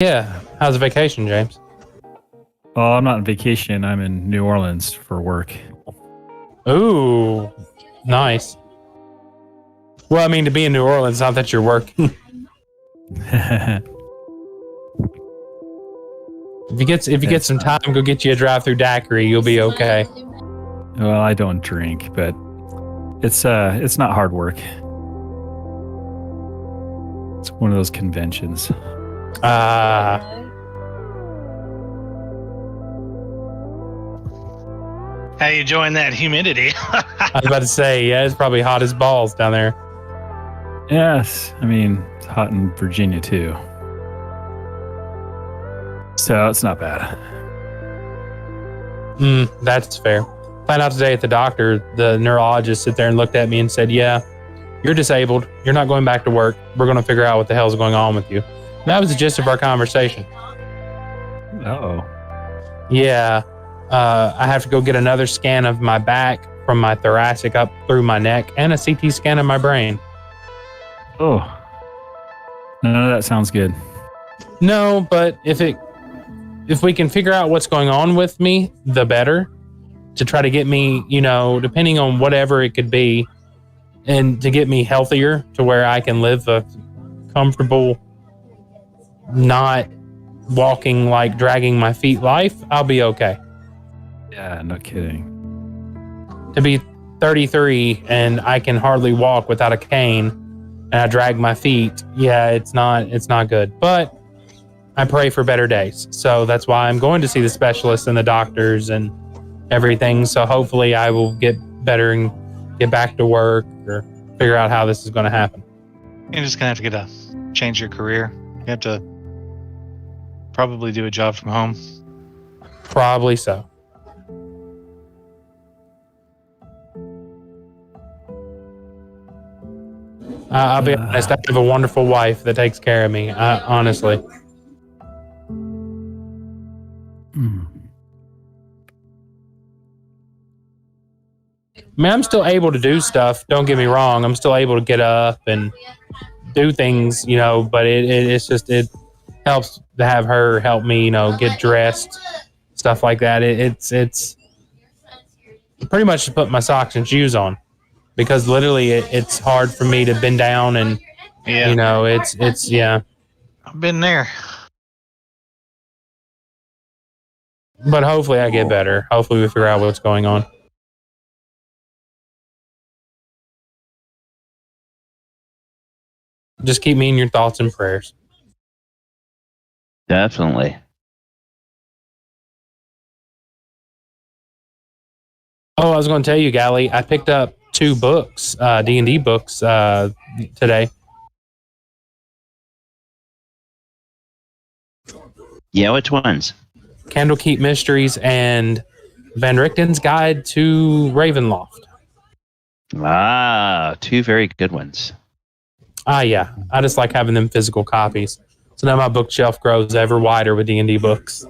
Yeah. How's the vacation, James? Well, I'm not on vacation. I'm in New Orleans for work. Ooh, nice. Well, I mean, to be in New Orleans, not that you're working. If you get some time, go get you a drive-through daiquiri. You'll be okay. Well, I don't drink, but it's not hard work. It's one of those conventions. How you enjoying that humidity? I was about to say, yeah, it's probably hot as balls down there. Yes, I mean, it's hot in Virginia too. So it's not bad. That's fair. Found out today at the doctor, the neurologist sit there and looked at me and said, yeah, you're disabled. You're not going back to work. We're going to figure out what the hell's going on with you. And that was the gist of our conversation. Uh-oh. Yeah. I have to go get another scan of my back from my thoracic up through my neck and a CT scan of my brain. Oh. None of that sounds good. No, but if we can figure out what's going on with me, the better. To try to get me, depending on whatever it could be, and to get me healthier to where I can live a comfortable, not walking like dragging my feet life, I'll be okay. Yeah, no kidding. To be 33 and I can hardly walk without a cane and I drag my feet, yeah, it's not good. But I pray for better days. So that's why I'm going to see the specialists and the doctors and everything. So hopefully I will get better and get back to work or figure out how this is going to happen. You're just going to have to change your career. You have to probably do a job from home. Probably so. I'll be honest, I have a wonderful wife that takes care of me, honestly. I mean, I'm still able to do stuff. Don't get me wrong. I'm still able to get up and do things, but it helps to have her help me, get dressed, stuff like that. It's pretty much to put my socks and shoes on because literally it's hard for me to bend down and, it's. I've been there. But hopefully I get better. Hopefully we figure out what's going on. Just keep me in your thoughts and prayers. Definitely. Oh, I was going to tell you, Gally, I picked up 2 books, D&D books, today. Yeah, which ones? Candlekeep Mysteries and Van Richten's Guide to Ravenloft. Ah, 2 very good ones. Yeah. I just like having them physical copies. So now my bookshelf grows ever wider with D&D books.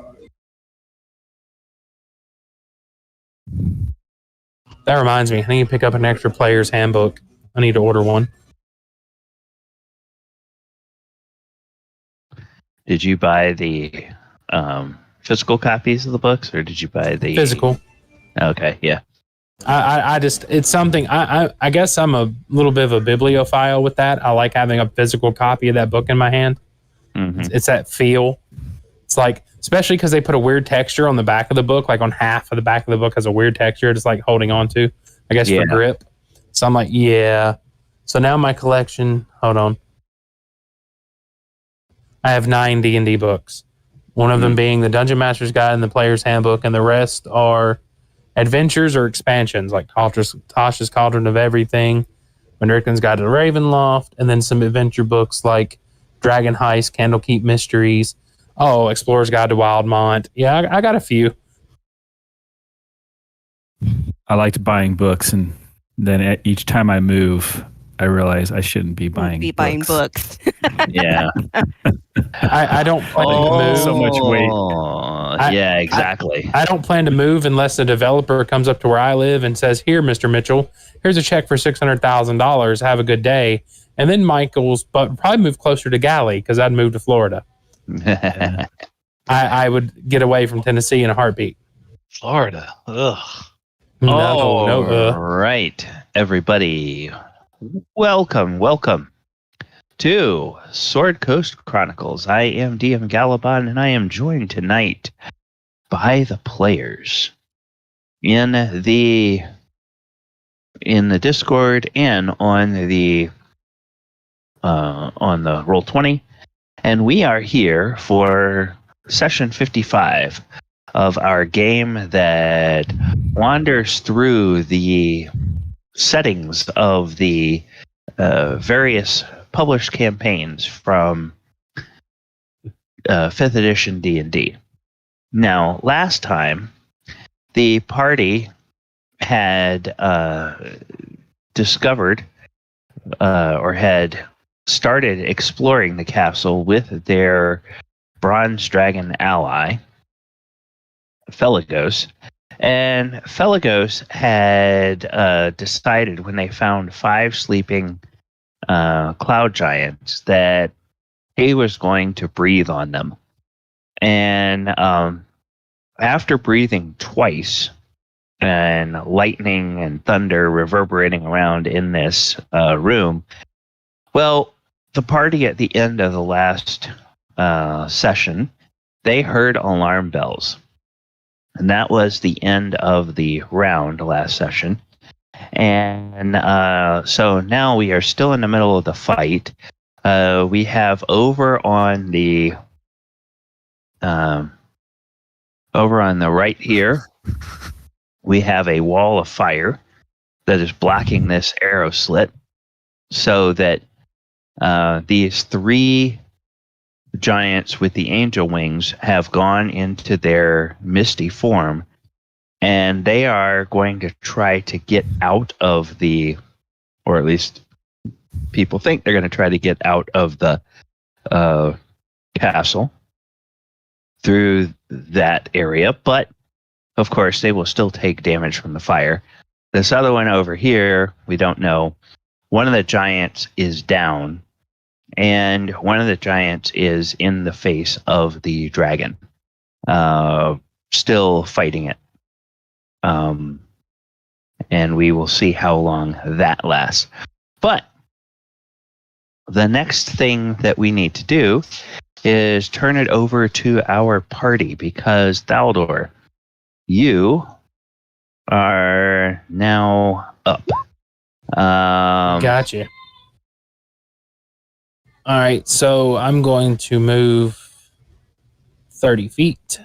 That reminds me, I need to pick up an extra player's handbook. I need to order one. Did you buy the physical copies of the books, or did you buy the physical? Okay, yeah. I just, it's something, I guess I'm a little bit of a bibliophile with that. I like having a physical copy of that book in my hand. Mm-hmm. It's that feel. It's like, especially because they put a weird texture on the back of the book, like on half of the back of the book has a weird texture, just like holding on to, I guess, for grip. So I'm like, yeah. So now my collection, hold on. I have 9 D&D books. One of them being the Dungeon Master's Guide and the Player's Handbook, and the rest are adventures or expansions, like Tasha's Cauldron of Everything, Van Richten's Guide to Ravenloft, and then some adventure books like Dragon Heist, Candlekeep Mysteries, Explorer's Guide to Wildmont. Yeah, I got a few. I liked buying books, and then each time I move, I realize I shouldn't be buying books. Yeah. I don't plan to move. So much weight. Yeah, exactly. I don't plan to move unless a developer comes up to where I live and says, here, Mr. Mitchell, here's a check for $600,000. Have a good day. And then Michael's, but probably move closer to Galley because I'd move to Florida. I would get away from Tennessee in a heartbeat. Florida. Ugh. No. Right, everybody. Welcome to Sword Coast Chronicles. I am DM Galabon, and I am joined tonight by the players in the Discord and on the Roll20, and we are here for session 55 of our game that wanders through the settings of the various published campaigns from 5th edition D&D. Now, last time, the party had discovered or had started exploring the castle with their bronze dragon ally, Felagos. And Felagos had decided when they found 5 sleeping cloud giants that he was going to breathe on them. And after breathing twice and lightning and thunder reverberating around in this room, well, the party at the end of the last session, they heard alarm bells. And that was the end of the round last session. And so now we are still in the middle of the fight. We have over on the right here, we have a wall of fire that is blocking this arrow slit, so that these 3 giants with the angel wings have gone into their misty form, and they are going to try to get out of the, or at least people think they're going to try to get out of the castle through that area, but of course they will still take damage from the fire. This other one over here, we don't know. One of the giants is down, and one of the giants is in the face of the dragon, still fighting it. And we will see how long that lasts. But the next thing that we need to do is turn it over to our party, because Thaldor, you are now up. Gotcha. All right, so I'm going to move 30 feet.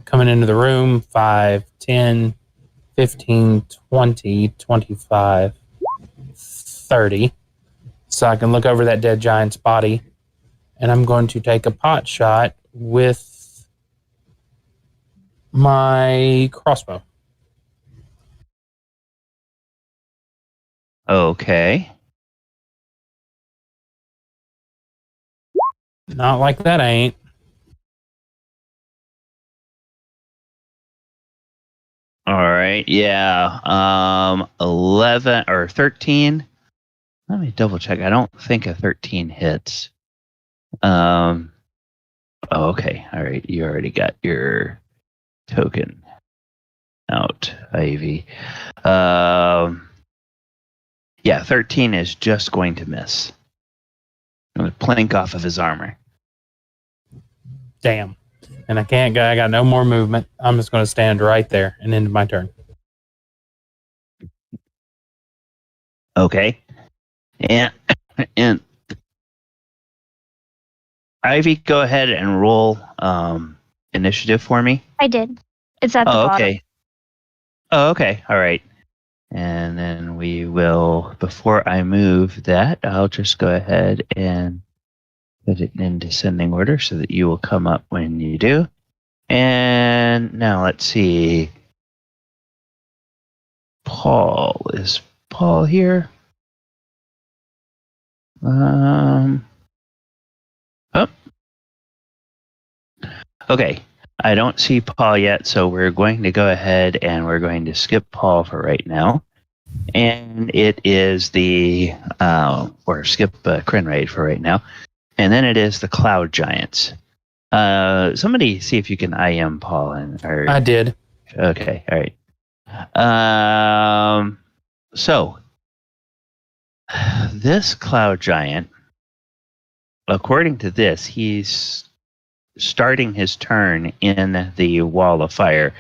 Coming into the room, 5, 10, 15, 20, 25, 30. So I can look over that dead giant's body. And I'm going to take a pot shot with my crossbow. Okay. Not like that, I ain't. All right. Yeah. 11 or 13. Let me double check. I don't think a 13 hits. Oh, okay. All right. You already got your token out, Ivy. Yeah, 13 is just going to miss. I'm going to plank off of his armor. Damn. And I got no more movement. I'm just going to stand right there and end my turn. Okay. And Ivy, go ahead and roll initiative for me. I did. It's at the bottom. Okay. Oh, okay. All right. And then we will, before I move that, I'll just go ahead and put it in descending order so that you will come up when you do. And now let's see. Paul. Is Paul here? Oh. Okay. I don't see Paul yet, so we're going to go ahead and we're going to skip Paul for right now. And it is the, or skip Crinraid for right now. And then it is the cloud giants. Somebody see if you can IM Paul. I did. Okay, all right. So, this cloud giant, according to this, he's starting his turn in the wall of fire.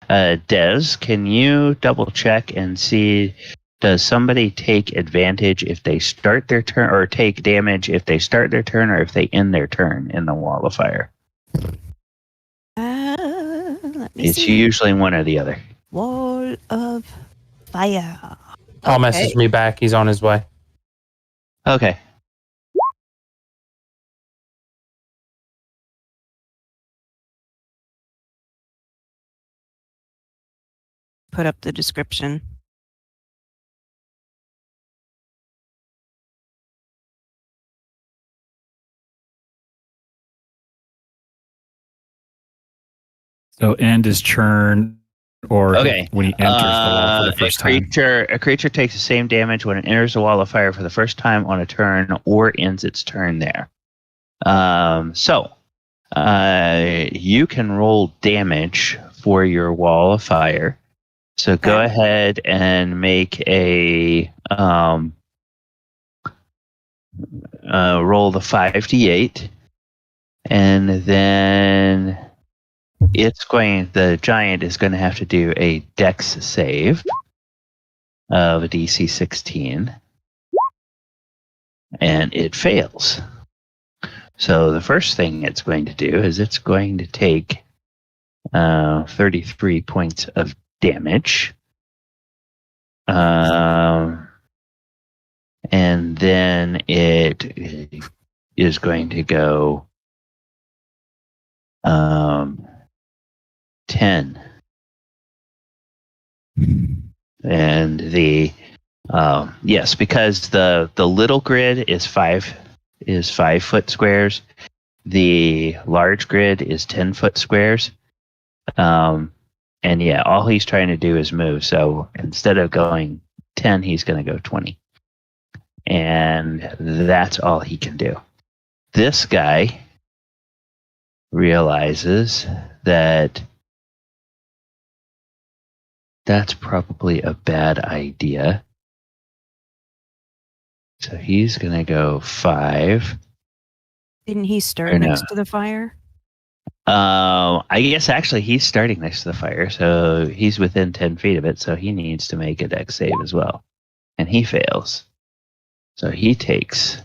Des, can you double check and see, does somebody take advantage if they start their turn, or take damage if they start their turn, or if they end their turn in the wall of fire? Let me It's see. usually one or the other. Wall of fire. Paul messaged me back. He's on his way. Okay. Put up the description. So end his turn, or Okay. when he enters the wall for the first time. A creature takes the same damage when it enters the wall of fire for the first time on a turn, or ends its turn there. You can roll damage for your wall of fire. So go ahead and make a roll the 5d8, and then the giant is going to have to do a dex save of a DC 16, and it fails. So the first thing it's going to do is it's going to take 33 points of damage. And then it is going to go 10. And yes, because the little grid is 5 foot squares. The large grid is 10-foot squares. And yeah, all he's trying to do is move. So instead of going 10, he's going to go 20. And that's all he can do. This guy realizes that that's probably a bad idea. So he's going to go 5. Didn't he start next to the fire? I guess actually he's starting next to the fire, so he's within 10 feet of it, so he needs to make a dex save as well. And he fails. So he takes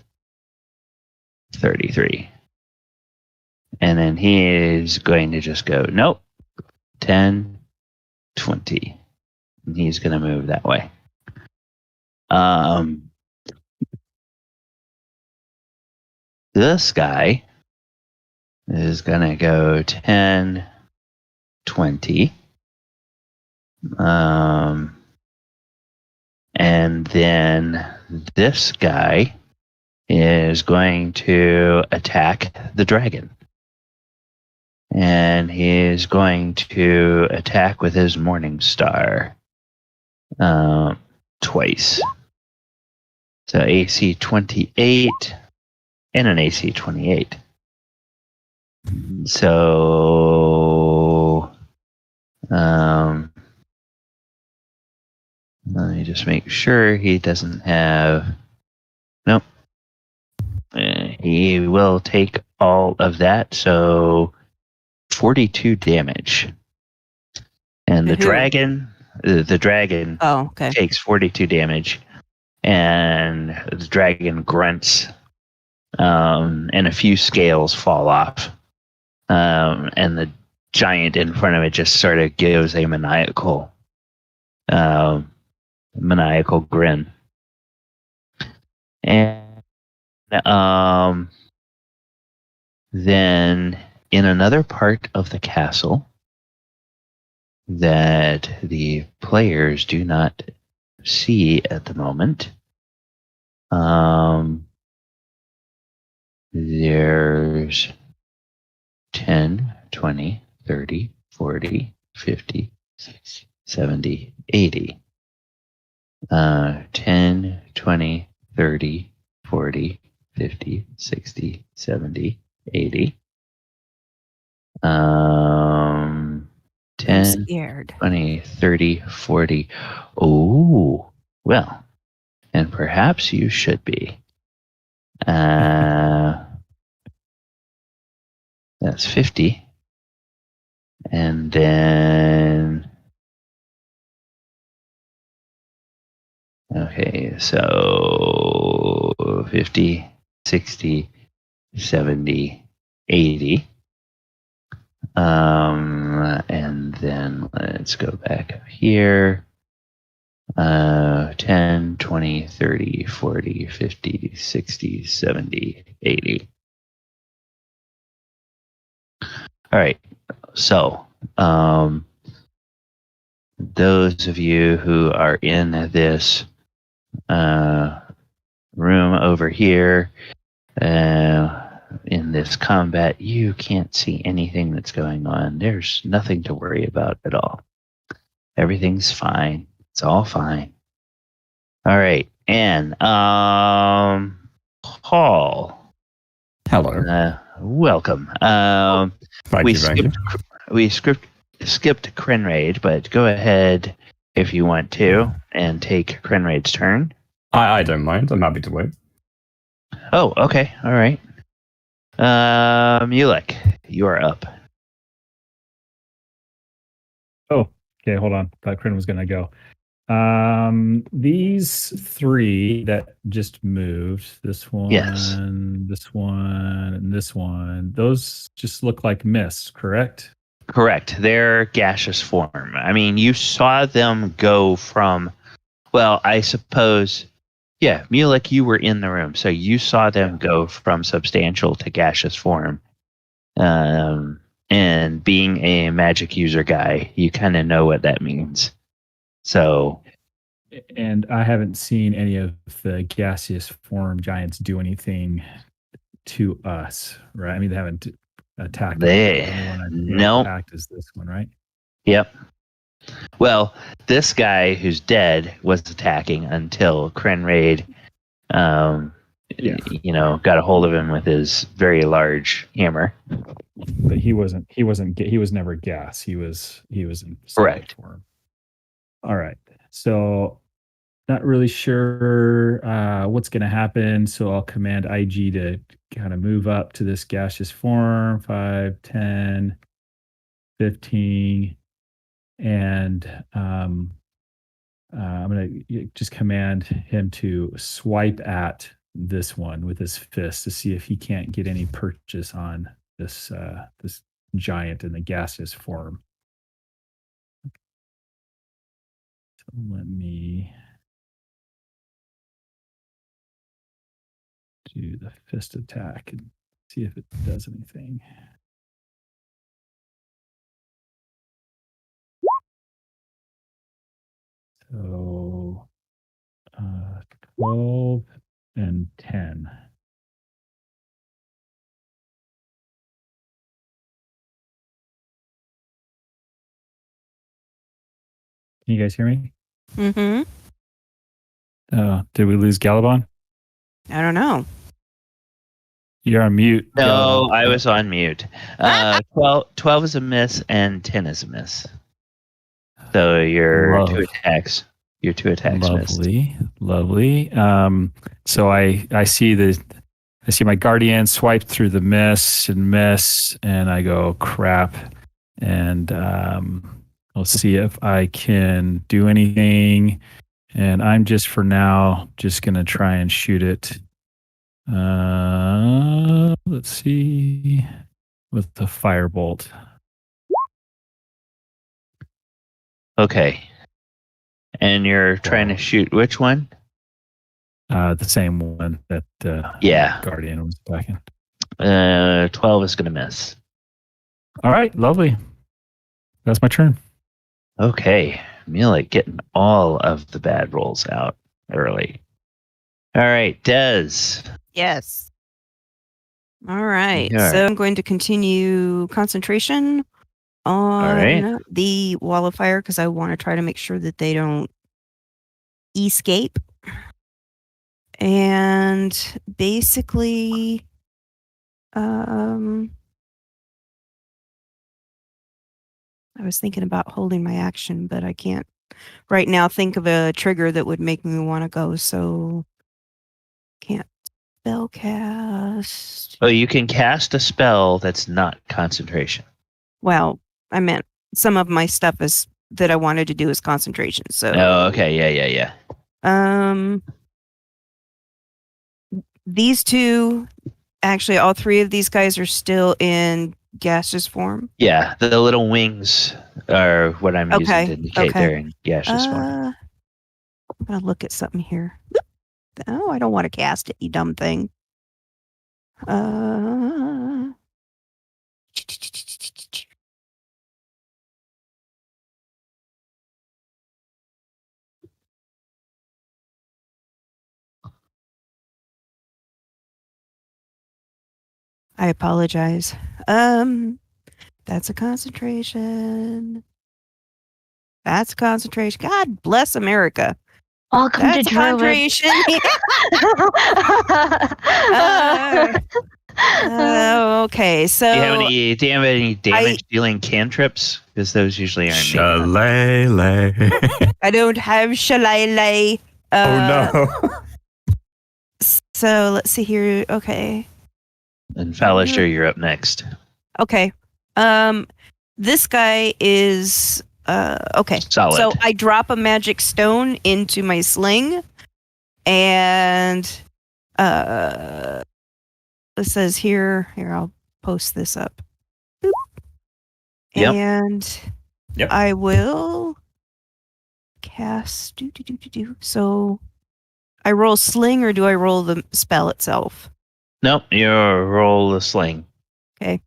33. And then he is going to just go, nope, 10, 20. And he's going to move that way. This guy is going to go 10, 20. And then this guy is going to attack the dragon. And he is going to attack with his Morning Star twice. So AC 28 and an AC 28. So let me just make sure he doesn't have... Nope. He will take all of that, so 42 damage. And the dragon takes 42 damage, and the dragon grunts, and a few scales fall off, and the giant in front of it just sort of gives a maniacal grin. And then in another part of the castle that the players do not see at the moment, there's 10, 20, 30, 40, 50, 60, 70, 80. 10, 20, 30, 40, 50, 60, 70, 80. I'm 10, scared. 20, 30, 40. Oh, well, and perhaps you should be. That's 50. And then, okay, so 50, 60, 70, 80. And then let's go back up here. 10, 20, 30, 40, 50, 60, 70, 80. All right. So, those of you who are in this room over here, in this combat, you can't see anything that's going on. There's nothing to worry about at all. Everything's fine. It's all fine. All right. And Paul. Hello. Welcome. Thank you. We skipped Krenraid, but go ahead if you want to and take Krenraid's turn. I don't mind. I'm happy to wait. Oh, okay. All right. Mulek, you are up. Oh, okay. Hold on. Thought Kryn was going to go. These three that just moved, this one, Yes. this one, and this one, those just look like mists, correct? Correct. They're gaseous form. I mean, you saw them go from, well, I suppose, yeah, Mulek, you were in the room, so you saw them go from substantial to gaseous form. And being a magic user guy, you kind of know what that means. So, and I haven't seen any of the gaseous form giants do anything to us, right? I mean, they haven't attacked. The only one I've attacked is this one, right? Yep. Well, this guy who's dead was attacking until Krenraid, got a hold of him with his very large hammer. But he was never gas. He was in correct form. All right. So not really sure what's going to happen. So I'll command IG to kind of move up to this gaseous form, 5, 10, 15. And I'm going to just command him to swipe at this one with his fist to see if he can't get any purchase on this giant in the gaseous form. So let me do the fist attack and see if it does anything. So 12 and 10. Can you guys hear me? Mm-hmm. Did we lose Galabon? I don't know. You're on mute. No, I was on mute. 12 is a miss and 10 is a miss. So your two attacks lovely, missed. Lovely. So I see my guardian swipe through the miss, and I go crap, and I'll see if I can do anything. And I'm just for now just gonna try and shoot it. Let's see, with the firebolt. Okay. And you're trying to shoot which one? The same one that Guardian was attacking. 12 is going to miss. All right, lovely. That's my turn. Okay. Mulek getting all of the bad rolls out early. All right, Des. Yes. All right. So I'm going to continue concentration on the wall of fire because I want to try to make sure that they don't escape. And basically, I was thinking about holding my action, but I can't right now think of a trigger that would make me want to go, so can't spell cast. Oh, you can cast a spell that's not concentration. Well, I meant some of my stuff is that I wanted to do is concentration. So Oh, okay, yeah. These two, actually, all three of these guys are still in gaseous form. Yeah, the little wings are what I'm using to indicate they're in gaseous form. I'm gonna look at something here. Oh, I don't want to cast it, you dumb thing. I apologize. That's a concentration. That's concentration. God bless America. Welcome That's to Druid. concentration. Okay, so Do you have any damage dealing cantrips? Because those usually aren't. Shillelagh. I don't have shillelagh. Oh no. So let's see here. Okay. And Fallister, you're up next. Okay. This guy is okay. Solid. So I drop a magic stone into my sling, and it says here. Here, I'll post this up. Boop. Yep. And Yep. I will cast. So I roll sling, or do I roll the spell itself? Nope, you roll the sling. Okay.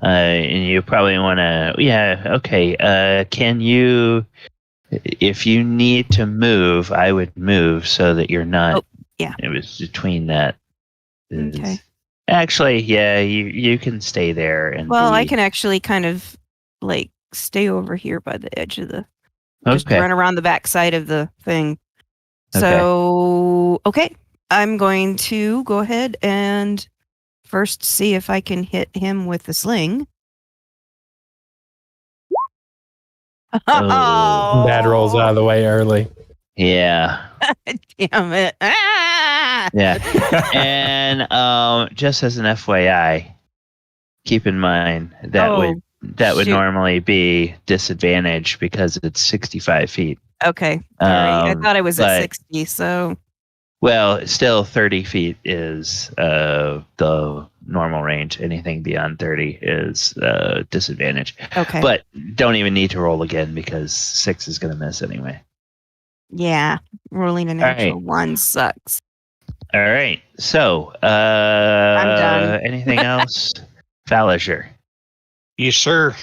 And you probably want to. Yeah. Okay. Can you? If you need to move, I would move so that you're not. Oh, yeah. It was between that. Okay. Actually, yeah, you can stay there and. Well, I can actually kind of like stay over here by the edge of the. Just run around the back side of the thing. So okay, I'm going to go ahead and first see if I can hit him with the sling. Oh. Bad rolls out of the way early. Yeah. Damn it. Ah! Yeah. And just as an FYI, keep in mind that would normally be disadvantage because it's 65 feet. Okay. Sorry. I thought I was at 60, so. Well, still 30 feet is the normal range. Anything beyond 30 is disadvantage. Okay. But don't even need to roll again because 6 is going to miss anyway. Yeah. Rolling an actual 1 sucks. All right. So, I'm done. Anything else? Falliger. Yes, sir.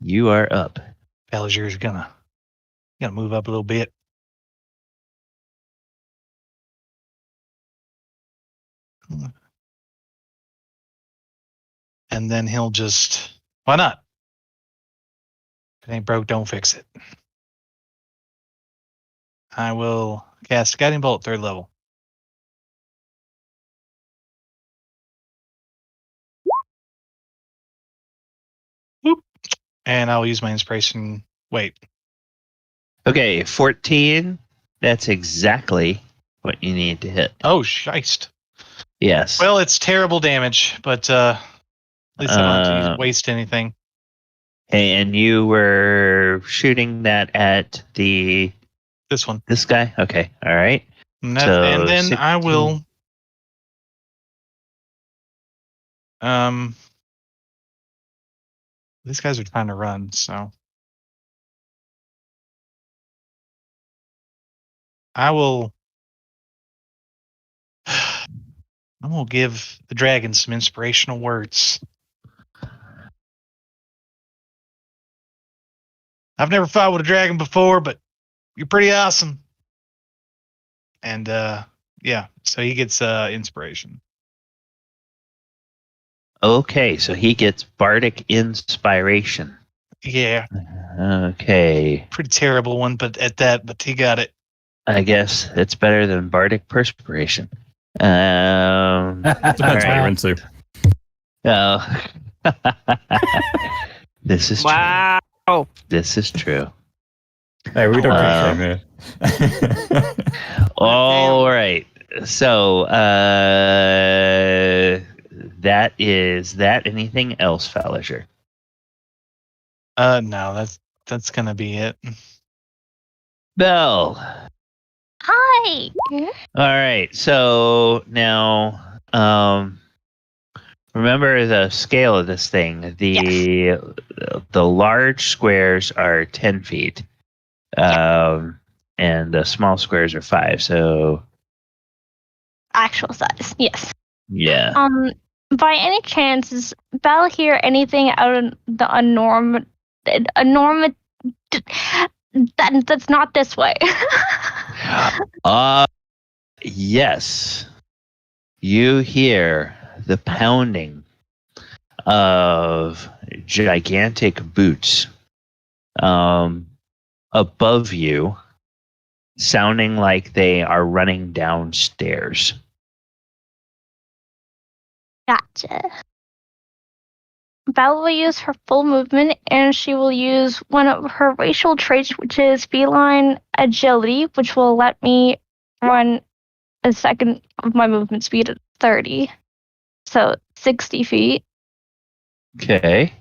You are up. Falliger's gonna move up a little bit. And then he'll just, why not? If it ain't broke, don't fix it. I will cast Guiding Bolt 3rd level. Whoop. And I'll use my inspiration. Wait. Okay, 14. That's exactly what you need to hit. Oh, shiced. Yes. Well, it's terrible damage, but at least I don't have to waste anything. And you were shooting that at this one. This guy? Okay. All right. And then 16. I will these guys are trying to run, so I'm gonna give the dragon some inspirational words. I've never fought with a dragon before, but you're pretty awesome. And yeah, so he gets inspiration. Okay, so he gets bardic inspiration. Yeah. Okay. Pretty terrible one, but he got it. I guess it's better than bardic perspiration. Depends what you're Alright. into. Oh. This is Wow. true. This is true. Hey, we don't Um, give a shame here. All right. So that is that. Anything else, Falliger? No, that's gonna be it. Bell. Hi. All right. So now, remember the scale of this thing. The large squares are 10 feet, and the small squares are 5. So Actual size. Yes. yeah. By any chance, does Belle hear anything out of the that's not this way? Yes. You hear the pounding of gigantic boots above you, sounding like they are running downstairs. Gotcha. Belle will use her full movement, and she will use one of her racial traits, which is feline agility, which will let me run a second of my movement speed at 30. So 60 feet. Okay.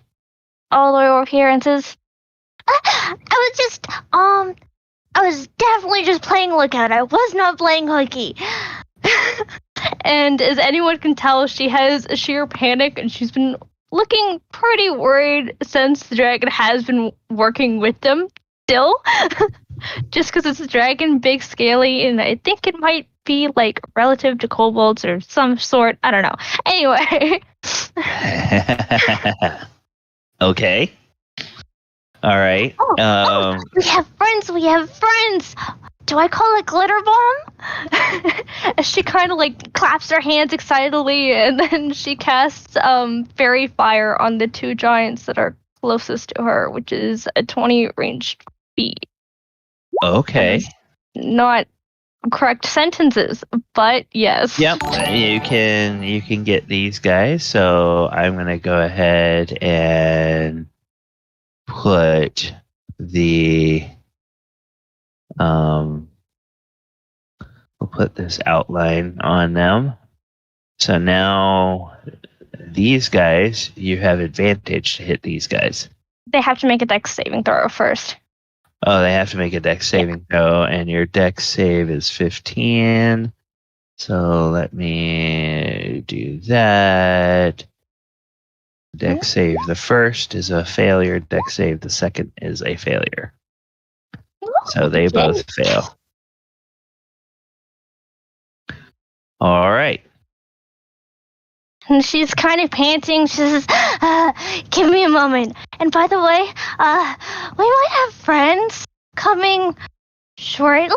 All the way over here and says, I was definitely just playing lookout. I was not playing hooky. And as anyone can tell, she has a sheer panic, and she's been looking pretty worried since the dragon has been working with them still. Just because it's a dragon, big, scaly, and I think it might be like relative to kobolds or some sort. I don't know. Anyway. Okay. All right. We have friends. We have friends. Do I call it glitter bomb? She kind of like claps her hands excitedly, and then she casts fairy fire on the 2 giants that are closest to her, which is a 20 range speed. Okay. Not correct sentences, but yes. Yep. You can get these guys. So I'm gonna go ahead and put the we'll put this outline on them. So now these guys, you have advantage to hit these guys. They have to make a dex saving throw first. Oh, they have to make a dex saving throw, and your dex save is 15. So let me do that. Dex save the first is a failure. Dex save the second is a failure. So they both fail. All right. And she's kind of panting. She says, give me a moment. And by the way, we might have friends coming shortly.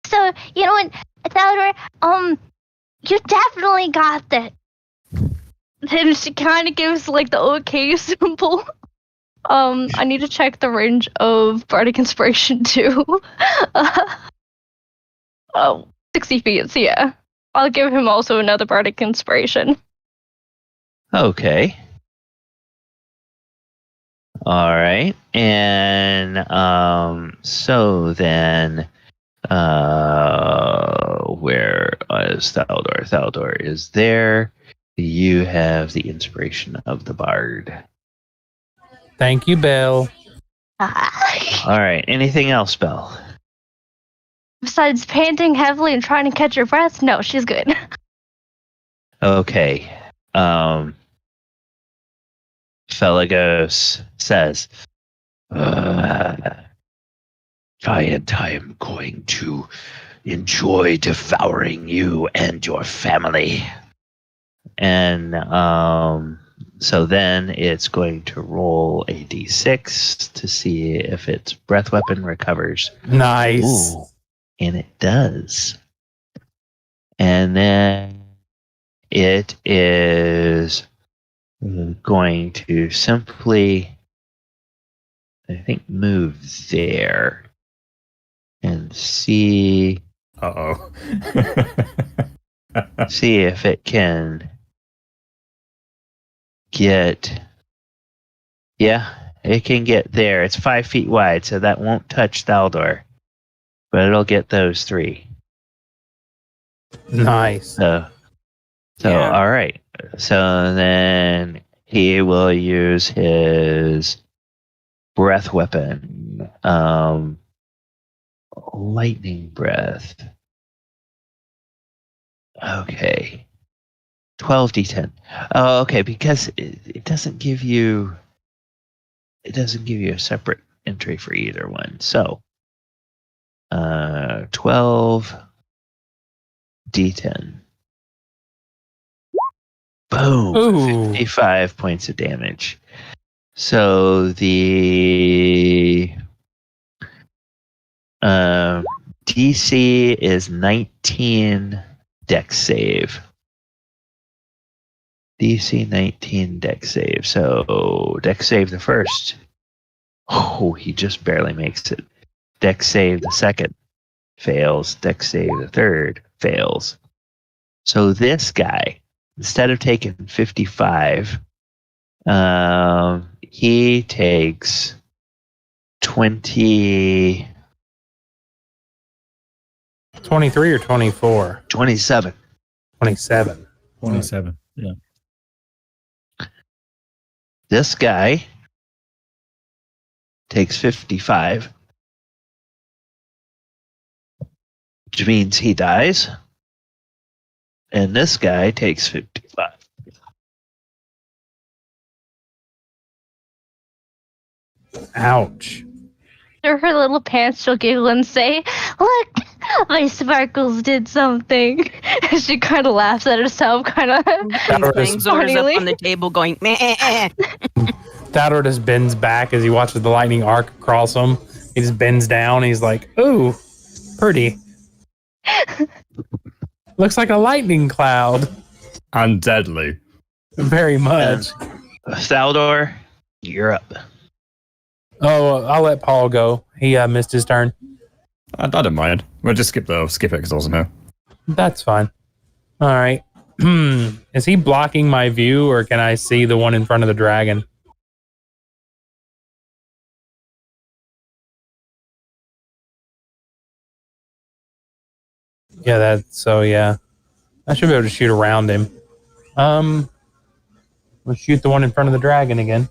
So, you know what, Theodore, you definitely got that. Then she kind of gives like the okay symbol. I need to check the range of Bardic Inspiration too. 60 feet, so yeah. I'll give him also another Bardic Inspiration. Okay. All right. And so then where is Thaldor? Thaldor is there. You have the inspiration of the bard. Thank you, Belle. All right. Anything else, Belle? Besides panting heavily and trying to catch her breath, no, she's good. Okay. Felagos says, Giant, I am going to enjoy devouring you and your family. And so then it's going to roll a d6 to see if its breath weapon recovers. Nice. Ooh, and it does. And then it is going to simply, I think, move there. and see see if it can get. Yeah, it can get there. It's 5 feet wide, so that won't touch Thaldor, but it'll get those 3. Nice. So Yeah. all right. So then he will use his breath weapon, lightning breath. Okay, 12d10. Oh, okay, because it doesn't give you. It doesn't give you a separate entry for either one. So, 12d10. Boom. Ooh. 55 points of damage. So the DC is 19 dex save. DC 19 dex save. So dex save the first. Oh, he just barely makes it. Dex save the second. Fails. Dex save the third. Fails. So this guy, instead of taking 55, he takes 20. 23 or 24? 27. 27. 27. Yeah. This guy takes 55, which means he dies. And this guy takes 55. Ouch. Through her little pants, she'll giggle and say, "Look, my sparkles did something." She kind of laughs at herself, kind of. Things up on the table going, meh. Thador just bends back as he watches the lightning arc across him. He just bends down. He's like, ooh, pretty. Looks like a lightning cloud. And deadly. Very much. Thaldor, you're up. Oh, I'll let Paul go. He missed his turn. I don't mind. We'll just skip it because I wasn't here. That's fine. All right. Is he blocking my view, or can I see the one in front of the dragon? Yeah, yeah. I should be able to shoot around him. We'll shoot the one in front of the dragon again.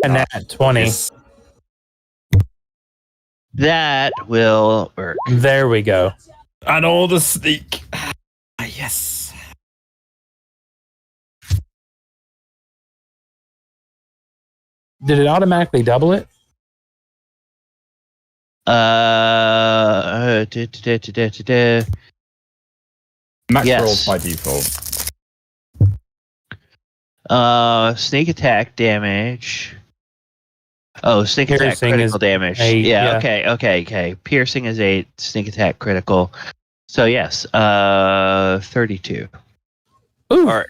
And that 20. Yes. That will work. There we go. And all the sneak. Yes. Did it automatically double it? Max Yes. rolls by default. Sneak attack damage. Oh, sneak attack Piercing critical is damage. 8, Yeah, yeah. okay. Piercing is 8, sneak attack critical. So yes, 32. Ooh. Or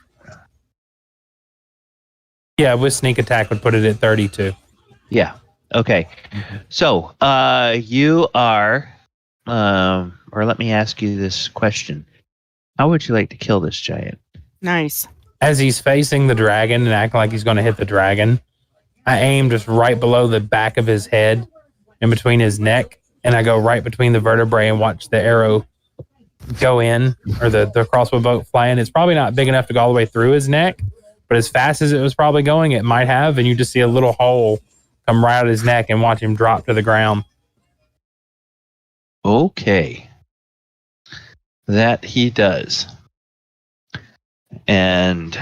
Yeah, with sneak attack would put it at 32. yeah. Okay. So, you are or let me ask you this question. How would you like to kill this giant? Nice. As he's facing the dragon and acting like he's going to hit the dragon, I aim just right below the back of his head, in between his neck, and I go right between the vertebrae and watch the arrow go in, or the crossbow bolt fly in. It's probably not big enough to go all the way through his neck, but as fast as it was probably going, it might have, and you just see a little hole come right out of his neck and watch him drop to the ground. Okay. That he does. And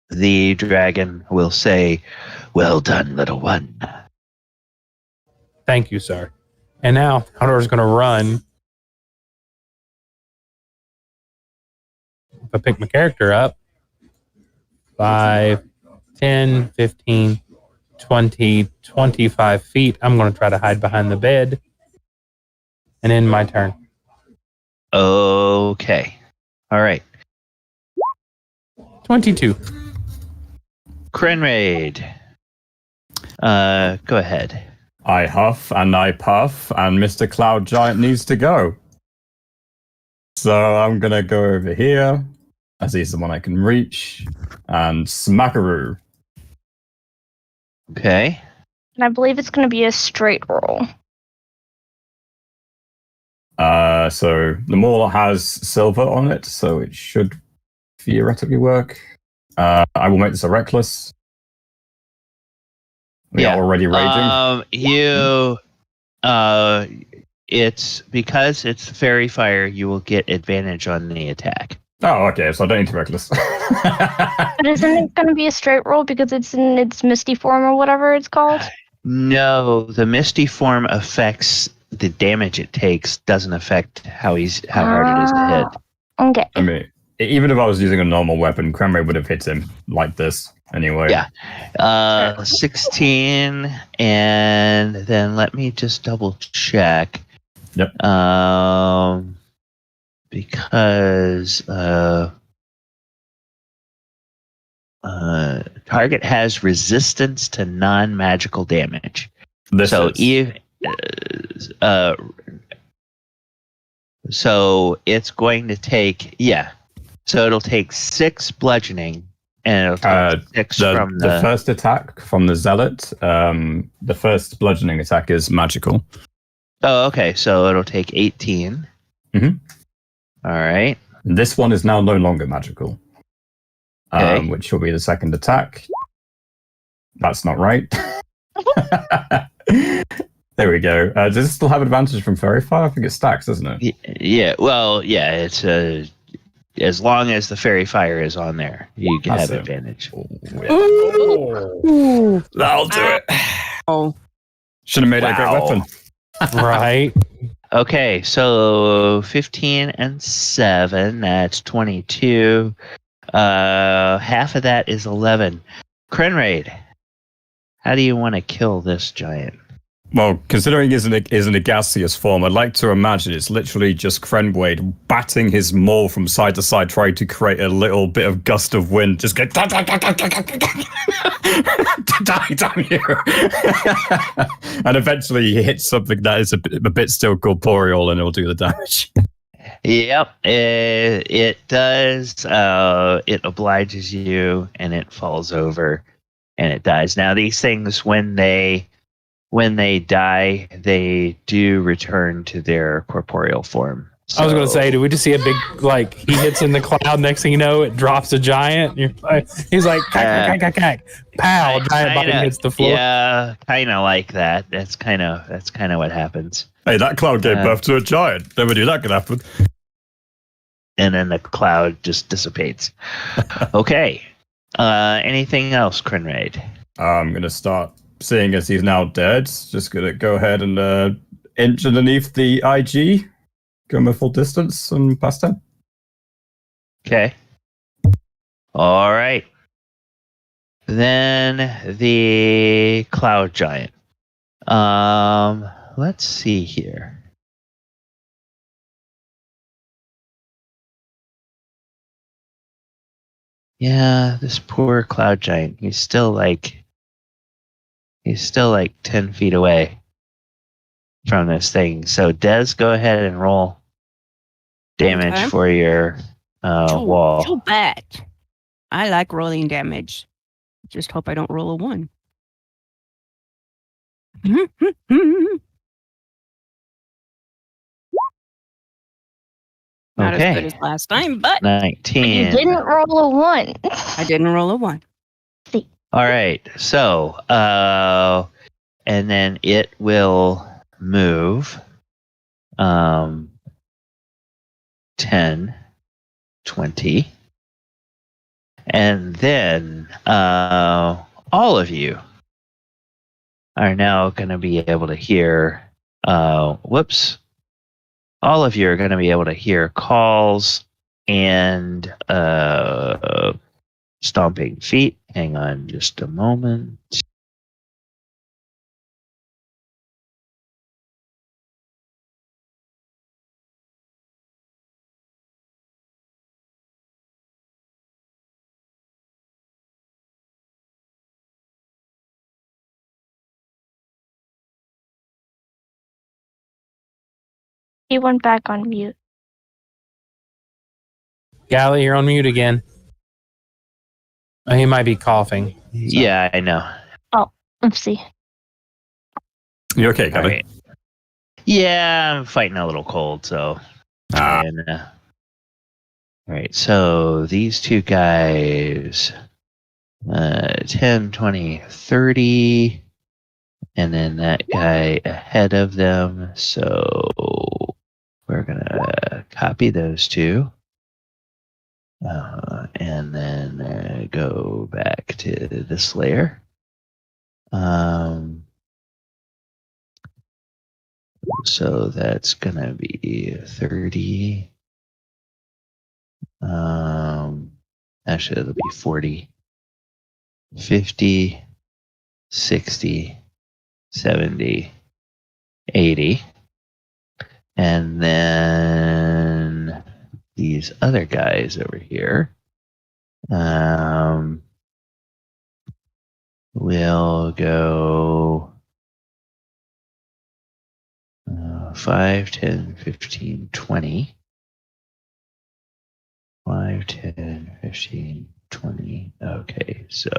the dragon will say, "Well done, little one." Thank you, sir. And now Theodore's going to run. If I pick my character up, 5, 10, 15, 20, 25 feet. I'm going to try to hide behind the bed. And end my turn. Okay. All right. 22. Crenraid. Go ahead. I huff and I puff, and Mr. Cloud Giant needs to go. So I'm gonna go over here, as he's the one I can reach, and smackaroo. Okay. And I believe it's going to be a straight roll. So the maul has silver on it, so it should theoretically work. I will make this a reckless. We are already raging. It's because it's fairy fire, you will get advantage on the attack. Oh, okay, so I don't need to reckless. But isn't it going to be a straight roll because it's in its misty form or whatever it's called? No, the misty form affects the damage it takes, doesn't affect how hard it is to hit. Okay. I mean, even if I was using a normal weapon, Cranberry would have hit him like this anyway. Yeah. 16, and then let me just double check. Yep. Because target has resistance to non-magical damage. So it's going to take So it'll take 6 bludgeoning, and it'll take 6 from the first attack from the zealot. The first bludgeoning attack is magical. Oh, okay. So it'll take 18. Mm-hmm. All right. This one is now no longer magical. Okay. Which will be the second attack. That's not right. There we go. Does it still have advantage from Fairy Fire? I think it stacks, doesn't it? Yeah. Well, yeah. It's as long as the Fairy Fire is on there, you can have advantage. Oh, that'll do it. Oh, should have made it a great weapon. Right. Okay, so 15 and 7, that's 22. Half of that is 11. Krenraid, how do you want to kill this giant? Well, considering he's in a gaseous form, I'd like to imagine it's literally just Krenwade batting his maul from side to side, trying to create a little bit of gust of wind. Just go, damn you. And eventually he hits something that is a bit still corporeal, and it'll do the damage. Yep, it does. It obliges you, and it falls over, and it dies. Now, these things, when they die, they do return to their corporeal form. So, I was going to say, do we just see a big, he hits in the cloud, next thing you know, it drops a giant? He's like, pow, giant body hits the floor. Yeah, kind of like that. That's kind of what happens. Hey, that cloud gave birth to a giant. Never knew that could happen. And then the cloud just dissipates. Okay. Anything else, Krenraid? I'm going to start, seeing as he's now dead, just going to go ahead and inch underneath the IG, go my full distance, and past 10. Okay. All right. Then the cloud giant. Let's see here. Yeah, this poor cloud giant. He's still like 10 feet away from this thing. So Des, go ahead and roll damage for your wall. Too bad. I like rolling damage. Just hope I don't roll a 1. Not as good as last time, but 19. You didn't roll a 1. I didn't roll a 1. All right. So, and then it will move 10, 20. And then all of you are now going to be able to hear all of you are going to be able to hear calls and stomping feet. Hang on just a moment. He went back on mute. Gally, you're on mute again. He might be coughing. So. Yeah, I know. Oopsie. You okay, All Gabby? right. Yeah, I'm fighting a little cold, so. Ah. All right, so these two guys, 10, 20, 30, and then that guy ahead of them. So we're going to copy those two. And then go back to this layer. So that's going to be 30. Actually, it'll be 40, 50, 60, 70, 80. And then these other guys over here will go 5, 10, 15, 20. 5, 10, 15, 20. Okay, so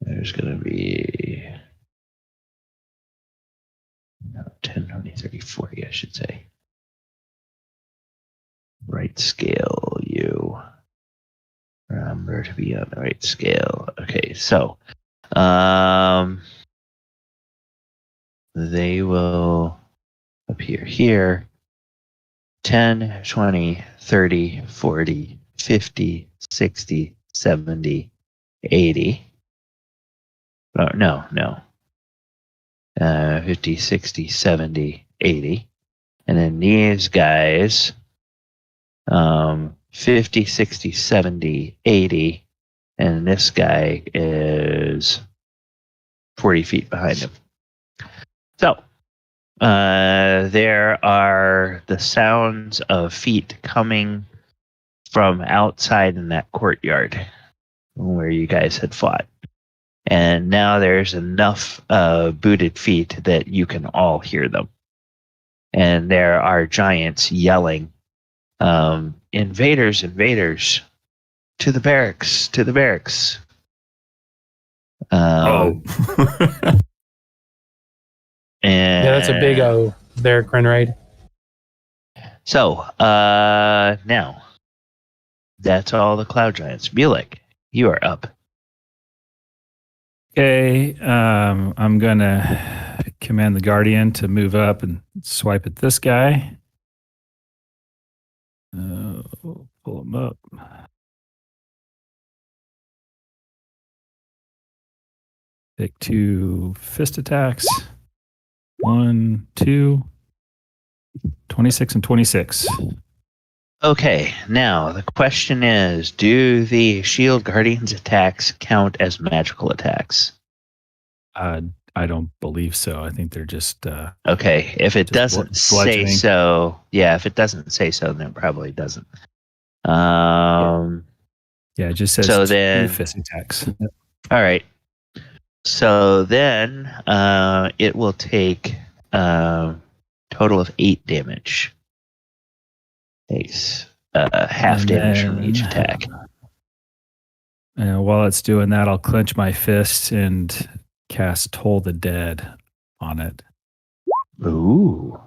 there's going to be 10, 20, 30, 40, I should say. Right scale, you. Remember to be on the right scale. Okay, so they will appear here. 10, 20, 30, 40, 50, 60, 70, 80. Oh, no. 50, 60, 70, 80. And then these guys, 50, 60, 70, 80. And this guy is 40 feet behind him. So, there are the sounds of feet coming from outside in that courtyard where you guys had fought. And now there's enough booted feet that you can all hear them. And there are giants yelling, invaders, invaders, to the barracks, to the barracks. Oh. And Yeah, that's a big O there, Crenraid. So, now, that's all the cloud giants. Mulek, you are up. Okay, I'm gonna command the Guardian to move up and swipe at this guy. Pull him up. Take 2 fist attacks. 1, 2, 26 and 26. Okay, now the question is, do the Shield Guardian's attacks count as magical attacks? I don't believe so. I think they're just Okay, if it just doesn't say bludgeoning. so, yeah, if it doesn't say so, then it probably doesn't. Yeah, it just says So 2 then- fist attacks. All right. So then it will take total of 8 damage. Takes half And damage from each then- attack. And while it's doing that, I'll clench my fist and cast Toll the Dead on it. Ooh.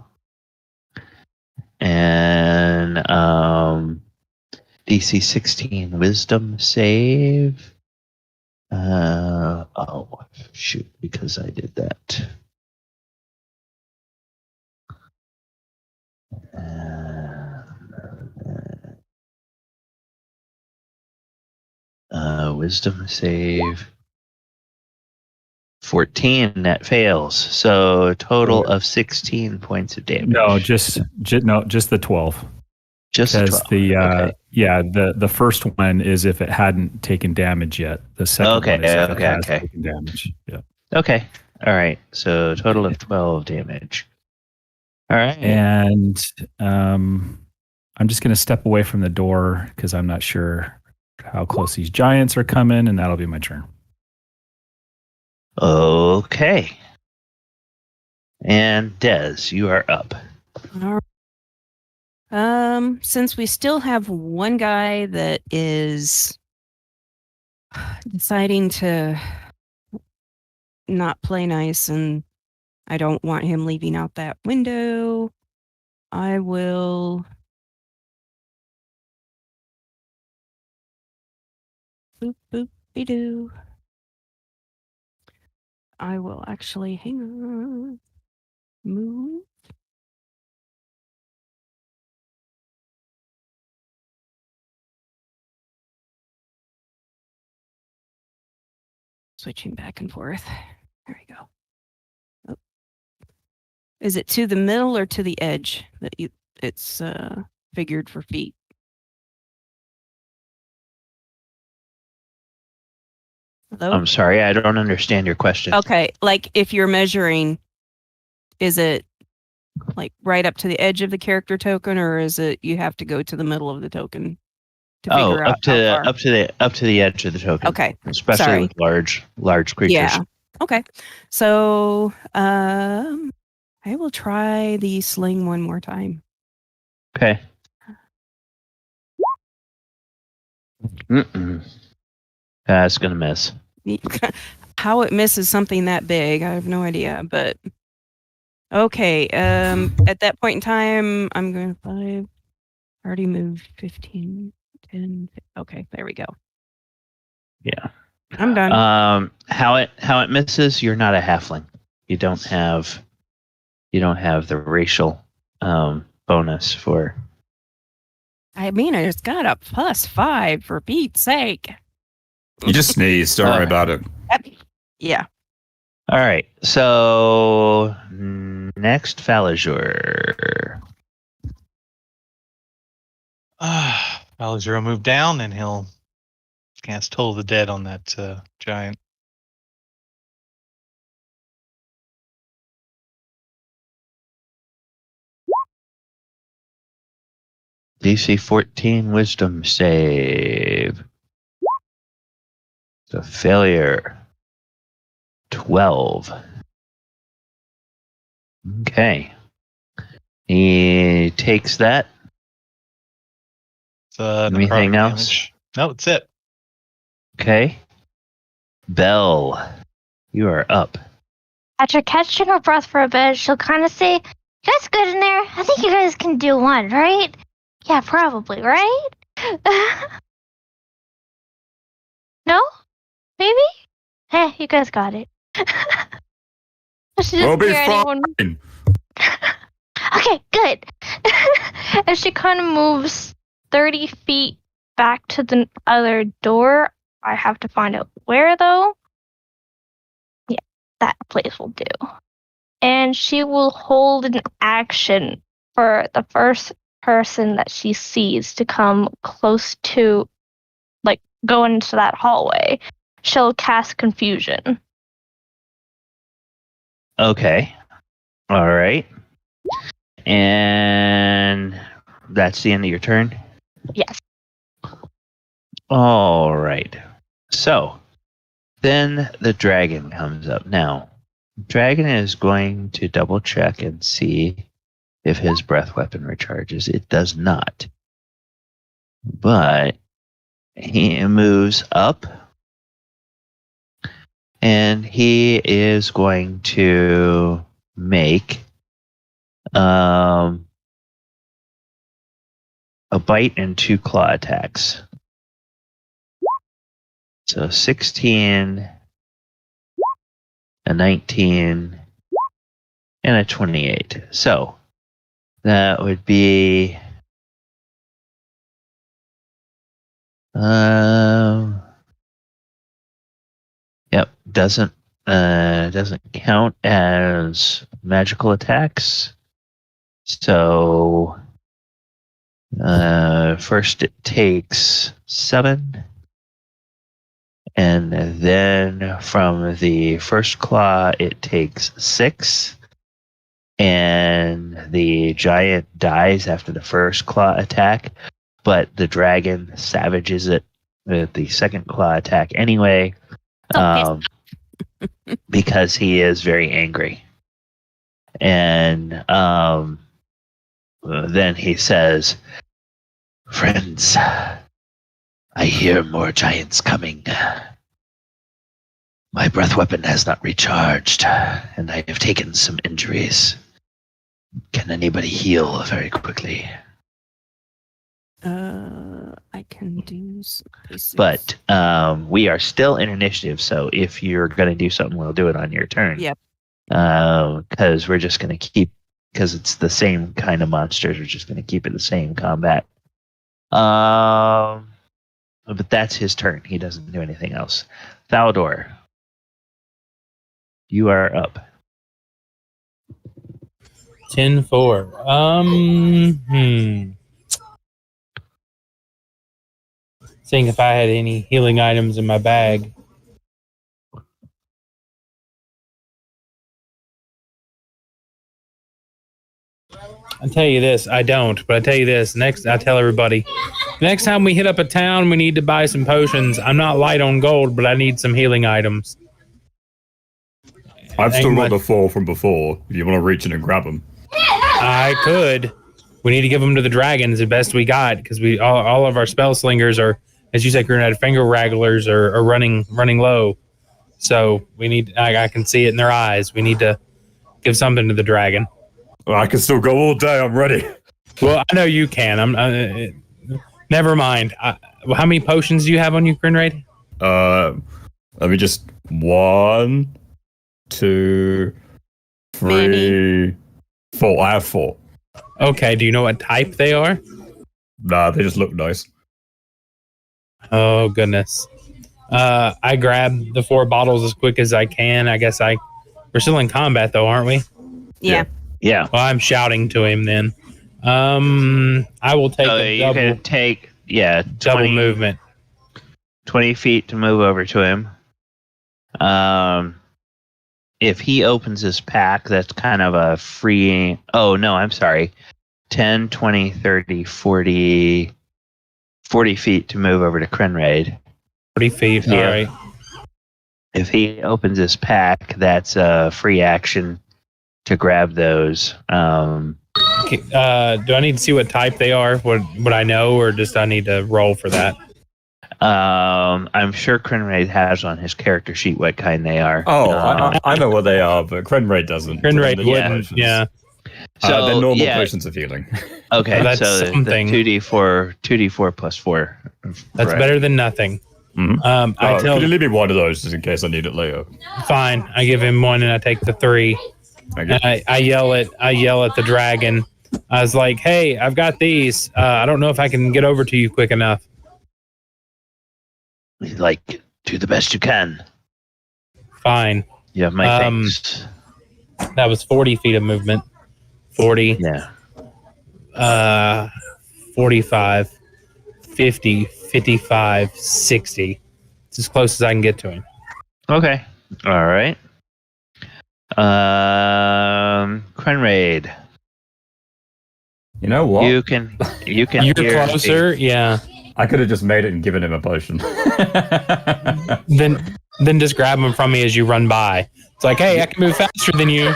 And DC 16 Wisdom save. Oh shoot! Because I did that. Wisdom save 14. That fails. So a total of 16 points of damage. No, just the 12. just Because 12. the the first one is if it hadn't taken damage yet. The second Okay, one is if it okay, has okay. taken damage. Yeah. Okay. All right. So total of 12 damage. All right. And I'm just going to step away from the door because I'm not sure how close these giants are coming, and that'll be my turn. Okay. And Des, you are up. All right. Since we still have one guy that is deciding to not play nice, and I don't want him leaving out that window, I will boop boop be doo. I will actually hang on. Move. Switching back and forth. There we go. Oh. Is it to the middle or to the edge that it's figured for feet? Hello? I'm sorry, I don't understand your question. Okay, like if you're measuring, is it like right up to the edge of the character token, or is it you have to go to the middle of the token to figure out up to the edge of the token. Okay, especially sorry. with large creatures. Yeah. Okay. So I will try the sling one more time. Okay. That's gonna miss. How it misses something that big, I have no idea. But okay. At that point in time, I'm going to 5. Already moved 15, 10. Okay, there we go. Yeah. I'm done. How it misses, you're not a halfling. You don't have the racial bonus for. I mean, it's got a +5 for Pete's sake. You just sneezed. Don't worry about it. Yeah. All right. So next Falazur. Falazur will move down and he'll cast Toll of the Dead on that giant. DC 14 Wisdom save. It's a failure. 12. Okay. He takes that. Anything else? Damage. No, that's it. Okay. Belle, you are up. After catching her breath for a bit, she'll kind of say, "You guys good in there? I think you guys can do one, right? Yeah, probably, right? No? Maybe? Hey, you guys got it." She We'll doesn't be hear anyone. fine. Okay, good. And she kind of moves 30 feet back to the other door. I have to find out where, though. Yeah, that place will do. And she will hold an action for the first person that she sees to come close to, like, go into that hallway. She'll cast Confusion. Okay. All right. And that's the end of your turn? Yes. All right. So then the dragon comes up. Now, dragon is going to double check and see if his breath weapon recharges. It does not. But he moves up and he is going to make a bite and 2 claw attacks. So 16, a 19, and a 28. So that would be doesn't count as magical attacks. So first it takes 7. And then from the first claw, it takes 6. And the giant dies after the first claw attack, but the dragon savages it with the second claw attack anyway, because he is very angry. And then he says, "Friends, I hear more giants coming. My breath weapon has not recharged, and I have taken some injuries. Can anybody heal very quickly?" I can do some basics. But we are still in initiative, so if you're going to do something, we'll do it on your turn. Yep. Because we're just going to keep, because it's the same kind of monsters, we're just going to keep it the same combat. But that's his turn. He doesn't do anything else. Thaldor, you are up. 10-4. Seeing if I had any healing items in my bag. I'll tell you this, I don't, but I tell you this, I tell everybody, next time we hit up a town, we need to buy some potions. I'm not light on gold, but I need some healing items. I've still got the 4 from before, if you want to reach in and grab them. I could. We need to give them to the dragons the best we got, because all of our spell slingers are, as you said, grenade finger wragglers are running low. So we need. I can see it in their eyes. We need to give something to the dragon. Well, I can still go all day. I'm ready. Well, I know you can. Never mind. How many potions do you have on you, Grinraid? Let me just 1, 2, 3, 4. I have 4. Okay. Do you know what type they are? Nah, they just look nice. Oh goodness. I grabbed the 4 bottles as quick as I can. I guess we're still in combat though, aren't we? Yeah. Yeah. Well, I'm shouting to him then. I will take you can take double movement. 20 feet to move over to him. If he opens his pack, that's kind of a free. Oh no, I'm sorry. 10, 20, 30, 40 feet to move over to Krenraid. 40 feet. Yeah. All right. If he opens his pack, that's a free action to grab those. Do I need to see what type they are? Would I know, or just I need to roll for that? I'm sure Krenraid has on his character sheet what kind they are. Oh, I know what they are, but Krenraid doesn't. Krenraid They're wouldn't. potions. Yeah. So they're normal potions of healing. Okay, That's so something. The 2d4 plus 4. That's Right. better than nothing. Mm-hmm. I tell. Could you leave me one of those just in case I need it later? Fine. I give him one, and I take the 3. Okay. And I yell at the dragon. I was like, "Hey, I've got these. I don't know if I can get over to you quick enough." Like, do the best you can. Fine. You have my thanks. That was 40 feet of movement. 40. Yeah. 45, 50, 55, 60. It's as close as I can get to him. Okay. All right. Krenraid. You know what? You can You're hear closer, yeah. I could have just made it and given him a potion. Then just grab him from me as you run by. It's like, hey, I can move faster than you.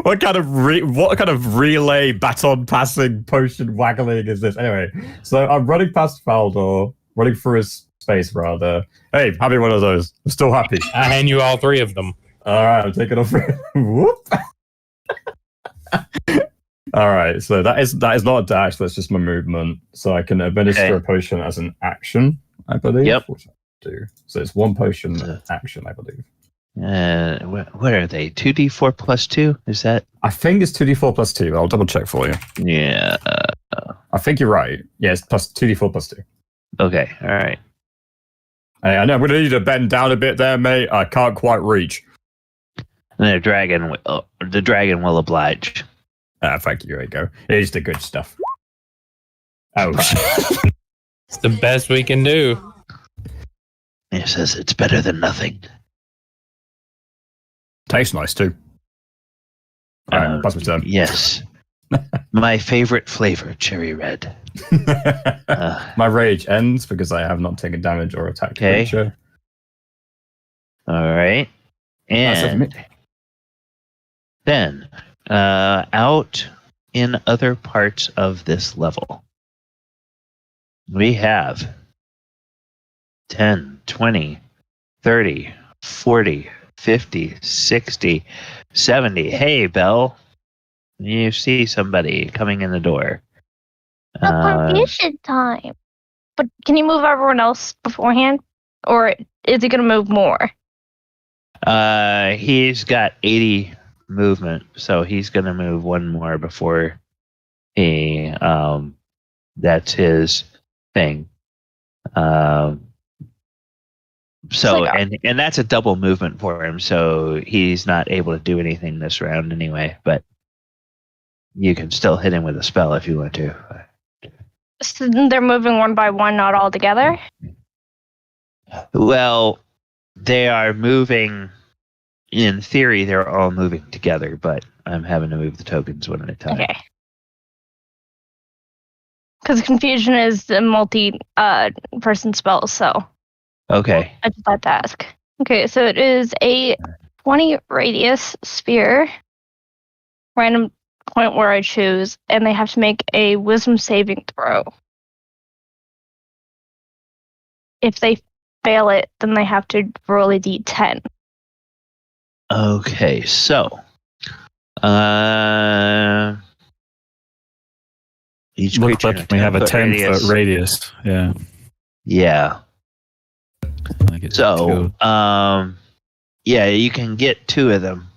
What kind of relay baton passing potion waggling is this? Anyway, so I'm running past Faldor, running through his space rather. Hey, have me one of those. I'm still happy. I hand you all 3 of them. All right, I'm taking off. Whoop. All right, so that is not a dash. That's just my movement. So I can administer a potion as an action, I believe. Yep. Which I do. So it's 1 potion action, I believe. What are they? 2d4 plus 2? Is that? I think it's 2d4 plus 2. I'll double check for you. Yeah. I think you're right. Yeah, it's plus 2d4 plus 2. Okay. All right. Hey, I know I'm going to need to bend down a bit there, mate. I can't quite reach. And the dragon will oblige. Thank you. There you go. Here's the good stuff. Oh, It's the best we can do. He says it's better than nothing. tastes nice too. All right, pass my turn. Yes. My favorite flavor, cherry red. My rage ends because I have not taken damage or attacked Okay. creature. All right. That's it for me. And Then, out in other parts of this level, we have 10, 20, 30, 40, 50, 60, 70. Hey, Belle, you see somebody coming in the door. No confusion time. But can you move everyone else beforehand? Or is he going to move more? He's got 80 movement, so he's going to move one more before he, that's his thing. So, and that's a double movement for him, so he's not able to do anything this round anyway, but you can still hit him with a spell if you want to. So they're moving one by one, not all together? Well, they are moving, in theory, they're all moving together, but I'm having to move the tokens one at a time. Okay. Because confusion is the multi-person spell, so. Okay. I just had to ask. Okay, so it is a 20 radius sphere, random point where I choose, and they have to make a wisdom saving throw. If they fail it, then they have to roll a d10. Okay, so each Looks creature like we have a 10-foot radius. Yeah. Yeah. I get So, two. yeah, you can get two of them.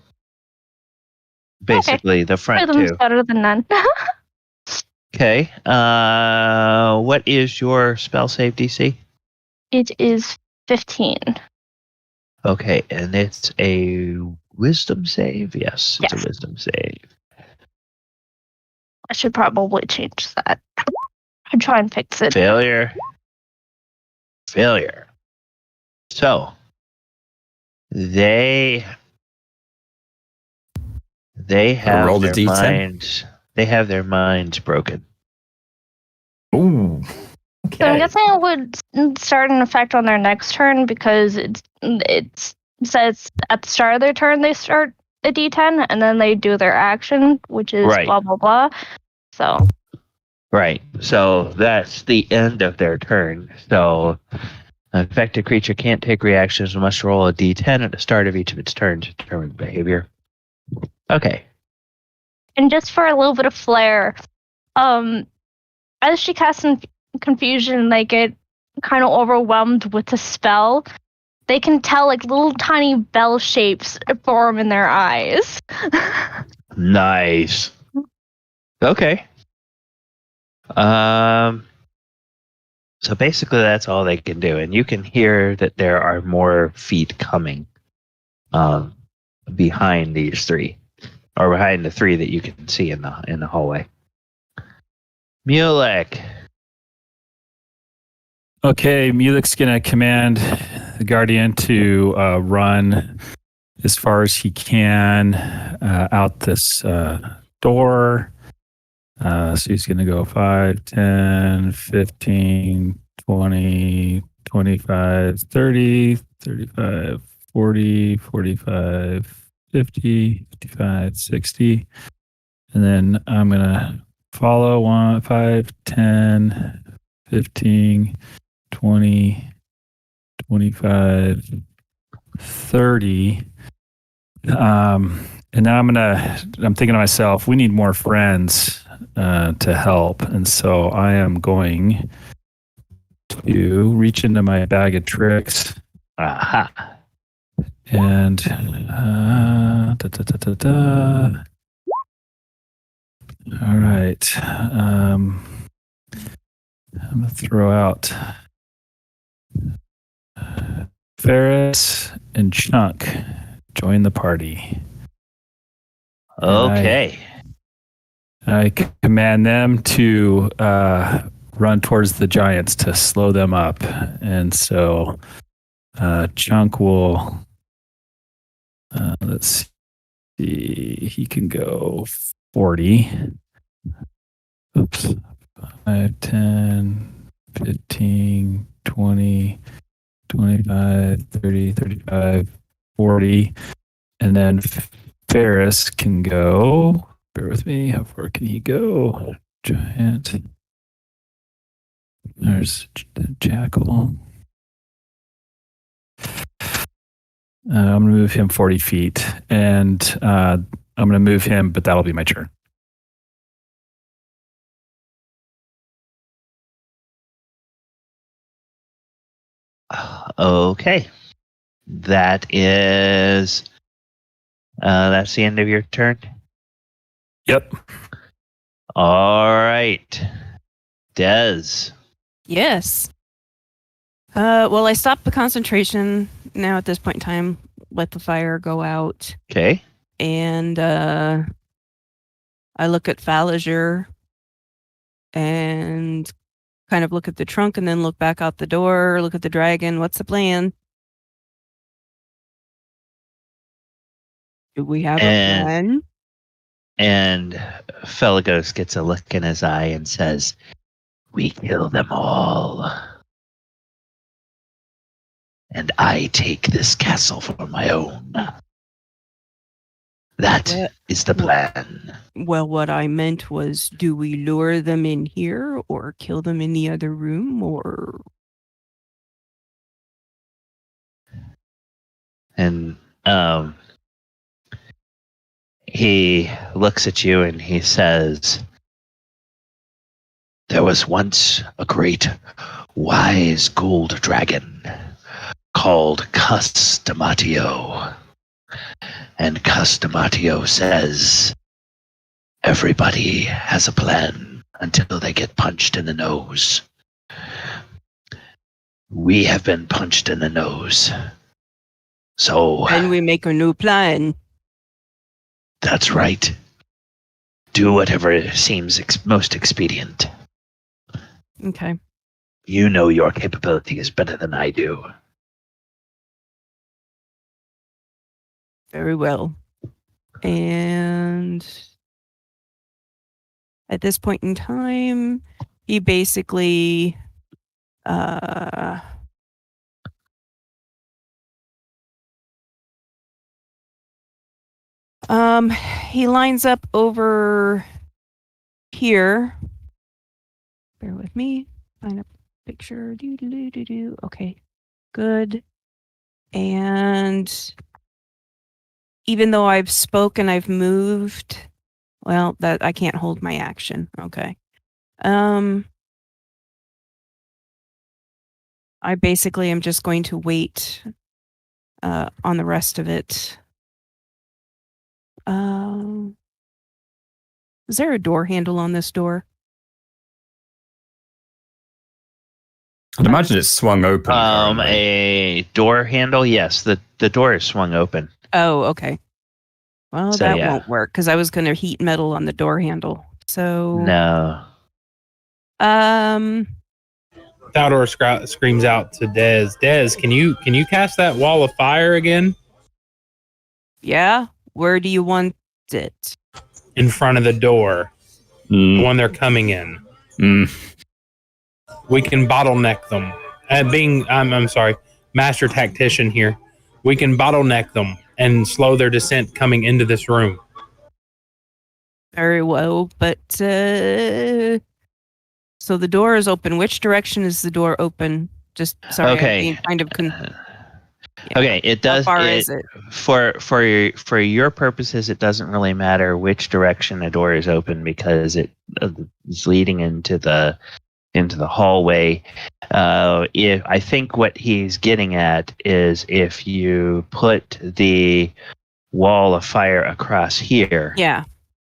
Basically, the front Rhythm's two. better than none. Okay. What is your spell save DC? It is 15. Okay, and it's a wisdom save? Yes, it's Yes. a wisdom save. I should probably change that. I'd try and fix it. Failure. So, they have roll the their D10? minds. They have their minds broken. Ooh. So I'm Okay. guessing it would start an effect on their next turn because it says at the start of their turn they start a d10 and then they do their action, which is Right. blah blah blah. So Right. So that's the end of their turn. So an affected creature can't take reactions and must roll a d10 at the start of each of its turns to determine behavior. Okay. and just for a little bit of flair, as she casts confusion, they get kind of overwhelmed with the spell. They can tell like little tiny bell shapes form in their eyes. Nice. Okay. So basically that's all they can do. And you can hear that there are more feet coming behind these three. Or behind the three that you can see in the hallway. Mulek. Okay, Mulek's gonna command the Guardian to run as far as he can out this door. So he's gonna go 5, 10, 15, 20, 25, 30, 35, 40, 45, 50, 55, 60. And then I'm gonna follow 1, 5, 10, 15, 20, 25, 30. And then I'm thinking to myself, we need more friends to help. And so I am going to reach into my bag of tricks. Aha. And all right. I'm going to throw out Ferris and Chunk. Join the party. Okay. I command them to run towards the giants to slow them up. And so Chunk will, let's see, he can go 40. Oops. 5, 10, 15, 20, 25, 30, 35, 40. And then Ferris can go. Bear with me. How far can he go? Giant. There's the jackal. I'm going to move him 40 feet. And I'm going to move him, but that'll be my turn. Okay. That's the end of your turn? Yep. All right. Des. Yes. Well, I stopped the concentration now at this point in time. Let the fire go out. Okay. And I look at Falager and kind of look at the trunk and then look back out the door, look at the dragon. What's the plan? Do we have a plan? And Felagos gets a look in his eye and says, "We kill them all. And I take this castle for my own. That is the plan." Well, what I meant was, do we lure them in here or kill them in the other room or... And he looks at you and he says, "There was once a great wise gold dragon called Customatio. And Customatio says, everybody has a plan until they get punched in the nose. We have been punched in the nose. So... And we make a new plan." That's right. Do whatever seems most expedient. Okay. You know your capability is better than I do. Very well. And at this point in time, he basically he lines up over here. Bear with me. Find a picture. Okay. Good. And even though I've spoken, I've moved. Well, that I can't hold my action. Okay. I basically am just going to wait on the rest of it. Is there a door handle on this door? I'd imagine it's swung open. A door handle? Yes, the door is swung open. Oh, okay. Well, So, that yeah. won't work because I was going to heat metal on the door handle. So No. Thaldor screams out to Dez. Dez, can you cast that wall of fire again? Yeah. Where do you want it? In front of the door, the one they're coming in. We can bottleneck them. I'm sorry, master tactician here. We can bottleneck them and slow their descent coming into this room. Very well, but so the door is open. Which direction is the door open? Just sorry, Okay. I'm being kind of Okay, it does. How far is it? For your purposes, it doesn't really matter which direction a door is open because it is leading into the hallway. If I think what he's getting at is if you put the wall of fire across here, Yeah.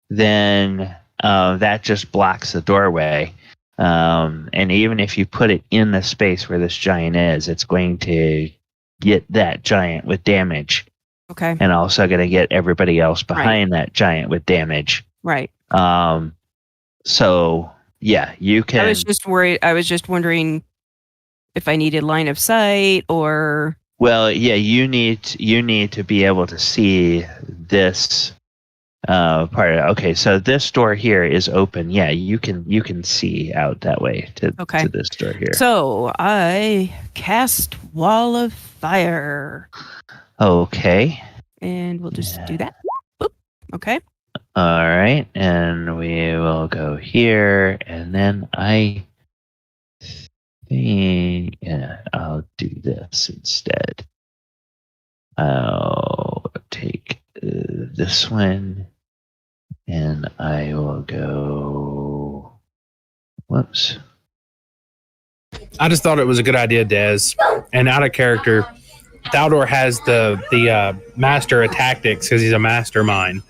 then that just blocks the doorway. And even if you put it in the space where this giant is, it's going to get that giant with damage. Okay. And also going to get everybody else behind that giant with damage. Right. So yeah, you can. I was just worried. I was just wondering if I needed line of sight or. Well, yeah, you need to be able to see this part. Okay, so this door here is open. Yeah, you can see out that way to this door here. So I cast Wall of Fire. Okay. And we'll just do that. Boop. Okay. All right, and we will go here, and then I think I'll do this instead. I'll take this one, and I will go. Whoops. I just thought it was a good idea, Des. And out of character, Thaldor has the master of tactics because he's a mastermind.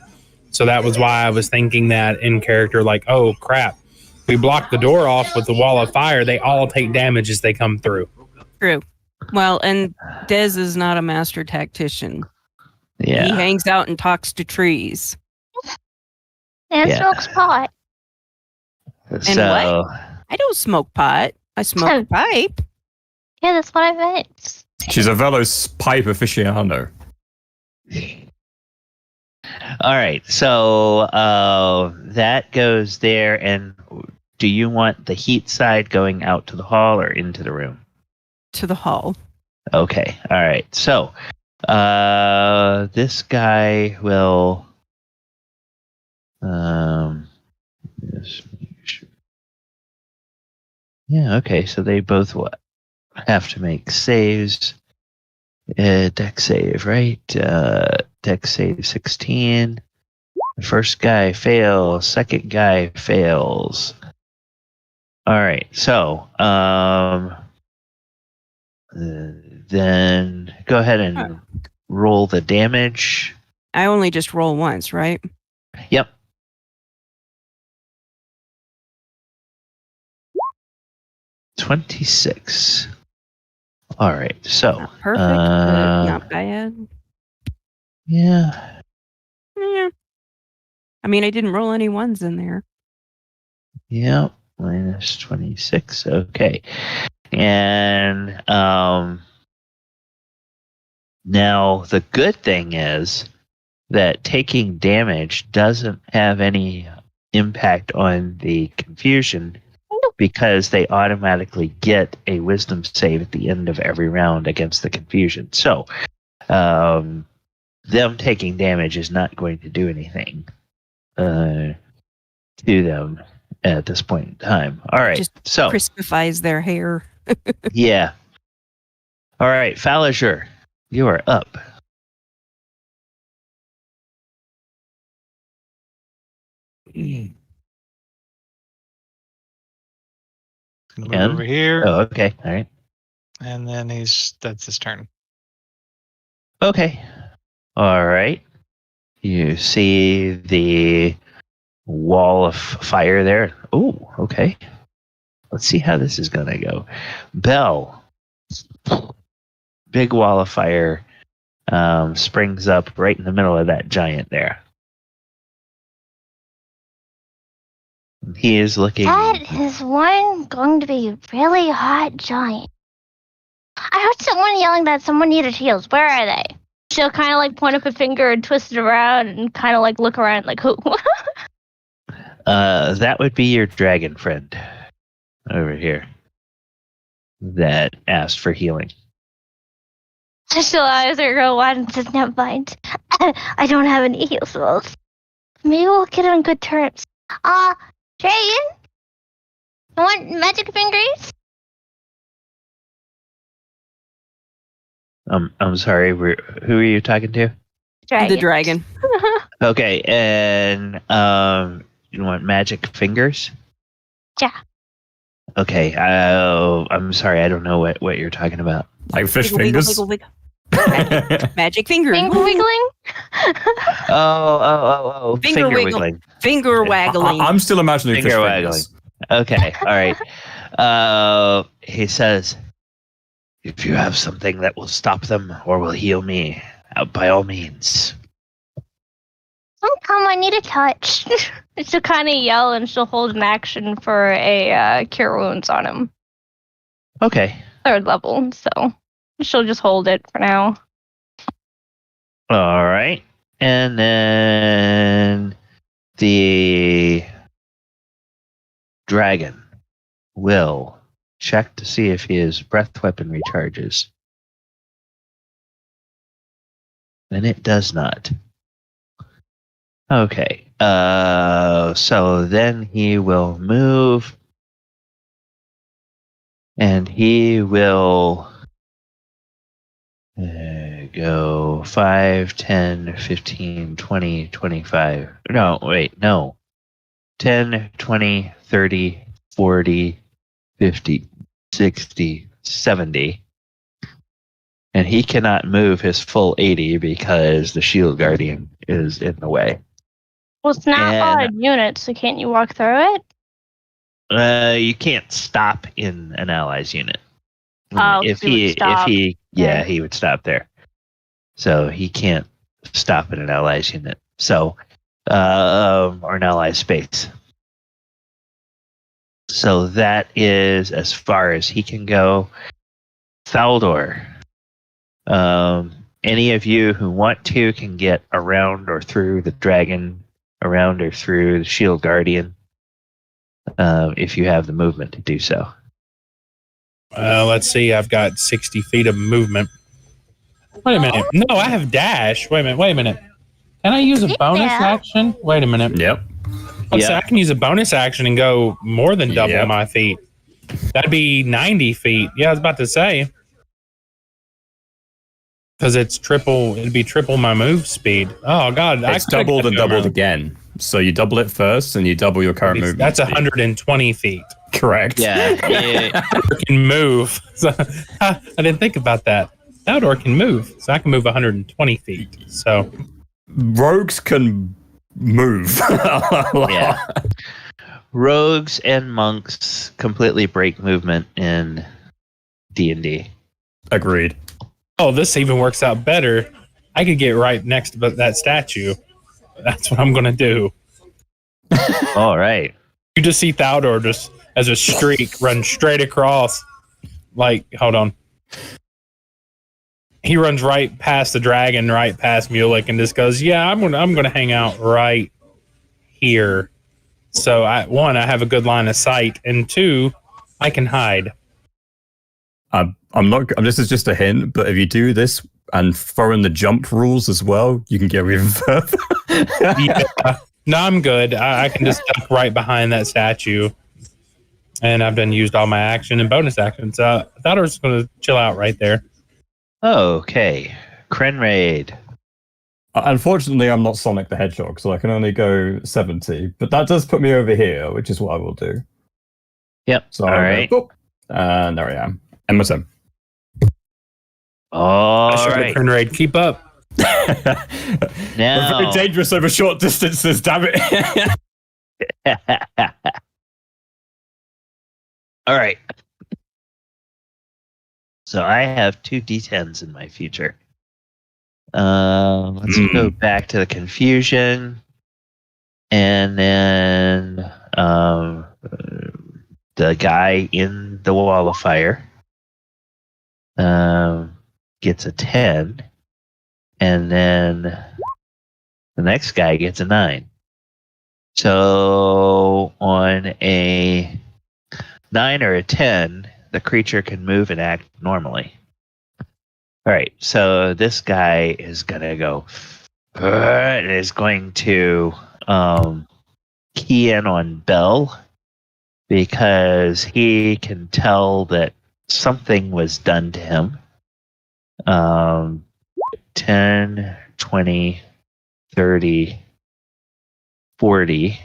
So that was why I was thinking that in character, like, oh crap, we block the door off with the wall of fire. They all take damage as they come through. True. Well, and Dez is not a master tactician. Yeah. He hangs out and talks to trees. And smokes pot. So, I don't smoke pot. I smoke a pipe. Yeah, that's what I meant. She's a Velos pipe aficionado. all right. So that goes there. And do you want the heat side going out to the hall or into the room? To the hall. Okay. All right. So this guy will. Yeah. Okay. So they both have to make saves. Deck save, right? Deck save 16. The first guy fails. Second guy fails. All right. So, then go ahead and roll the damage. I only just roll once, right? Yep. $26. All right. So, Not perfect, but not bad. Yeah. Yeah. I mean, I didn't roll any ones in there. Yep. Minus 26. Okay. And now the good thing is that taking damage doesn't have any impact on the confusion because they automatically get a wisdom save at the end of every round against the confusion. So them taking damage is not going to do anything to them at this point in time. All right. Just so crispifies their hair. yeah. All right, Falliger, you are up. Gonna move over here, Oh, okay. All right. and then that's his turn. Okay. All right. You see the wall of fire there. Oh, okay. Let's see how this is going to go. Bell, big wall of fire springs up right in the middle of that giant there. He is looking. That is one going to be a really hot giant. I heard someone yelling that someone needed heals. Where are they? She'll kind of like point up a finger and twist it around and kind of like look around like, who? That would be your dragon friend over here that asked for healing. She'll eyes her go wide and says, never mind. I don't have any heal spells. Maybe we'll get on good terms. Dragon? You want magic fingers? I'm sorry, who are you talking to? Dragon. The dragon. Okay, and you want magic fingers? Yeah. Okay, I'm sorry, I don't know what you're talking about. Like fish Wiggle, fingers. wiggle, wiggle, wiggle. Magic finger. Finger wiggling? Oh, Finger wiggle. wiggling. Finger waggling. I'm still imagining Finger fish waggling. fingers. Okay, all right. He says, if you have something that will stop them or will heal me, by all means. Oh, come, I need a touch. She'll kind of yell and she'll hold an action for a cure wounds on him. Okay. 3rd level, so she'll just hold it for now. All right. And then the dragon will check to see if his breath weapon recharges. And it does not. Okay. So then he will move. And he will go 5, 10, 15, 20, 25. No, wait, no. 10, 20, 30, 40, 50, 60, 70. And he cannot move his full 80 because the shield guardian is in the way. Well, it's not odd unit, so can't you walk through it? You can't stop in an ally's unit. Oh, He would stop there. So he can't stop in an ally's unit. So, or an ally's space. So that is as far as he can go. Thaldor. Any of you who want to can get around or through the dragon, around or through the shield guardian, if you have the movement to do so. Let's see. I've got 60 feet of movement. Wait a minute. No, I have dash. Wait a minute. Can I use a bonus action? Wait a minute. Yep. So I can use a bonus action and go more than double my feet. That'd be 90 feet. Yeah, I was about to say. Because it's triple. It'd be triple my move speed. Oh, God. It's doubled and doubled again. So you double it first and you double your current movement. That's 120 feet. Correct. Yeah. Can move. So, I didn't think about that. Outdoor can move, so I can move 120 feet. So rogues can move. Yeah. Rogues and monks completely break movement in D&D. Agreed. Oh, this even works out better. I could get right next to that statue. That's what I'm going to do. All right. You just see Thaldor just as a streak run straight across. Like, hold on. He runs right past the dragon, right past Mulek, and just goes, "Yeah, I'm gonna hang out right here." So, I have a good line of sight, and 2, I can hide. I'm not. This is just a hint, but if you do this and throw in the jump rules as well, you can get even further. Yeah. No, I'm good. I can just duck right behind that statue, and I've used all my action and bonus action. So I thought I was going to chill out right there. Okay, Krenraid. Unfortunately, I'm not Sonic the Hedgehog, so I can only go 70. But that does put me over here, which is what I will do. Yep. So all right. And there I am. And my turn. All right. Krenraid, keep up. Now. We're very dangerous over short distances, damn it. All right. So I have 2 D10s in my future. Let's go back to the confusion. And then the guy in the wall of fire gets a 10. And then the next guy gets a 9. So on a 9 or a 10, the creature can move and act normally. All right, so this guy is gonna go and is going to key in on Bell because he can tell that something was done to him. 10, 20, 30, 40.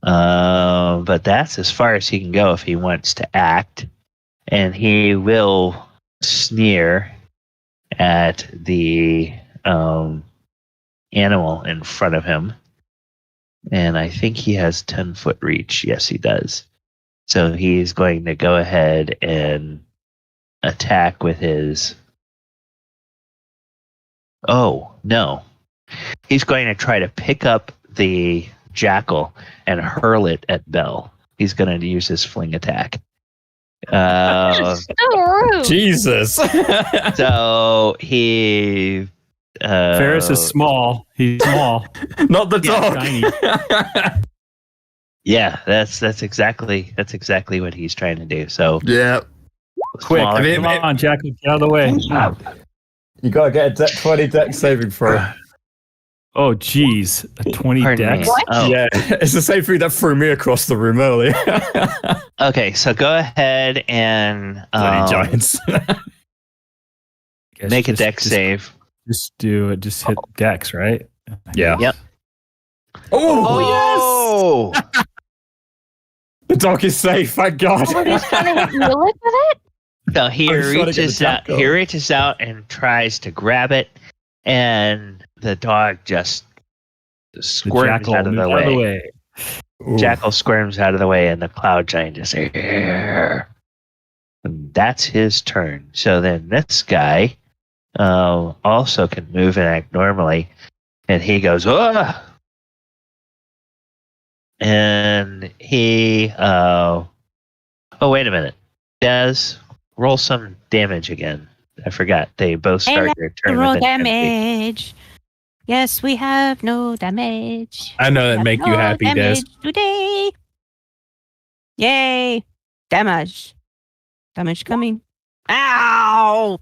But that's as far as he can go if he wants to act. And he will sneer at the animal in front of him. And I think he has 10-foot reach. Yes, he does. So he's going to go ahead and attack with his... Oh, no. He's going to try to pick up the jackal and hurl it at Bell. He's going to use his fling attack. So rude. Jesus. So he... Ferris is small. He's small. Not the dog. Tiny. Yeah, that's exactly what he's trying to do. So Yeah. Quick, smaller- come on, Jack, get out of the way. You gotta get a 20 deck saving throw. Oh, geez. A 20 Pardon me. dex? What? Oh, Yeah, it's the same thing that threw me across the room earlier. okay. So go ahead and Bloody giants. Guess make a just- deck just- save. Just do it. Just hit dex, right? Yeah. Yep. Oh, Oh, the dog is safe, thank God. Somebody's trying to hit Mulek with it? so he I was trying to get the reaches out. jackal. He reaches out and tries to grab it, and the dog just The squirms jackal out of the moved way. Ooh. Jackal squirms out of the way, and the cloud giant just "Arr." And that's his turn. So then this guy also can move and act normally, and he goes, "Ugh!" And he oh wait a minute, Des, roll some damage again. I forgot they both start their turn Roll within 10 feet. damage. Yes, we have no damage. I know We that have make you no happy, Des. damage today. Yay! Damage. Damage coming. Ow!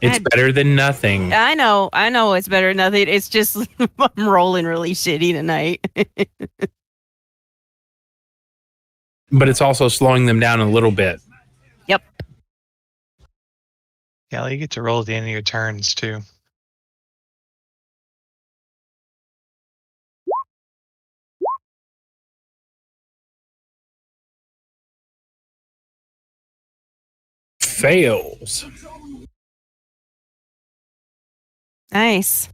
It's better than nothing. I know it's better than nothing. It's just I'm rolling really shitty tonight. But it's also slowing them down a little bit. Yep. Yeah, you get to roll at the end of your turns too. Fails. Nice.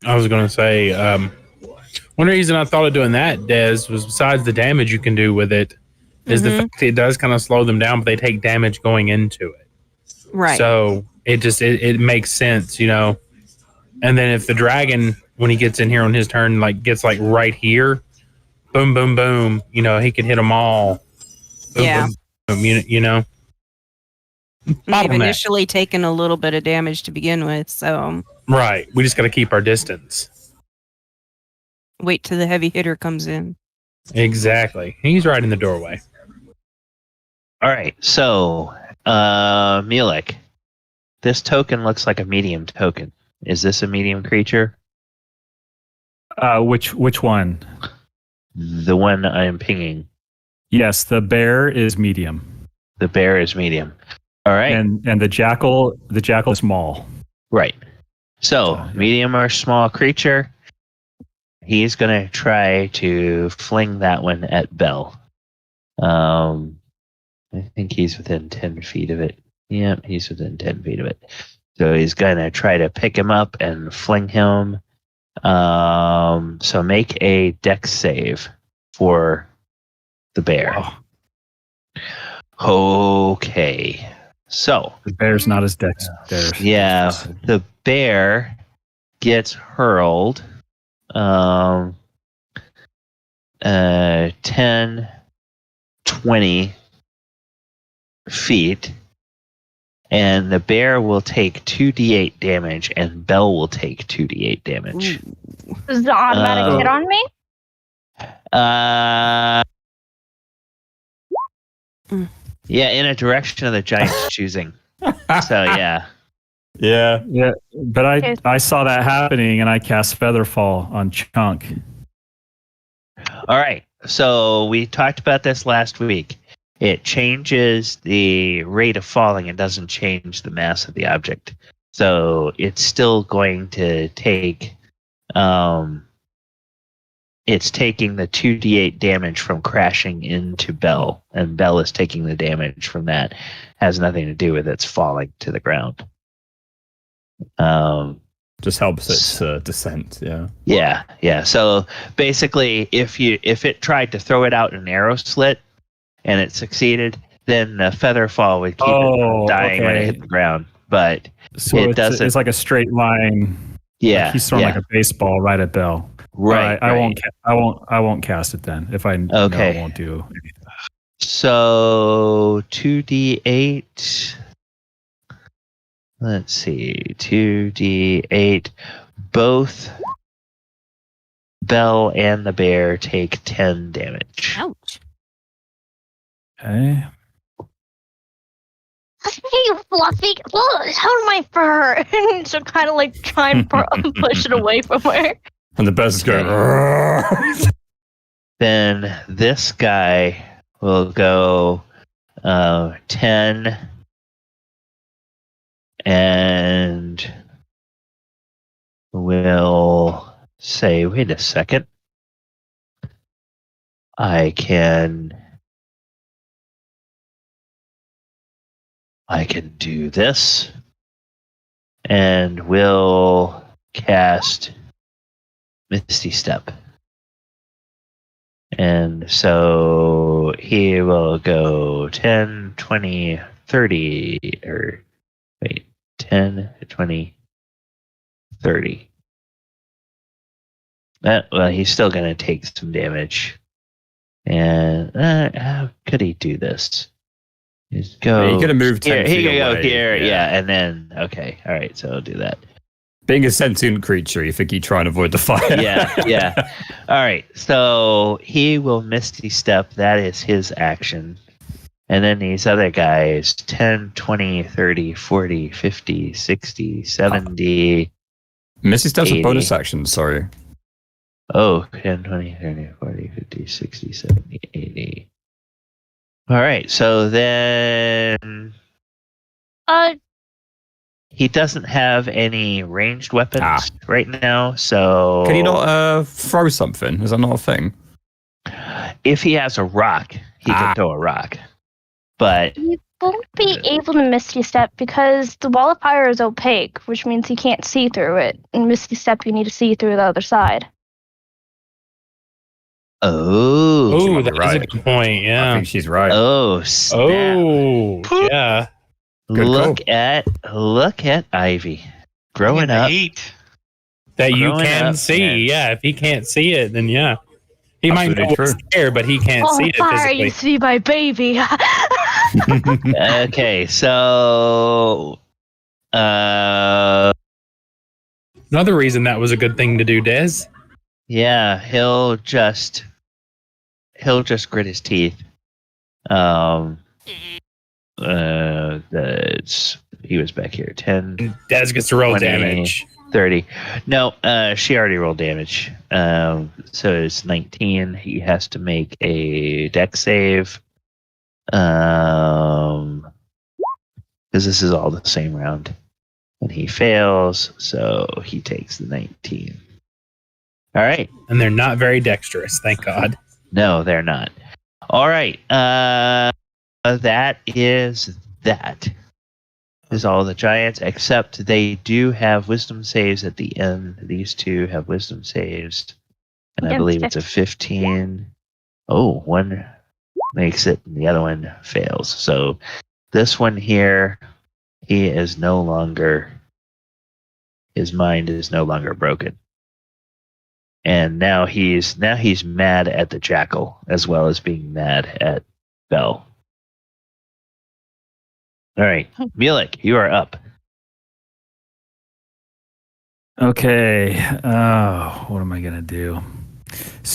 I was going to say, one reason I thought of doing that, Des, was besides the damage you can do with it, is the fact that it does kind of slow them down, but they take damage going into it. Right. So it makes sense, you know. And then if the dragon, when he gets in here on his turn, like gets like right here, boom, boom, boom, you know, he can hit them all. Boom, Yeah. boom, boom, you know. They've Bottleneck. initially taken a little bit of damage to begin with, so Right. We just got to keep our distance. wait till the heavy hitter comes in. Exactly. He's right in the doorway. All right, so Mulek, this token looks like a medium token. Is this a medium creature? Which one? The one I'm pinging. Yes, the bear is medium, The bear is medium. All right, and the jackal is small. right. So Yeah. medium or small creature. He's gonna try to fling that one at Bell. I think he's within 10 feet of it. Yep, he's within 10 feet of it. So he's gonna try to pick him up and fling him. So make a dex save for the bear. Okay. So The bear's not as dexterous. yeah, the bear gets hurled 10, 20 feet, and the bear will take 2d8 damage, and Bell will take 2d8 damage. Is the automatic hit on me? Yeah, in a direction of the giant's choosing. So yeah. Yeah. Yeah, but I saw that happening, and I cast Featherfall on Chunk. All right. So we talked about this last week. It changes the rate of falling. It doesn't change the mass of the object. So it's still going to take. It's taking the 2d8 damage from crashing into Bell, and Bell is taking the damage from that. Has nothing to do with its falling to the ground. Just helps its descent. Yeah. Yeah. So basically, if it tried to throw it out an arrow slit and it succeeded, then the feather fall would keep it from dying when it hit the ground. But So it doesn't. it's like a straight line. Yeah, Like he's throwing like a baseball right at Bell. right. I won't cast it then. If I know Okay. it won't do anything. So 2d8. Let's see, 2d8. Both Belle and the bear take 10 damage. Ouch. Okay. Hey, Fluffy, hold my fur. So kind of like try and push it away from her. And the birds is going. "Rrrr." Then this guy will go 10 and will say, wait a second. I can do this and will cast Misty Step. And so he will go 10, 20, 30, or wait, 10, 20, 30. Well, he's still going to take some damage. And how could he do this? Just go. Yeah, you could have moved 10 here. feet He could go away, here, yeah. and then okay, all right. So I'll do that. Being a sentient creature, you think he'd try and avoid the fire. Yeah. All right. So he will Misty Step. That is his action. And then these other guys 10, 20, 30, 40, 50, 60, 70. Misty Step's a 80. bonus action, sorry. Oh, 10, 20, 30, 40, 50, 60, 70, 80. All right. So then he doesn't have any ranged weapons right now. So Can he not throw something? Is that not a thing? if he has a rock, he can throw a rock. But You won't be able to Misty Step because the wall of fire is opaque, which means he can't see through it. In Misty Step, you need to see through the other side. Oh, might be that is a right. good point. I Yeah. think she's right. oh, snap. Oh, yeah. Good look at Ivy growing up. Heat. That you Growing can up, see. man. Yeah. If he can't see it, then yeah. He might Absolutely know what's true. there, but he can't Wall see of it fire physically. used to be my baby. Okay, so Another reason that was a good thing to do, Des. yeah, he'll just grit his teeth. He was back here. 10, Des gets to roll 20. damage. 30. No, she already rolled damage. So it's 19. He has to make a dex save. Because this is all the same round. And he fails, so he takes the 19. All right. And they're not very dexterous, thank God. No, they're not. All right. That is all the giants, except they do have wisdom saves at the end. These two have wisdom saves. And I Against believe it's a 15. Oh, one makes it and the other one fails. So this one here, his mind is no longer broken. And now he's mad at the jackal as well as being mad at Belle. All right, Mulek, you are up. Okay. What am I going to do?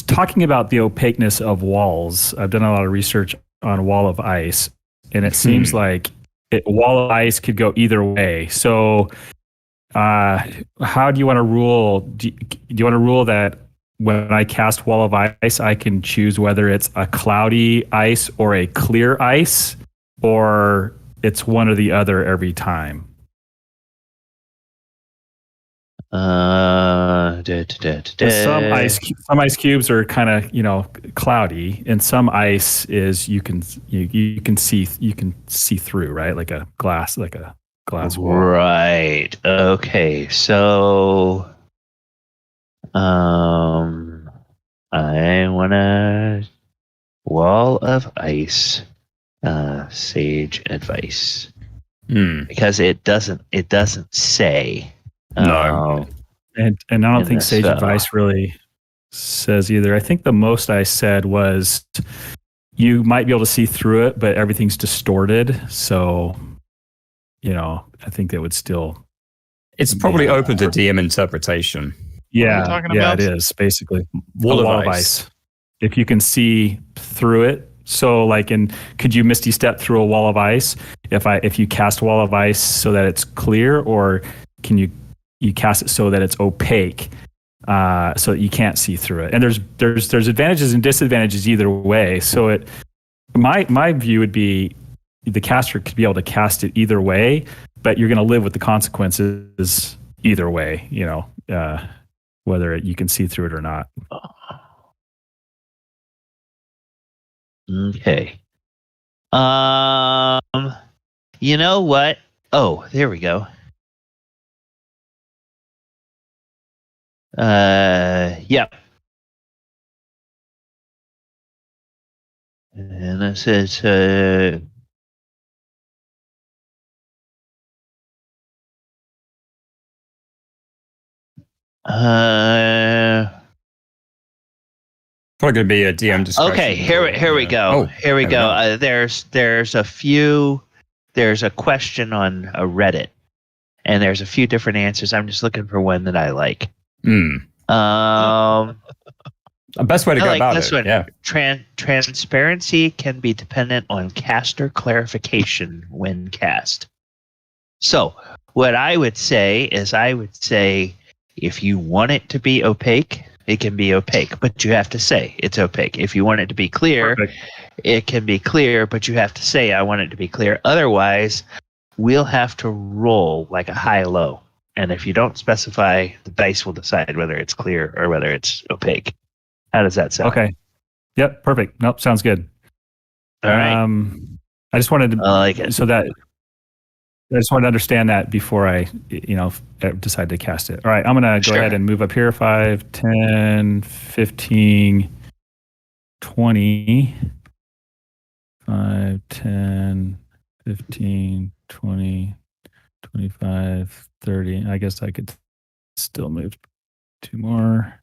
Talking about the opaqueness of walls, I've done a lot of research on wall of ice, and it seems like wall of ice could go either way. So how do you want to rule? Do you want to rule that when I cast wall of ice, I can choose whether it's a cloudy ice or a clear ice, or it's one or the other every time? Some Some ice cubes are kind of cloudy, and some ice is you can see through, right, like a glass wall. Right. Okay. So, I want a wall of ice. Sage advice, because it doesn't say. No. And I don't in think this, sage advice really says either. I think the most I said was you might be able to see through it, but everything's distorted. So, I think that would still. It's probably open to DM interpretation. Yeah, talking yeah, about? it is basically Wall a of wall of ice. ice. If you can see through it, so like could you misty step through a wall of ice? If you cast wall of ice so that it's clear, or can you cast it so that it's opaque, so that you can't see through it? And there's advantages and disadvantages either way. So my view would be the caster could be able to cast it either way, but you're going to live with the consequences either way. Whether you can see through it or not. Okay. You know what? Oh, there we go. Yep. And it says, Probably going to be a DM discretion. okay, here we go. Oh, Here we go. There's a question on a Reddit, and there's a few different answers. I'm just looking for one that I like. The best way to I go like about this it. one. Yeah. Transparency can be dependent on caster clarification when cast. So, what I would say is, if you want it to be opaque, it can be opaque, but you have to say it's opaque. If you want it to be clear, Perfect. it can be clear, but you have to say, I want it to be clear. Otherwise, we'll have to roll like a high-low. And if you don't specify, the dice will decide whether it's clear or whether it's opaque. How does that sound? Okay. Yep. Perfect. Nope. Sounds good. All right. I just wanted to I like it. so that I just wanted to understand that before I decide to cast it. All right. I'm going to go ahead and move up here. 5, 10, 15, 20. 5, 10, 15, 20, 25, 30. I guess I could still move 2 more.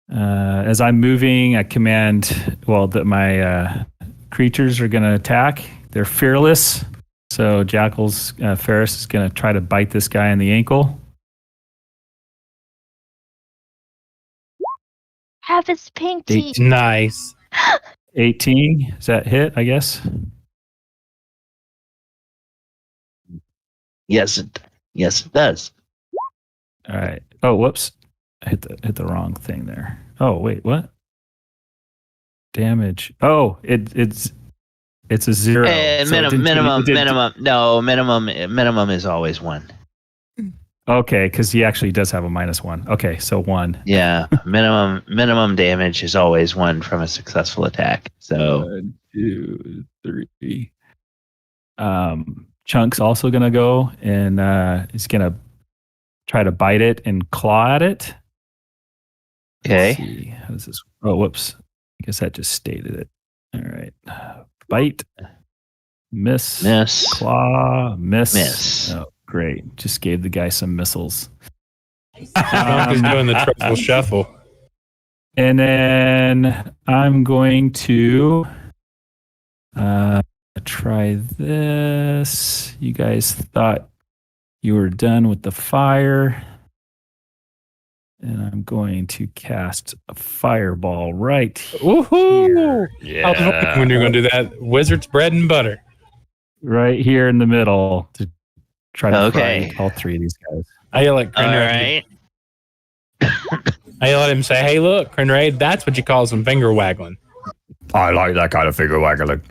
As I'm moving, I command, that my creatures are going to attack. They're fearless. So Jackal's Ferris is going to try to bite this guy in the ankle. Have his pinky. Nice. 18. Is that hit, I guess? Yes, it does. All right. Oh, whoops. I hit the wrong thing there. Oh, wait, what? Damage. Oh, it's a 0. And So minimum is always 1. Okay, because he actually does have a -1. Okay, so 1. Yeah, minimum damage is always 1 from a successful attack. So 1, 2, 3. Chunk's also gonna go and he's gonna try to bite it and claw at it. okay. Let's see. How does this? Oh, whoops. I guess that just stated it. All right. Bite. Miss. Claw. Miss. Oh, great. Just gave the guy some missiles. Chunk is doing the triple shuffle. And then I'm going to try this. You guys thought you were done with the fire. And I'm going to cast a fireball right Woohoo! here. I was wondering when you're going to do that. Wizard's bread and butter. Right here in the middle to try to Okay. fry all 3 of these guys. I yell at All Crenraid. right. I yell at him and say, hey, look, Crenraid, that's what you call some finger waggling. I like that kind of finger waggling.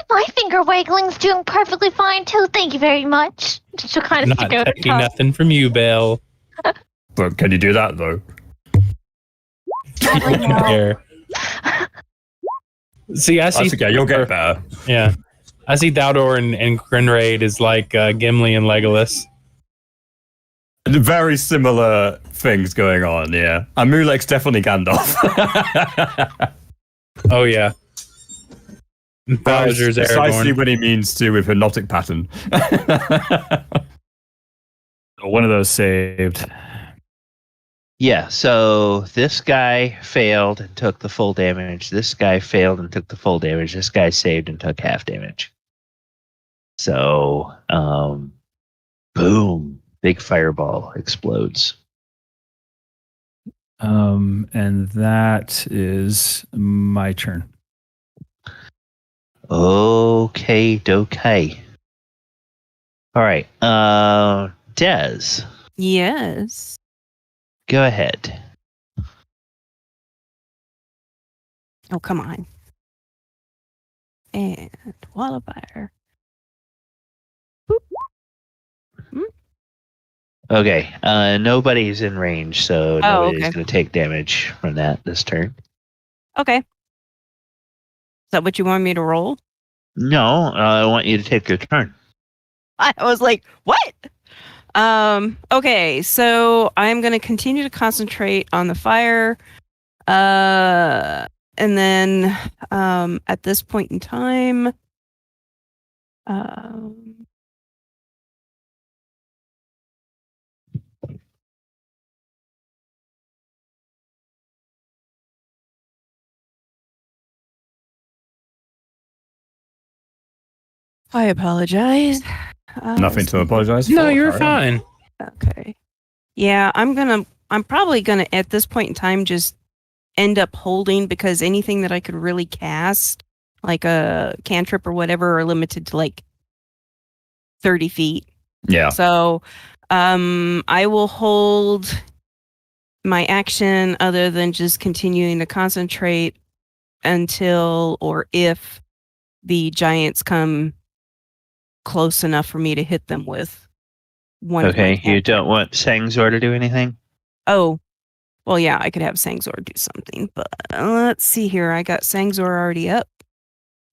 My finger waggling's doing perfectly fine too. Thank you very much. She'll kind of Not stick out her taking tongue. nothing from you, Belle. But can you do that though? Definitely not. There. See, I see. That's okay. You'll get better. Yeah. I see Daldor and Crenraid is like Gimli and Legolas. Very similar things going on. Yeah, and Mulek's definitely Gandalf. Oh, yeah. Bowser's precisely Aragorn. what he means to with hypnotic pattern. One of those saved. Yeah, so this guy failed and took the full damage. This guy failed and took the full damage. This guy saved and took half damage. So, Boom. Big fireball explodes. And that is my turn. Okay, dokay. All right. Des, Yes. go ahead. Oh, come on. And wall of fire. Okay. Nobody's in range, so nobody's okay. going to take damage from that this turn. Okay. Is that what you want me to roll? No, I want you to take your turn. I was like, what? Okay, so I'm gonna continue to concentrate on the fire. And then at this point in time, I apologize. Nothing to apologize for. No, you're Faerun. fine. Okay. Yeah, I'm probably gonna at this point in time just end up holding because anything that I could really cast, like a cantrip or whatever, are limited to like 30 feet. Yeah. So I will hold my action other than just continuing to concentrate until or if the giants come close enough for me to hit them with one of my Okay, you cantrips. don't want Sangzor to do anything? Oh, well, yeah, I could have Sangzor do something, but let's see here. I got Sangzor already up.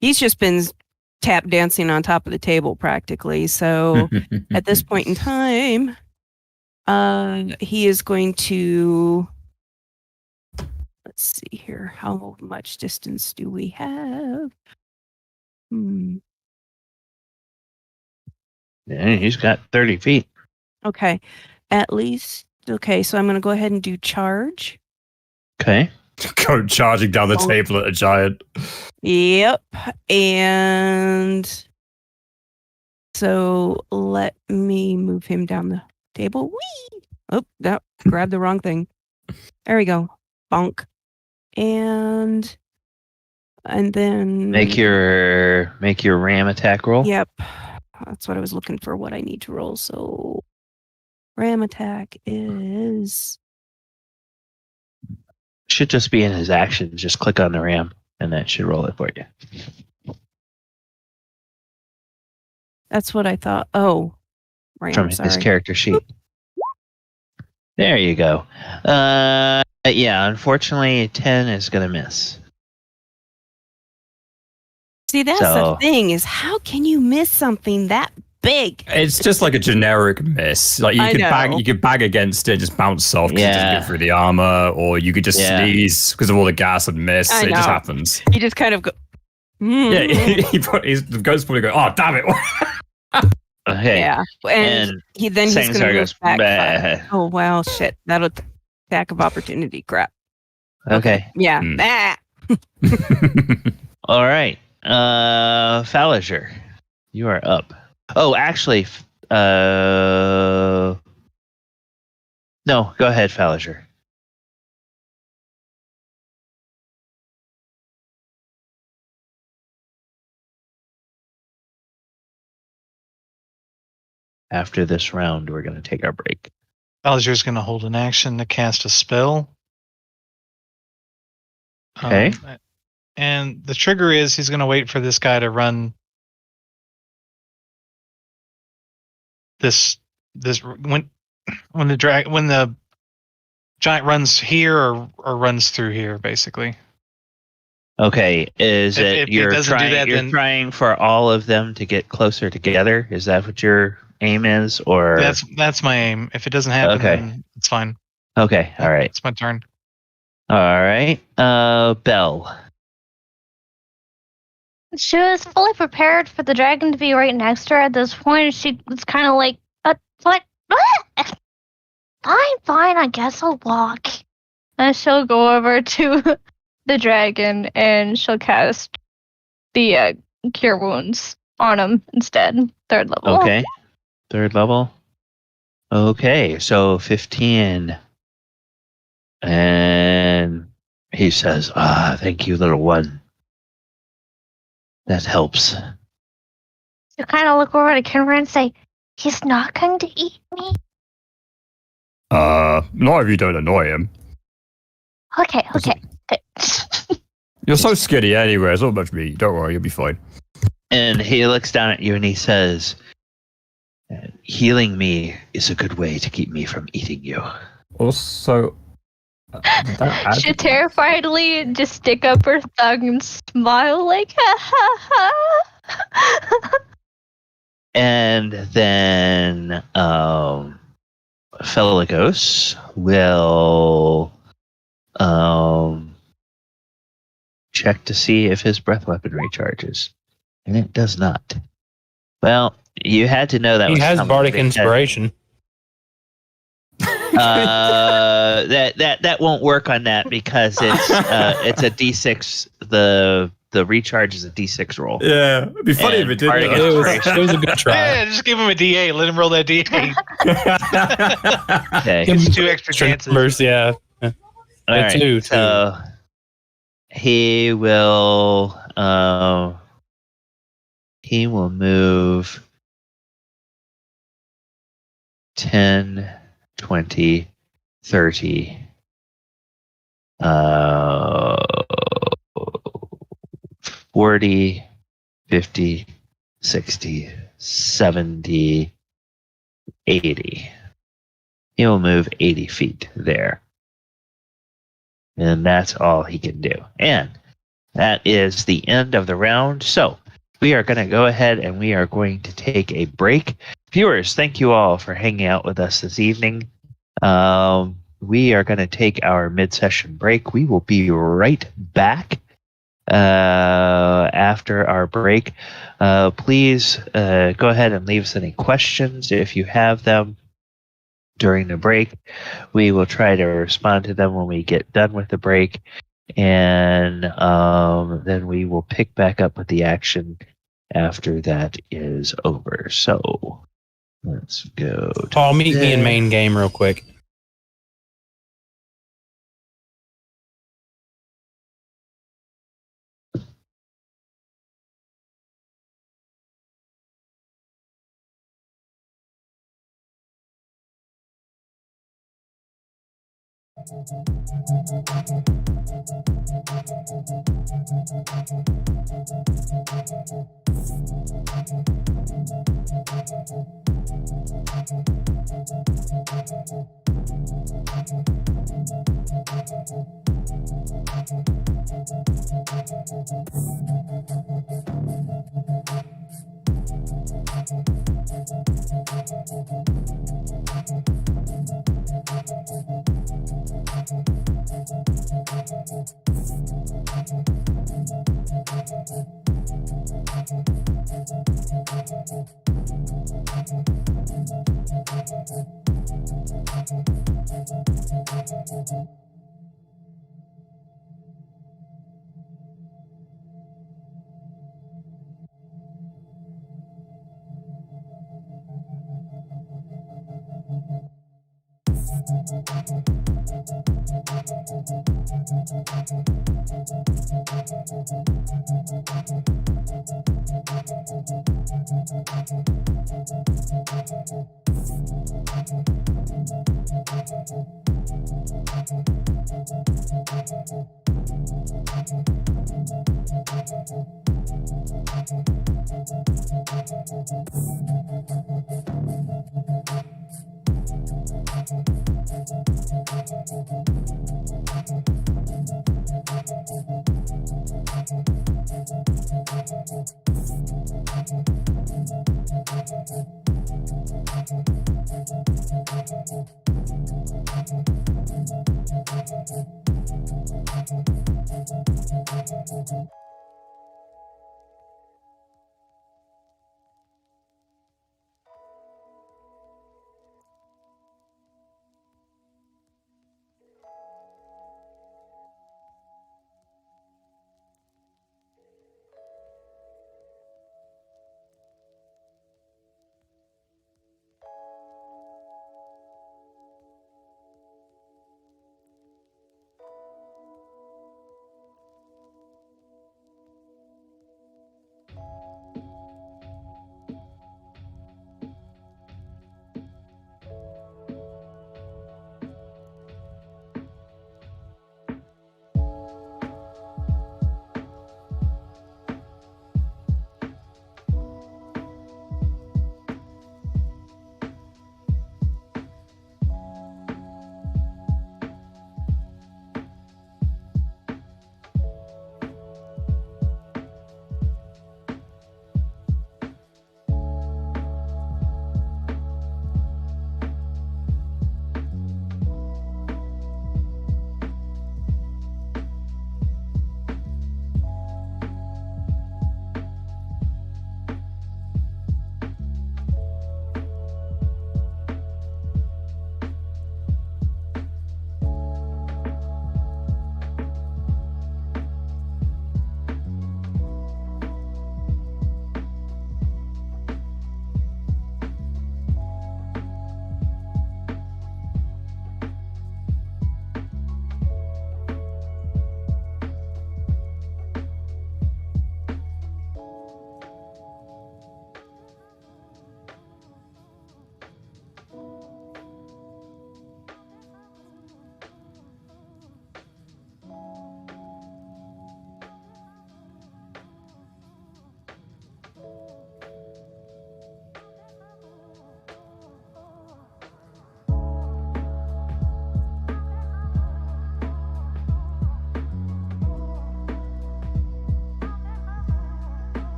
He's just been tap dancing on top of the table practically. So at this point in time, he is going to. Let's see here. How much distance do we have? Yeah, he's got 30 feet. Okay, at least. Okay, so I'm going to go ahead and do charge. Okay. Go charging down the Oh. table at a giant. Yep. And so let me move him down the table. Whee! Oh, that grabbed the wrong thing. There we go. Bonk. And then Make your ram attack roll. Yep. That's what I was looking for, what I need to roll. So ram attack is Should just be in his action. Just click on the ram and that should roll it for you. that's what I thought. Oh, ram, From sorry. his character sheet. There you go. Yeah, unfortunately 10 is gonna miss. See, that's So- the thing is how can you miss something that big? It's just like a generic miss. Like I know. you could bag against it, just bounce off because it doesn't Yeah. get through the armor, or you could just Yeah. sneeze because of all the gas and miss. I It just know. happens. You just kind of go. Yeah, the ghost probably go, oh damn it. Okay. Yeah, and he's going to Sangzor move goes, back. "Bah." Oh well, shit. That'll attack of opportunity. Crap. Okay. Yeah. Hmm. Ah. All right. Falliger, you are up. Oh, actually, no, go ahead, Falliger. After this round, we're going to take our break. Balzer's going to hold an action to cast a spell. Okay. And the trigger is he's going to wait for this guy to run this when the giant runs here or runs through here, basically. Okay, is If it it you're doesn't do trying? that, You're then- trying for all of them to get closer together. Is that what your aim is, or That's my aim. If it doesn't happen, Okay. then it's fine. okay? All right, It's my turn. all right. Belle. She was fully prepared for the dragon to be right next to her at this point. She was kind of like, what? Fine, I guess I'll walk. And she'll go over to the dragon and she'll cast the Cure Wounds on him instead. 3rd level. Okay, 3rd level. Okay, so 15. And he says, thank you, little one. That helps. You kind of look over to Kinra and say, he's not going to eat me? Not if you don't annoy him. Okay. You're so skinny anyway, it's not much meat. Don't worry, you'll be fine. And he looks down at you and he says, healing me is a good way to keep me from eating you. Also, She terrifiedly just stick up her thumb and smile like, ha ha ha. And then Felagos will check to see if his breath weapon recharges. And it does not. Well, you had to know that He was has coming bardic because, inspiration. that won't work on that because it's a D6. The recharge is a D6 roll. Yeah, it'd be funny if it did. bardic It was a good try. Yeah, just give him a D8. Let him roll that D8. Okay. It's 2 extra chances. Numbers, yeah. All right, Two. so he will move 10, 20, 30, 40, 50, 60, 70, 80. He will move 80 feet there. And that's all he can do. And that is the end of the round. So we are going to go ahead and we are going to take a break. Viewers, thank you all for hanging out with us this evening. We are going to take our mid-session break. We will be right back after our break. Please go ahead and leave us any questions if you have them during the break. We will try to respond to them when we get done with the break. And then we will pick back up with the action after that is over. So let's go. Paul, meet me in main game real quick.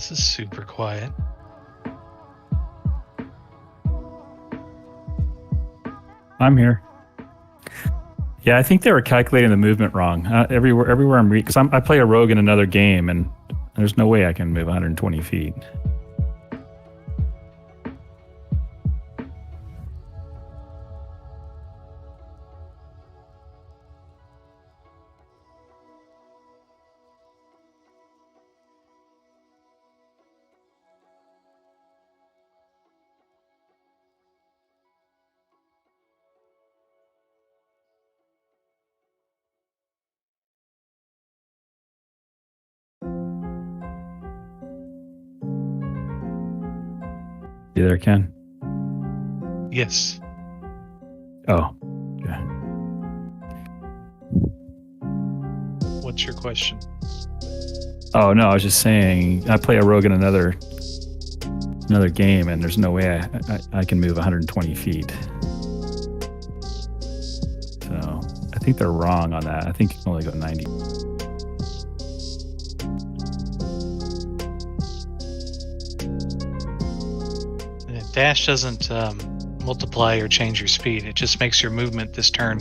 This is super quiet. I'm here. Yeah, I think they were calculating the movement wrong. Everywhere I'm because I play a rogue in another game, and there's no way I can move 120 feet. You there, Ken? Yes. Oh, yeah. What's your question? Oh no, I was just saying I play a rogue in another game, and there's no way I can move 120 feet. So I think they're wrong on that. I think you can only go 90. Dash doesn't multiply or change your speed. It just makes your movement this turn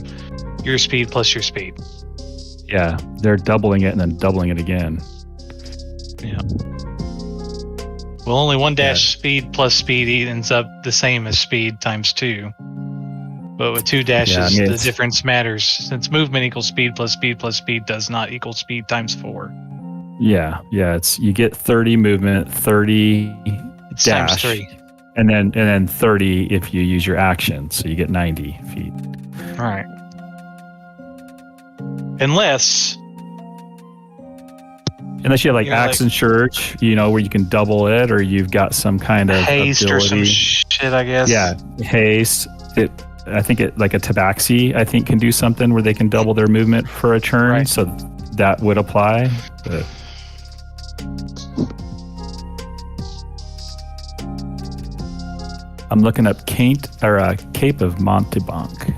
your speed plus your speed. Yeah, they're doubling it and then doubling it again. Yeah. Well, only one dash speed plus speed ends up the same as speed times 2. But with 2 dashes, the difference matters. Since movement equals speed plus speed does not equal speed times 4. Yeah, it's you get 30 movement, 30 it's dash, times 3. and then 30 if you use your action, so you get 90 feet. All right. Unless you have like Axe and Church, where you can double it, or you've got some kind of haste ability. or some shit, I guess. Yeah, haste. I think like a Tabaxi, I think, can do something where they can double their movement for a turn, right. So that would apply. But I'm looking up Cape of Montebank.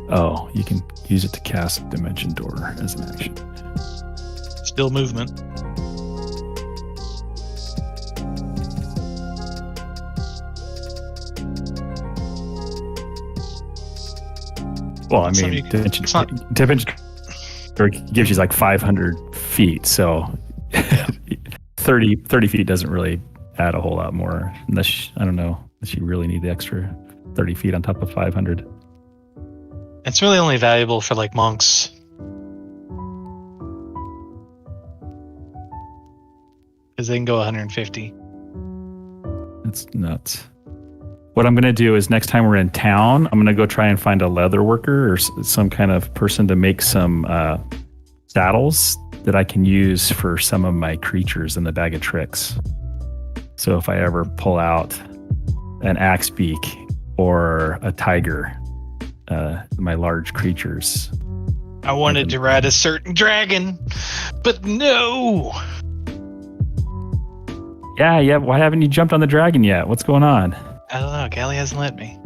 Oh, you can use it to cast Dimension Door as an action. Still movement. Well, I mean, Dimension Door gives you like 500 feet, so 30 feet doesn't really add a whole lot more, unless you really need the extra 30 feet on top of 500. It's really only valuable for like monks. Because they can go 150. That's nuts. What I'm going to do is next time we're in town, I'm going to go try and find a leather worker or some kind of person to make some saddles that I can use for some of my creatures in the bag of tricks. So if I ever pull out an axe beak or a tiger, my large creatures. I wanted to ride a certain dragon, but no. Yeah. Why haven't you jumped on the dragon yet? What's going on? I don't know. Callie hasn't let me.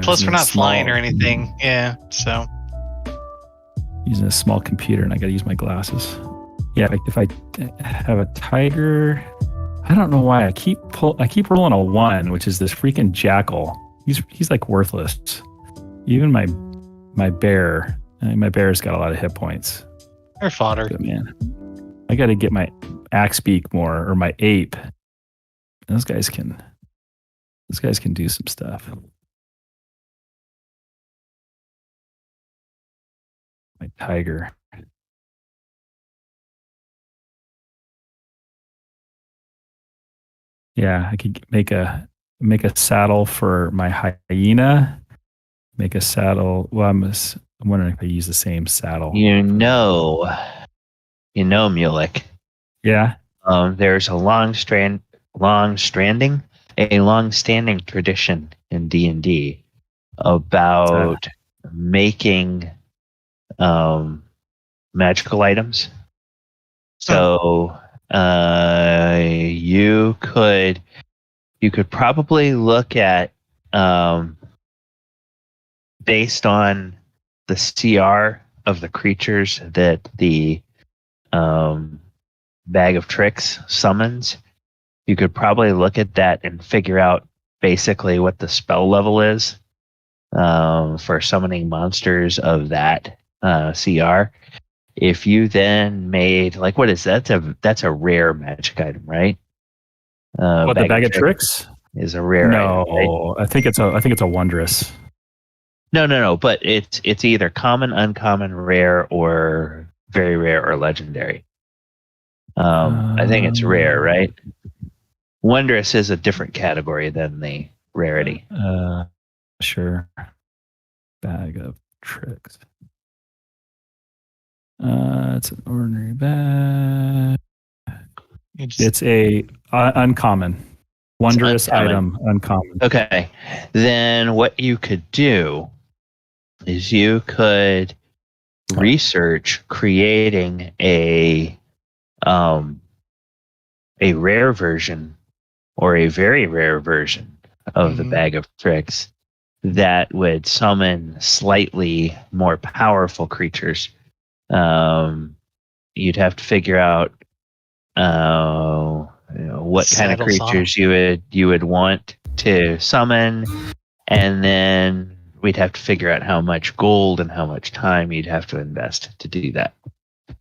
Plus, we're not flying or anything. Yeah, so. Using a small computer, and I got to use my glasses. Yeah, like if I have a tiger, I don't know why I keep rolling a 1, which is this freaking jackal. He's like worthless. Even my bear. My bear's got a lot of hit points. They're fodder. Good man. I got to get my axe beak more, or my ape. Those guys can do some stuff. My tiger. Yeah, I could make a saddle for my hyena. Make a saddle. Well, I'm wondering if I use the same saddle. Mulek. Yeah. There's a long-standing tradition in D&D about making magical items. So you could probably look at based on the CR of the creatures that the Bag of Tricks summons, you could probably look at that and figure out basically what the spell level is for summoning monsters of that CR. If you then made, like, what is that? That's a rare magic item, right? What, the Bag of Tricks is a rare item, right? I think it's a wondrous. No. But it's either common, uncommon, rare, or very rare or legendary. I think it's rare, right? Wondrous is a different category than the rarity. Sure. Bag of Tricks. It's an ordinary bag. It's a uncommon. Wondrous item, uncommon. Okay. Then what you could do is you could research creating a rare version or a very rare version of the Bag of Tricks that would summon slightly more powerful creatures. You'd have to figure out what kind of creatures you would want to summon, and then we'd have to figure out how much gold and how much time you'd have to invest to do that.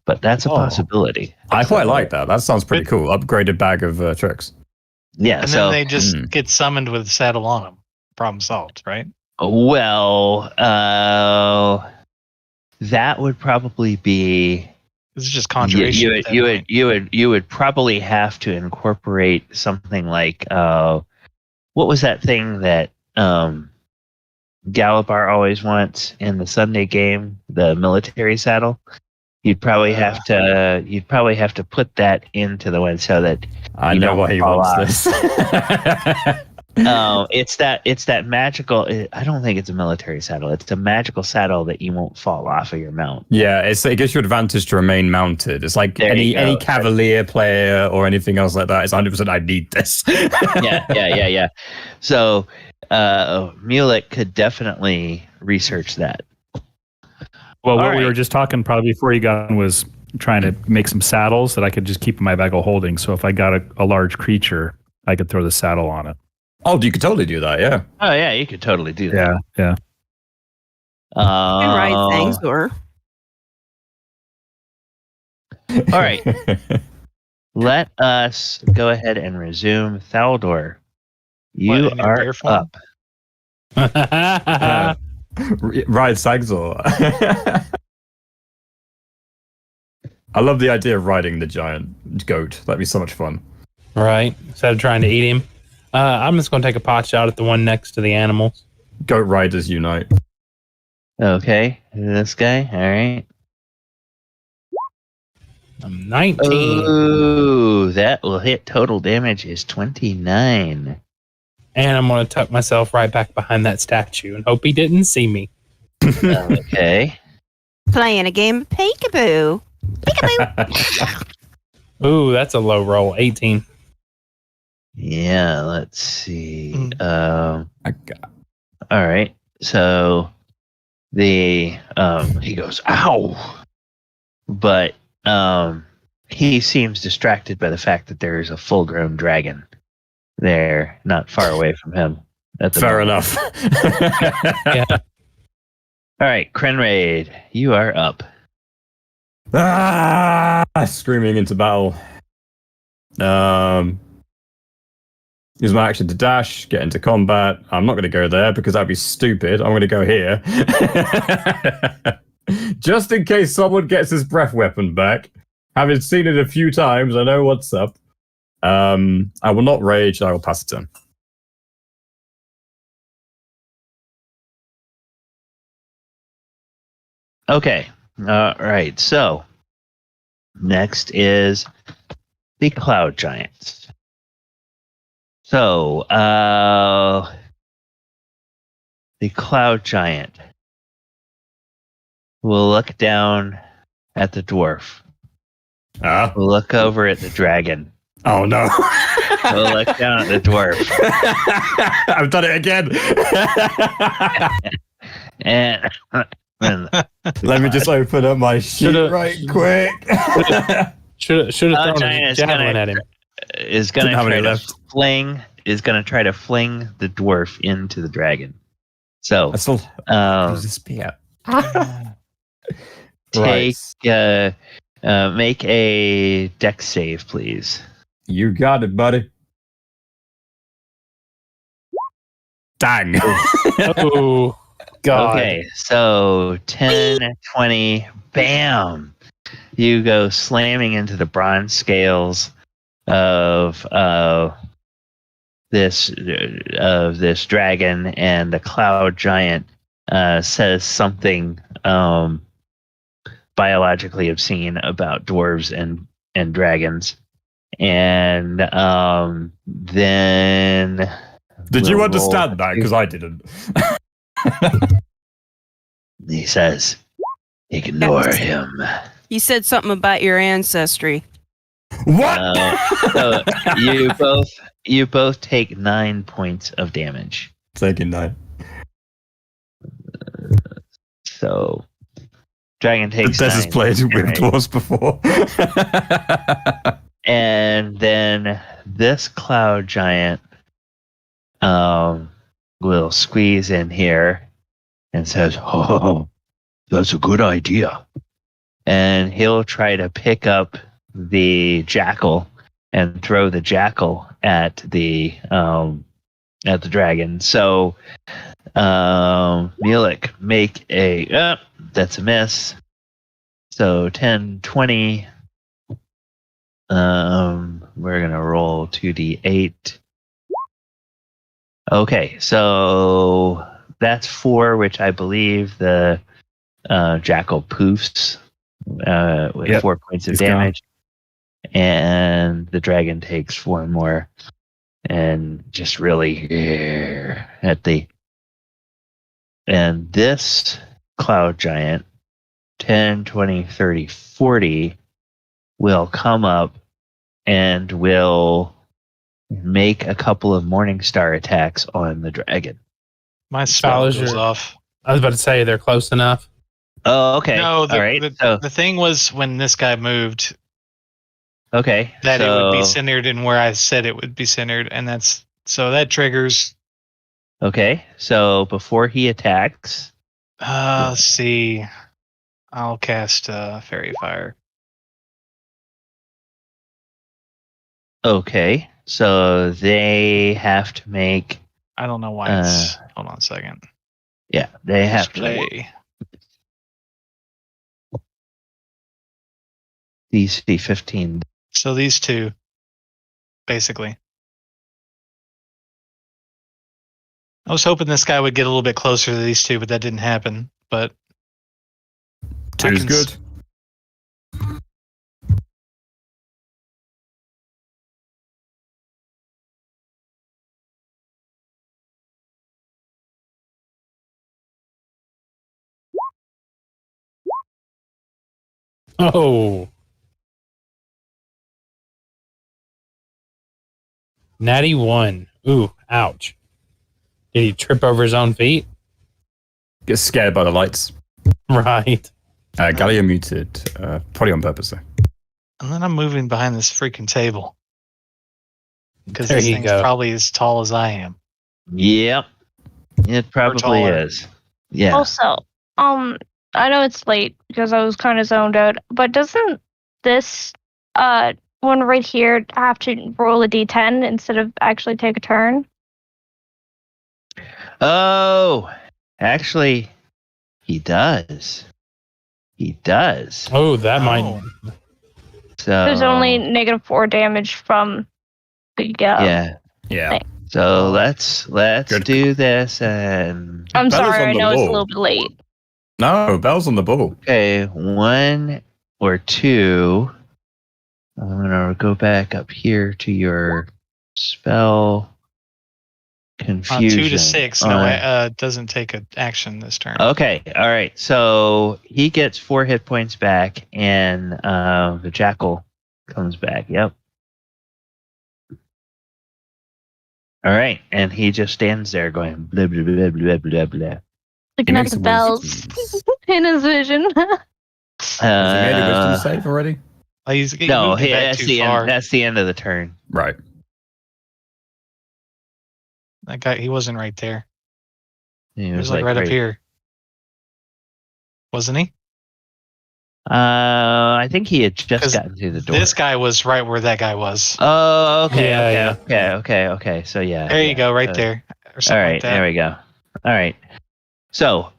But that's a possibility. I quite like that. That sounds pretty cool. Upgraded Bag of Tricks. Yeah, and then they just get summoned with a saddle on them. Problem solved, right? Well, that would probably be. This is just conjuration. You would probably have to incorporate something like what was that thing that Galipar always wants in the Sunday game, the military saddle. You'd probably have to put that into the one so that I know why he wants this. It's that magical. I don't think it's a military saddle. It's a magical saddle that you won't fall off of your mount. Yeah, it gives you advantage to remain mounted. It's like any cavalier player or anything else like that. It's 100%. I need this. Yeah. So Mulek could definitely research that. Well, what we were just talking probably before you got on was trying to make some saddles that I could just keep in my bag of holding. So if I got a large creature, I could throw the saddle on it. Oh, you could totally do that, yeah. Oh, yeah, you could totally do that. Yeah. You can ride things, or... All right. Let us go ahead and resume. Thaldor, you are up. Ride Sagzor. I love the idea of riding the giant goat. That'd be so much fun. Right. Instead of trying to eat him. I'm just going to take a pot shot at the one next to the animals. Goat riders unite. Okay. This guy. All right. I'm 19. Ooh, that will hit. Total damage is 29. And I'm going to tuck myself right back behind that statue and hope he didn't see me. Okay. Playing a game of peekaboo. Peekaboo. Ooh, that's a low roll. 18. Yeah, let's see. All right. So he goes, ow. But he seems distracted by the fact that there is a full-grown dragon there, not far away from him. Fair enough. Yeah. All right, Krenraid, you are up. Screaming into battle. Use my action to dash, get into combat. I'm not going to go there because that'd be stupid. I'm going to go here. Just in case someone gets his breath weapon back. Having seen it a few times, I know what's up. I will not rage. I will pass it turn. Okay. All right. So next is the Cloud Giants. So the Cloud Giant will look down at the dwarf. We'll look over at the dragon. Oh no. We'll look down at the dwarf. I've done it again. And Let me just open up my sheet right quick. Should have thrown Giant a is javelin at him. is gonna Didn't have try any to left. try to fling the dwarf into the dragon. So I still use a spear. take Right. make a dex save, please. You got it, buddy. Dang. Oh, God. Okay, so 10, 20, bam! You go slamming into the bronze scales of this dragon, and the cloud giant says something biologically obscene about dwarves and dragons, and then Did you we'll understand roll- that? Because I didn't. He says, "Ignore him." You said something about your ancestry. What? So you both take 9 points of damage. Taking 9. So dragon takes This has 9. played with Alright. dwarves before. And then this cloud giant will squeeze in here and says, "Oh, that's a good idea." And he'll try to pick up the jackal and throw the jackal at the dragon. So Mulek, make a that's a miss. So 10, 20. We're gonna roll 2d8. Okay, so that's 4, which I believe the jackal poofs with 4 points of He's damage, and the dragon takes 4 more, and just really at the. And this cloud giant, 10, 20, 30, 40, will come up and will make a couple of Morningstar attacks on the dragon. My spell Fellas, goes you're- off. I was about to say they're close enough. Oh, okay. No, All right. the thing was when this guy moved Okay. that it would be so- centered in where I said it would be centered, and that's so that triggers. Okay. So before he attacks, Let's see. I'll cast Fairy Fire. okay. So they have to make. I don't know why it's. Hold on a second. Yeah, they have to Display. DC 15. So these two, basically. I was hoping this guy would get a little bit closer to these two, but that didn't happen. But 2's can good. Oh. Natty 1. Ooh, ouch. Did he trip over his own feet? Get scared by the lights. Right. Gallia muted. Probably on purpose, though. and then I'm moving behind this freaking table because There this you thing's go. probably as tall as I am. Yep. It probably taller. is. Yeah. Also, I know it's late because I was kind of zoned out, but doesn't this one right here have to roll a d10 instead of actually take a turn? Oh, actually, he does. He does. Oh, that might. Oh. So There's only -4 damage from the yeah. Yeah. So let's Good. do this, and I'm Bella's sorry, on I the know it's a wall. little bit late. No, Bell's on the bubble. okay, 1 or 2. I'm gonna go back up here to your spell confusion. 2 to 6. No, it doesn't take an action this turn. Okay, all right. So he gets 4 hit points back, and the jackal comes back. Yep. All right, and he just stands there going blah blah blah blah blah blah. Looking at the bells in his vision. Has he made a wisdom save already? Oh, he moved it back too far. That's the end of the turn. Right. That guy, he wasn't right there. He was like right up here, wasn't he? I think he had just gotten through the door. This guy was right where that guy was. Oh, okay, Yeah, okay. So yeah, there you go, right there. Or something all right, like that. there we go. All right. So,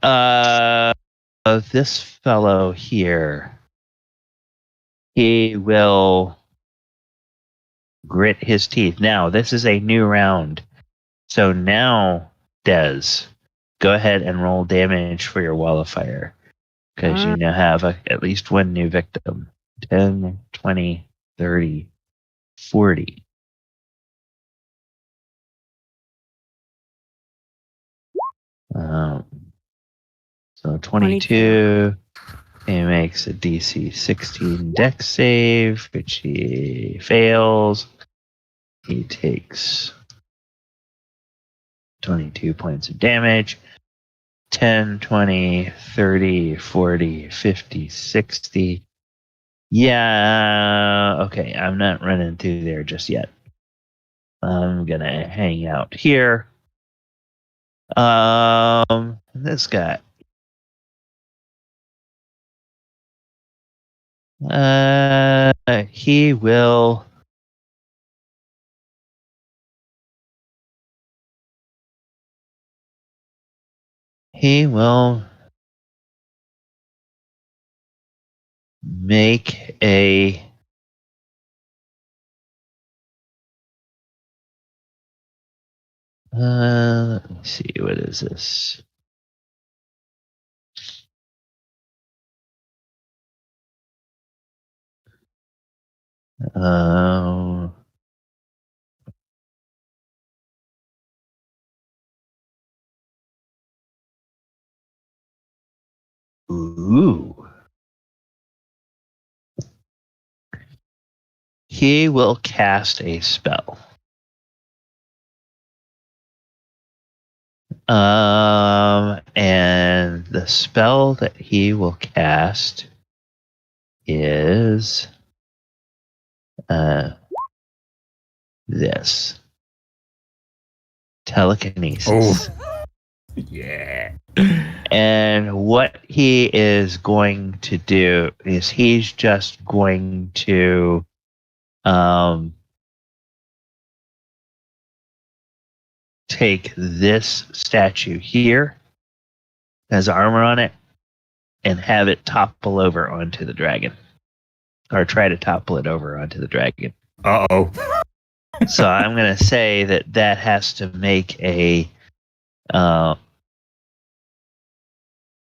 this fellow here, he will grit his teeth. Now, this is a new round. So now, Des, go ahead and roll damage for your wall of fire. Because you now have at least one new victim. 10, 20, 30, 40. So 22. He makes a DC 16 dex save, which he fails. He takes 22 points of damage. 10, 20, 30, 40, 50, 60. Yeah, okay, I'm not running through there just yet. I'm gonna hang out here. This guy. He will. He will make a. Let me see. What is this? Ooh. He will cast a spell. And the spell that he will cast is this. Telekinesis. Oh. Yeah. And what he is going to do is he's just going to take this statue here, has armor on it, and have it topple over onto the dragon. Or try to topple it over onto the dragon. Uh-oh. So I'm going to say that has to make a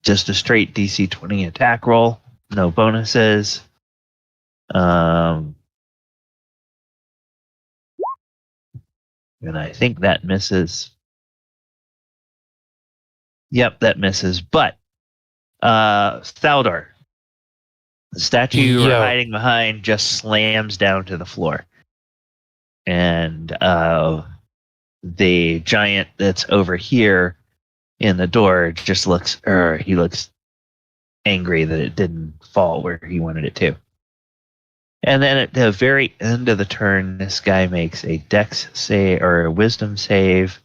just a straight DC 20 attack roll, no bonuses. And I think that misses. Yep, that misses. But Thaldor, the statue you were hiding behind just slams down to the floor. And the giant that's over here in the door just looks angry that it didn't fall where he wanted it to. And then at the very end of the turn, this guy makes a dex save or a wisdom save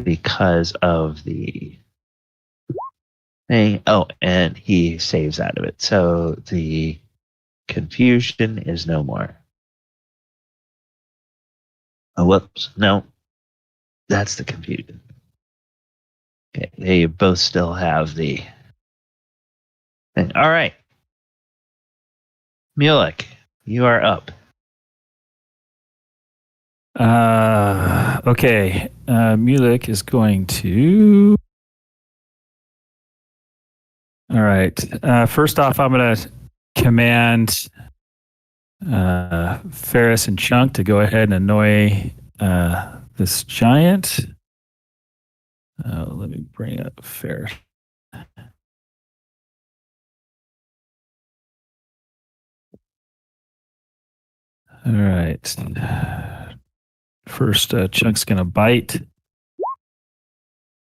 because of the thing. Oh, and he saves out of it. So the confusion is no more. Oh, whoops. No. That's the confusion. Okay, they both still have the thing. All right. Mulek, you are up. Okay. Mulek is going to. All right. First off, I'm going to command Ferris and Chunk to go ahead and annoy this giant. Let me bring up Ferris. All right. First chunk's gonna bite.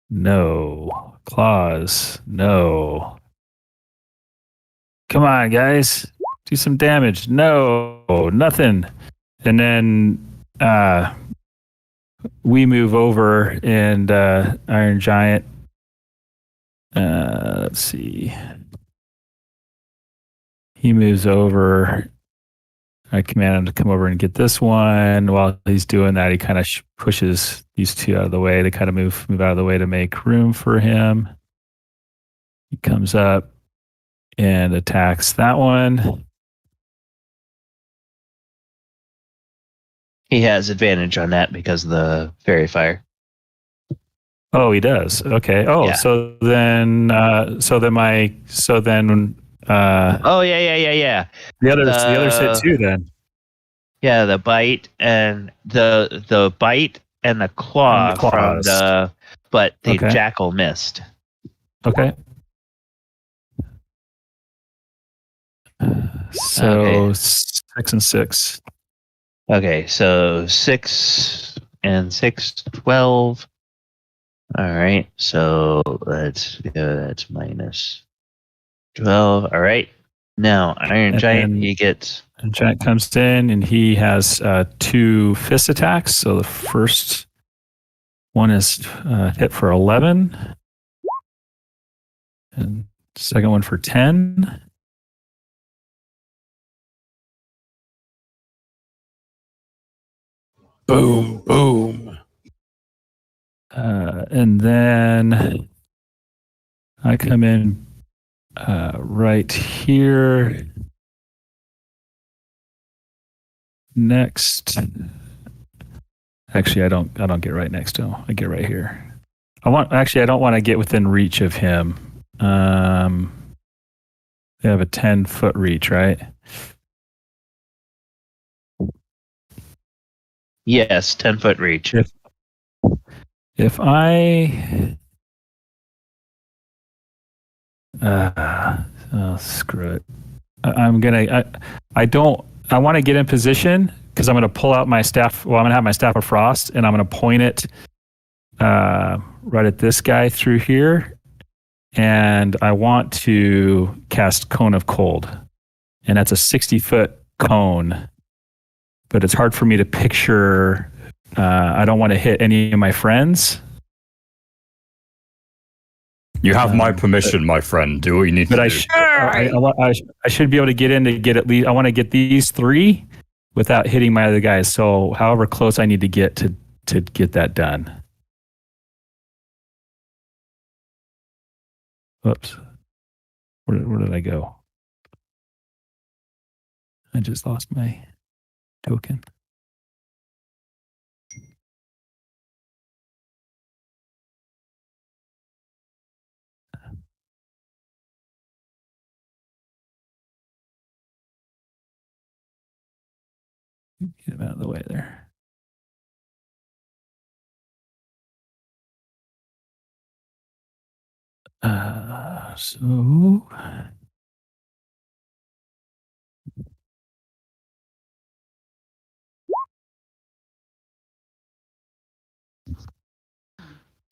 No. Claws. No. Come on, guys. Do some damage. No. Nothing. And then we move over and Iron Giant. Let's see. He moves over. I command him to come over and get this one. While he's doing that, he kind of pushes these two out of the way. They kind of move out of the way to make room for him. He comes up and attacks that one. He has advantage on that because of the fairy fire. Oh, he does. Okay. Oh, yeah. so then. Oh yeah. The others hit too. Then. Yeah, the bite and the bite and the claw from but the jackal missed. Okay. So 6 and 6. Okay, so 6 and 6, 12. All right, so that's minus 12. All right. Now Iron Giant, he gets. And Giant comes in and he has 2 fist attacks. So the first one is hit for 11, and second one for 10. Boom, boom. And then I come in right here. Next. Actually, I don't get right next to him. I get right here. I don't want to get within reach of him. They have a 10-foot reach, right? Yes, 10-foot reach. If I screw it. I want to get in position because I'm going to pull out my staff. Well, I'm going to have my staff of frost and I'm going to point it right at this guy through here. And I want to cast Cone of Cold. And that's a 60-foot cone. But it's hard for me to picture. I don't want to hit any of my friends. You have my permission, my friend. Do what you need to do. I should be able to get in to get at least. I want to get these 3 without hitting my other guys. So, however close I need to get to get that done. Whoops. Where did I go? I just lost my token. Get him out of the way there. So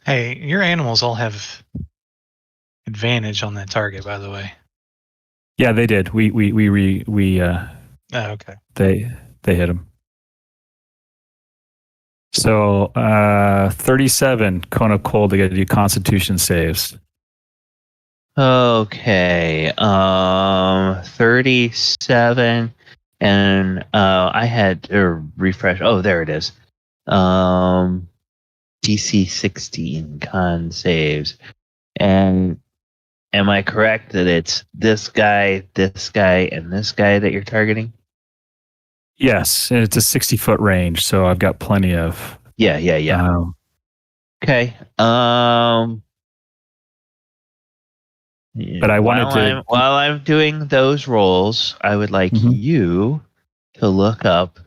Hey, your animals all have advantage on that target, by the way. yeah, they did. We okay. They hit him. So 37 Cone of Cold to get to do Constitution saves. Okay. 37 and I had to refresh. Oh, there it is. DC 16 con saves. And am I correct that it's this guy, and this guy that you're targeting? Yes, and it's a 60-foot range, so I've got plenty of. Yeah. Okay. But I wanted to. While I'm doing those rolls, I would like you to look up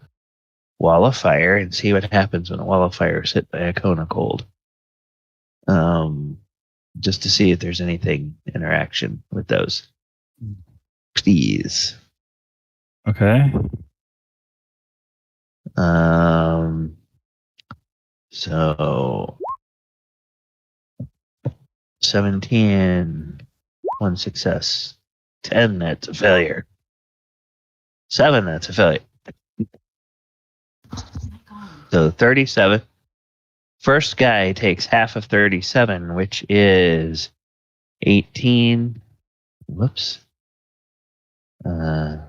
Wall of Fire and see what happens when a Wall of Fire is hit by a Cone of Cold. Just to see if there's anything interaction with those. Please. Okay. So 17, 1 success. 10, that's a failure. 7, that's a failure. So 37. First guy takes half of 37, which is 18. Whoops. And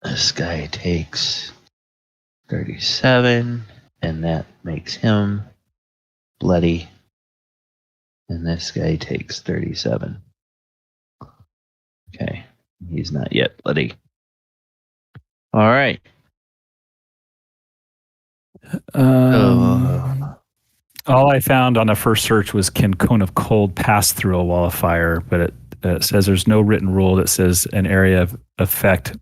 this guy takes 37, and that makes him bloody. And this guy takes 37. Okay, he's not yet bloody. All right. All I found on the first search was, can cone of cold pass through a wall of fire? But it says there's no written rule that says an area of effect.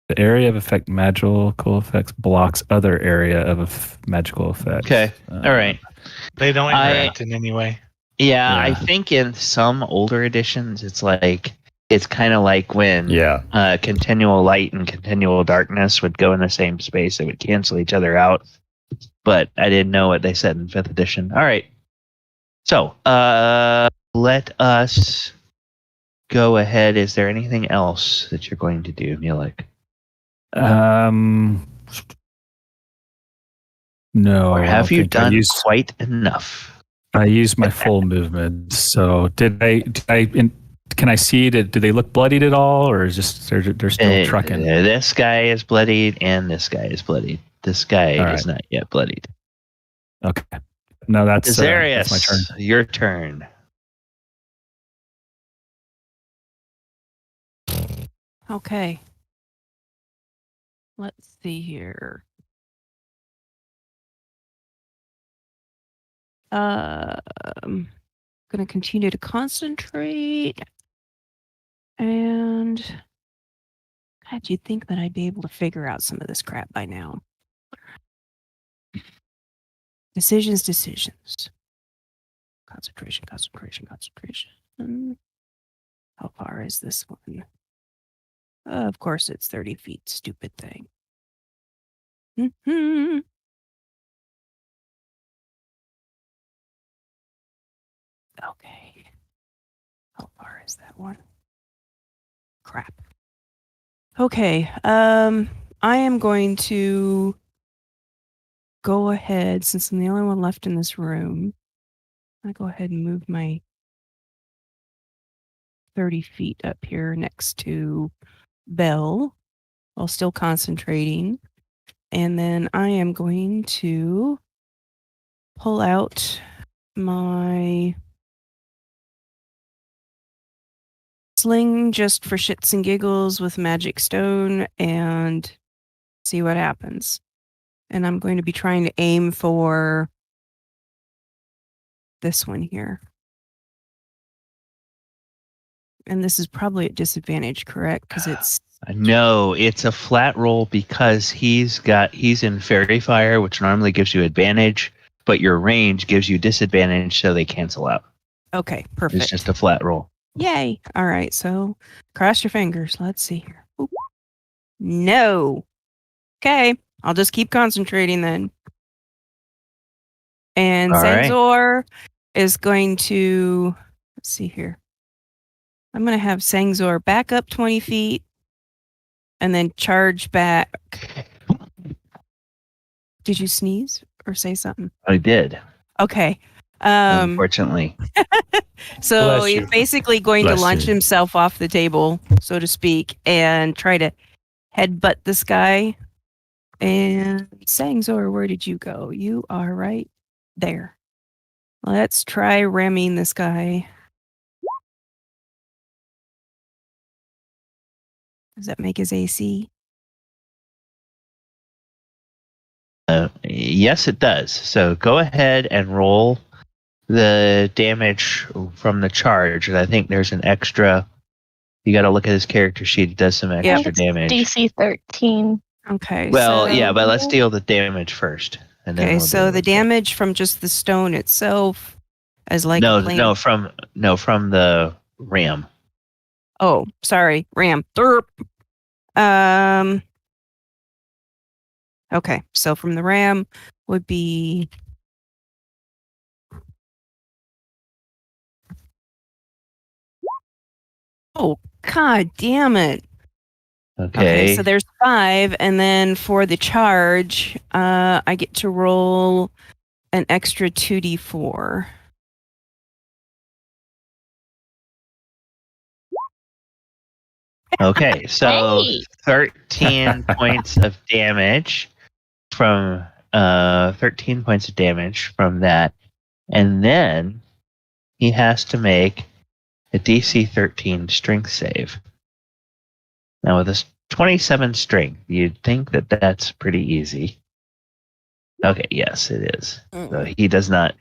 The area of effect magical effects blocks other area of magical effects. Okay. All right. They don't interact in any way. Yeah, I think in some older editions, it's kind of like when continual light and continual darkness would go in the same space. They would cancel each other out. But I didn't know what they said in 5th edition. All right. So let us go ahead. Is there anything else that you're going to do, Mulek? No. Or have you done quite enough? I used my full movement. So can I see that? Do they look bloodied at all, or is just they're still trucking? This guy is bloodied, and this guy is bloodied. This guy is not yet bloodied. Okay. No, that's Azarius, my turn. Your turn. Okay. Let's see here. I'm gonna continue to concentrate. And God, you'd think that I'd be able to figure out some of this crap by now. Decisions. Concentration. How far is this one? Of course, it's 30 feet. Stupid thing. Mm-hmm. Okay. How far is that one? Crap. Okay. I am going to go ahead, since I'm the only one left in this room. I go ahead and move my 30 feet up here next to Belle while still concentrating. And then I am going to pull out my sling just for shits and giggles with magic stone and see what happens. And I'm going to be trying to aim for this one here. And this is probably at disadvantage, correct? Because it's no, it's a flat roll because he's in fairy fire, which normally gives you advantage, but your range gives you disadvantage, so they cancel out. Okay, perfect. It's just a flat roll. Yay! All right, so cross your fingers. Let's see here. Ooh. No. Okay, I'll just keep concentrating then. And Sangzor is going to, let's see here. I'm going to have Sangzor back up 20 feet and then charge back. Did you sneeze or say something? I did. Okay. Unfortunately. So he's basically going to launch himself off the table, so to speak, and try to headbutt this guy. And Sangzor, where did you go? You are right there. Let's try ramming this guy. Does that make his AC? Yes, it does. So go ahead and roll the damage from the charge. And I think there's an extra. You got to look at his character sheet. It does some extra damage. DC 13. Okay. Well, yeah, but let's deal the damage first. And then so the damage from just the stone itself, as like from the ram. Oh, sorry, ram. Okay, so from the ram would be oh god damn it. Okay, so there's 5, and then for the charge, I get to roll an extra 2d4. Okay, so 13 points of damage from 13 points of damage from that, and then he has to make a DC 13 strength save. Now with a 27 strength, you'd think that that's pretty easy. Okay, yes, it is. So he does not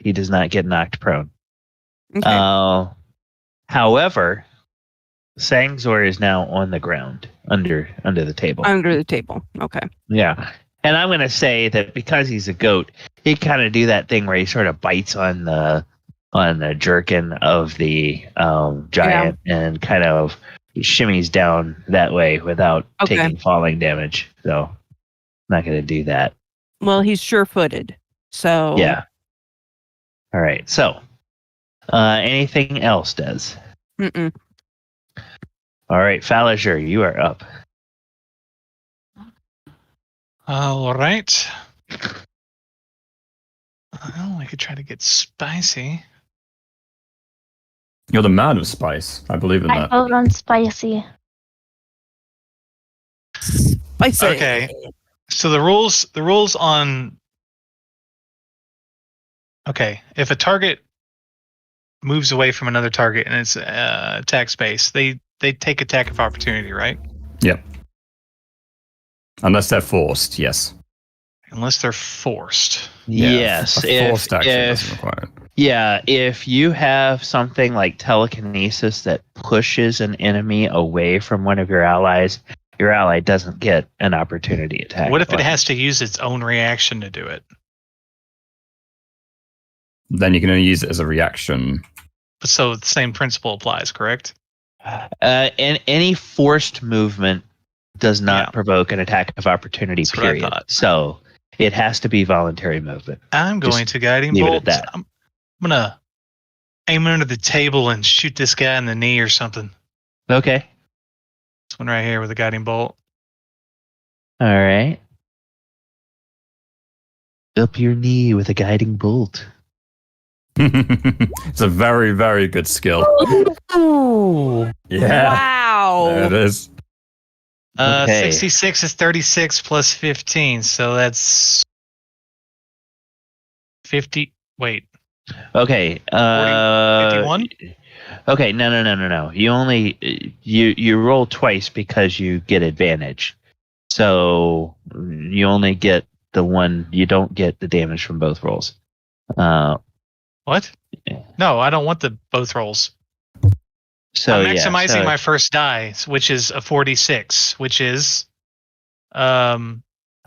get knocked prone. Okay. However, Sangzor is now on the ground under the table. Under the table. Okay. Yeah. And I'm going to say that because he's a goat, he kind of do that thing where he sort of bites on the jerkin of the giant and kind of shimmies down that way without taking falling damage. So I'm not going to do that. Well, he's sure-footed. So yeah. All right. So anything else, Des? Mm-mm. All right, Fallager, you are up. All right. Well, I could try to get spicy. You're the man of spice. I believe in I that. vote on spicy. Spicy. Okay. So the rules on. Okay, if a target moves away from another target and it's attack space, they take attack of opportunity, right? Yep. Unless they're forced, yes. Unless they're forced. Yes. A forced action doesn't require it. Yeah, if you have something like telekinesis that pushes an enemy away from one of your allies, your ally doesn't get an opportunity attack. What if it has to use its own reaction to do it? Then you can only use it as a reaction. So the same principle applies, correct? And any forced movement does not provoke an attack of opportunity, That's period. what I thought. So it has to be voluntary movement. I'm going to guiding leave it bolt. at that. I'm gonna aim under the table and shoot this guy in the knee or something. Okay. This one right here with a guiding bolt. All right. Up your knee with a guiding bolt. It's a very, very good skill. Ooh. Yeah. Wow. There it is. 66 is 36 plus 15, so that's 50. Wait. Okay. 51? Okay, no. You only you roll twice because you get advantage. So you only get the one. You don't get the damage from both rolls. What? No, I don't want the both rolls. So I'm maximizing my first die, which is a 46, which is 4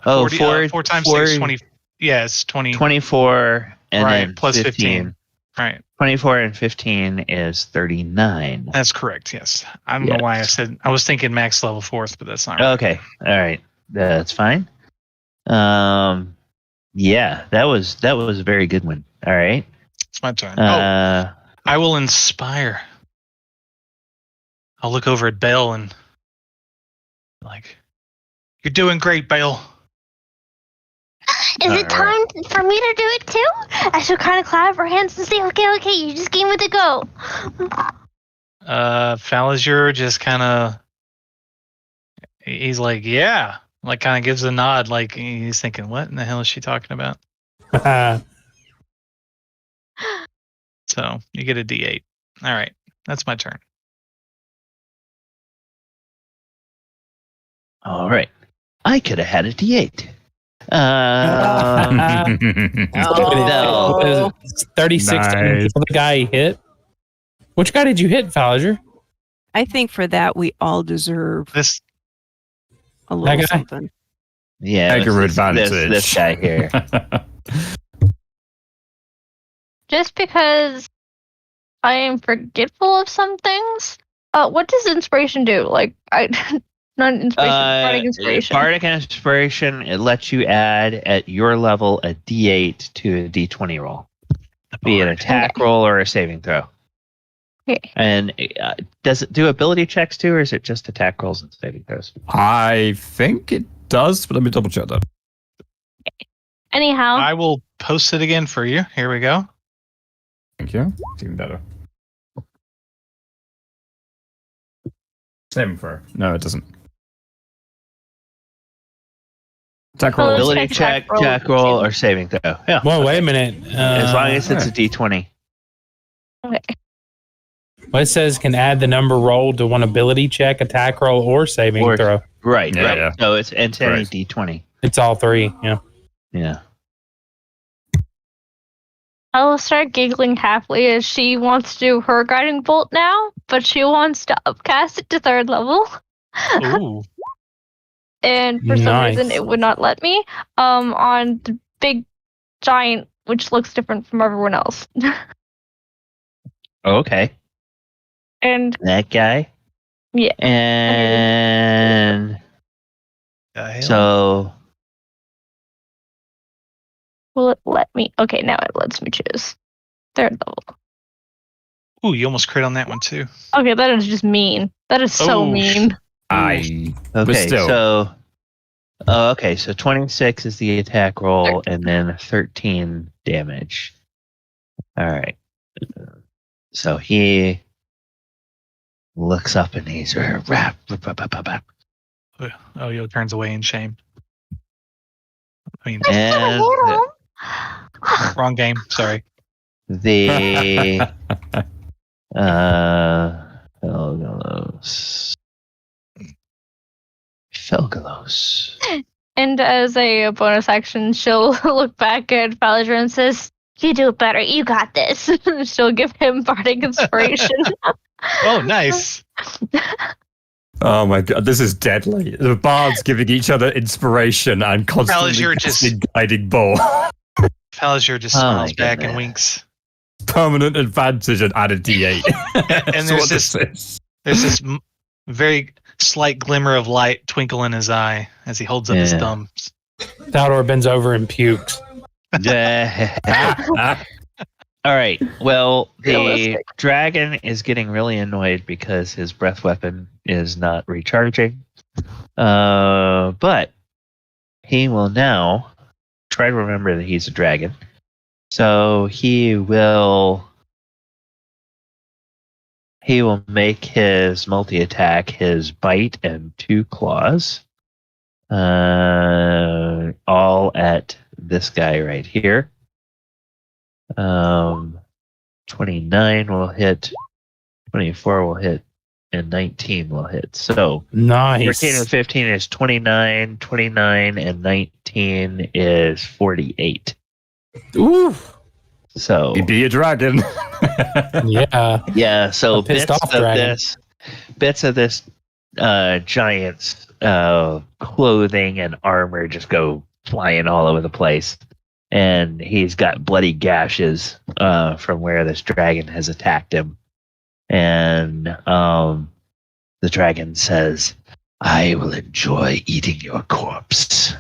times 6, 20. Yes, 20. 24 and right, then plus 15. Right. 24 and 15 is 39. That's correct. Yes. I don't know why I was thinking max level 4th, but that's not right. Okay. All right. That's fine. Yeah, that was a very good one. All right. It's my turn. I will inspire. I'll look over at Bale and like, you're doing great, Bale. Is it time for me to do it too? I should kind of clap her hands and say, okay, you just gave me the go. Fallager just kind of, he's like, yeah, like kind of gives a nod, like he's thinking, what in the hell is she talking about? So you get a D8. All right, that's my turn. All right. I could have had a D8. Oh. 36 Nice. for the guy he hit. Which guy did you hit, Fallager? I think for that we all deserve This a little guy? something. Yeah, Take your advantage. This guy here. Just because I am forgetful of some things. What does inspiration do? Like, Not inspiration, bardic inspiration. Bardic inspiration, it lets you add at your level a D8 to a D20 roll. Be it an attack roll or a saving throw. Okay. And does it do ability checks too, or is it just attack rolls and saving throws? I think it does, but let me double check that. Anyhow. I will post it again for you. Here we go. Thank you. It's even better. Saving throw. No, it doesn't. Attack roll. Ability check, attack roll, or saving throw. Yeah. Well, wait a minute. As long as it's a D20. Okay. Well, it says can add the number rolled to one ability check, attack roll, or saving throw. Right, Yeah, right. yeah. So it's any Right. D20. It's all three. Yeah. Yeah. I'll start giggling happily as she wants to do her guiding bolt now, but she wants to upcast it to 3rd level. Ooh. And for some reason it would not let me. On the big giant, which looks different from everyone else. Okay. And that guy. Yeah. And so will it let me? Okay, now it lets me choose 3rd level. Ooh, you almost crit on that one too. Okay, that is just mean. That is so mean. okay, still. so 26 is the attack roll, and then 13 damage. All right. So he looks up and he's rap. Oh, Yo turns away in shame. I mean, And wrong game. Sorry. the Felgalos. And as a bonus action, she'll look back at Falliger and says, "You do it better. You got this." She'll give him bardic inspiration. Oh, nice. Oh my god, this is deadly. The bards giving each other inspiration and constantly Falliger just guiding ball. Falliger just smiles back and winks. Permanent advantage and add a D8. And there's this very slight glimmer of light twinkle in his eye as he holds up his thumbs. Thaldor bends over and pukes. All right. Well, the dragon is getting really annoyed because his breath weapon is not recharging. But he will now try to remember that he's a dragon. So he will make his multi-attack his bite and 2 claws. All at this guy right here. 29 will hit, 24 will hit, and 19 will hit. So nice. 13 and 15 is 29, 29 and 19 is 48. Ooh. So he'd be a dragon. Yeah. Yeah, so bits of this giant's clothing and armor just go flying all over the place. And he's got bloody gashes from where this dragon has attacked him. And the dragon says, "I will enjoy eating your corpse."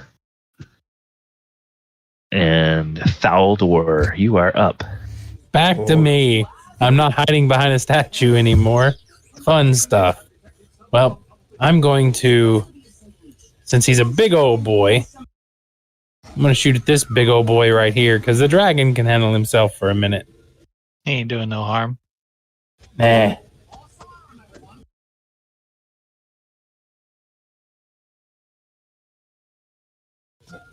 And Thaldor, you are up. Back to me. I'm not hiding behind a statue anymore. Fun stuff. Well, I'm going to, since he's a big old boy, I'm going to shoot at this big old boy right here because the dragon can handle himself for a minute. He ain't doing no harm. Nah.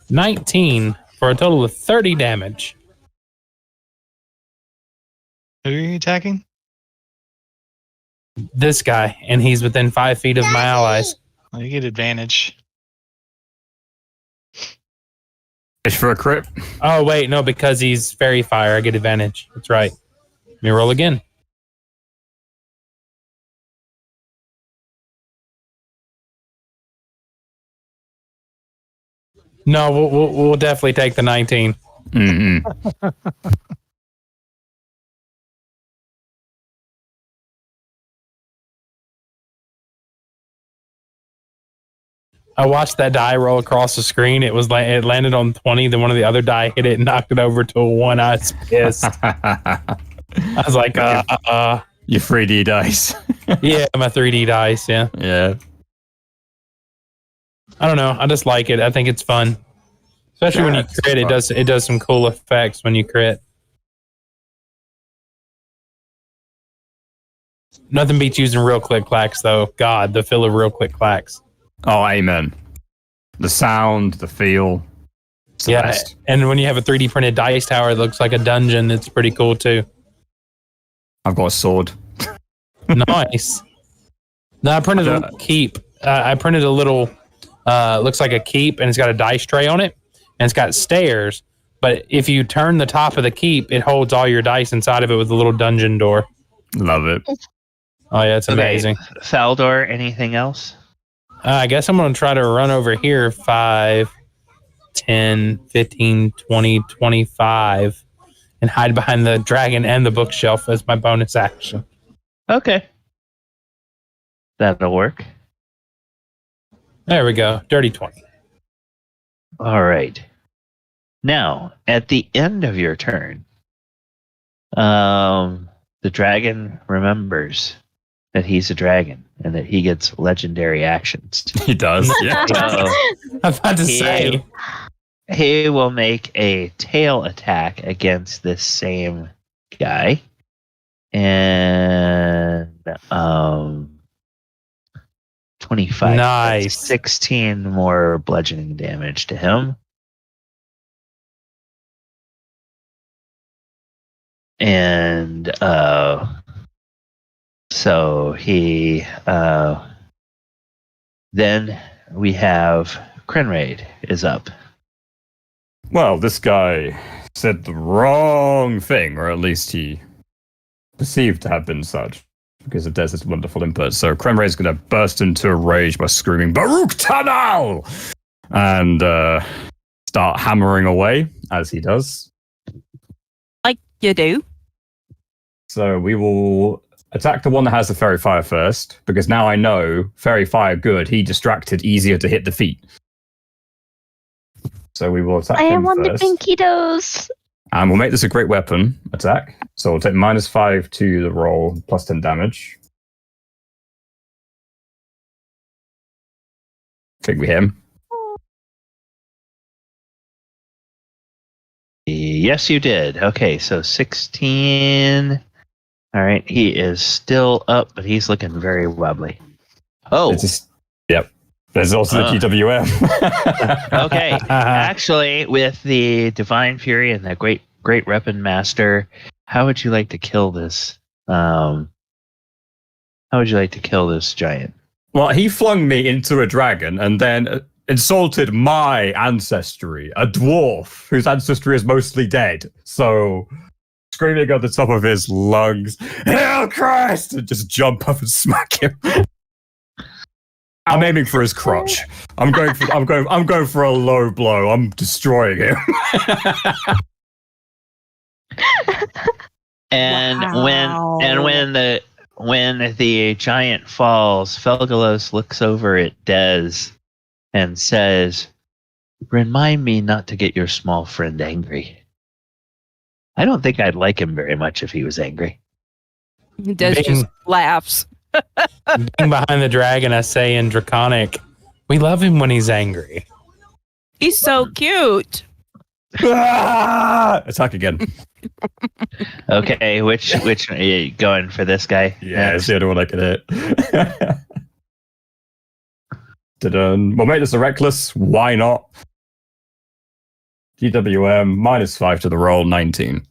$19 for a total of 30 damage. Who are you attacking? This guy, and he's within 5 feet of my allies. Well, you get advantage. Fish for a crit. Oh, wait, no, because he's fairy fire, I get advantage. That's right. Let me roll again. No, we'll definitely take the 19. Mm-hmm. I watched that die roll across the screen. It was like it landed on 20. Then one of the other die hit it and knocked it over to a 1. I was pissed. I was like, Your 3D dice. yeah, my 3D dice. Yeah. Yeah. I don't know. I just like it. I think it's fun, especially when you crit. It does some cool effects when you crit. Nothing beats using real click clacks, though. God, the feel of real click clacks. Oh, amen. The sound, the feel. It's the best. And when you have a 3D printed dice tower that looks like a dungeon, it's pretty cool too. I've got a sword. Nice. No, I printed a keep. I printed a little, looks like a keep, and it's got a dice tray on it, and it's got stairs. But if you turn the top of the keep, it holds all your dice inside of it with a little dungeon door. Love it. Oh, yeah, it's amazing. Faldor, anything else? I guess I'm going to try to run over here 5, 10, 15, 20, 25 and hide behind the dragon and the bookshelf as my bonus action. Okay. That'll work. There we go. Dirty 20. All right. Now, at the end of your turn, the dragon remembers that he's a dragon and that he gets legendary actions. He does, yeah. So I'm about to say. He will make a tail attack against this same guy. And 25. Nice. 16 more bludgeoning damage to him. And so he then we have Krenraid is up. Well, this guy said the wrong thing, or at least he perceived to have been such, because it does this wonderful input. So Krenraid's going to burst into a rage by screaming, Baruch Tanal! And start hammering away, as he does. Like you do. So we will attack the one that has the fairy fire first, because now I know fairy fire good, he distracted, easier to hit the feet. So we will attack him want first. the pinkitos. And we'll make this a great weapon attack. So we'll take -5 to the roll, plus 10 damage. I think we hit him. Yes, you did. Okay, so 16. All right, he is still up, but he's looking very wobbly. Oh. Yep. There's also the GWM. Okay. Actually, with the Divine Fury and that great Weapon Master, how would you like to kill this? How would you like to kill this giant? Well, he flung me into a dragon and then insulted my ancestry, a dwarf whose ancestry is mostly dead. So, screaming at the top of his lungs, "Hail Christ!" and just jump up and smack him. I'm aiming for his crotch. I'm going for a low blow. I'm destroying him. And when the giant falls, Felgalos looks over at Dez and says, "Remind me not to get your small friend angry." I don't think I'd like him very much if he was angry. Dez just laughs. Being behind the dragon, I say in Draconic, we love him when he's angry. He's so cute. Attack again. Okay, which are you going for this guy? Yeah, it's the only one I can hit. We'll make this a reckless. Why not? GWM -5 to the roll, 19.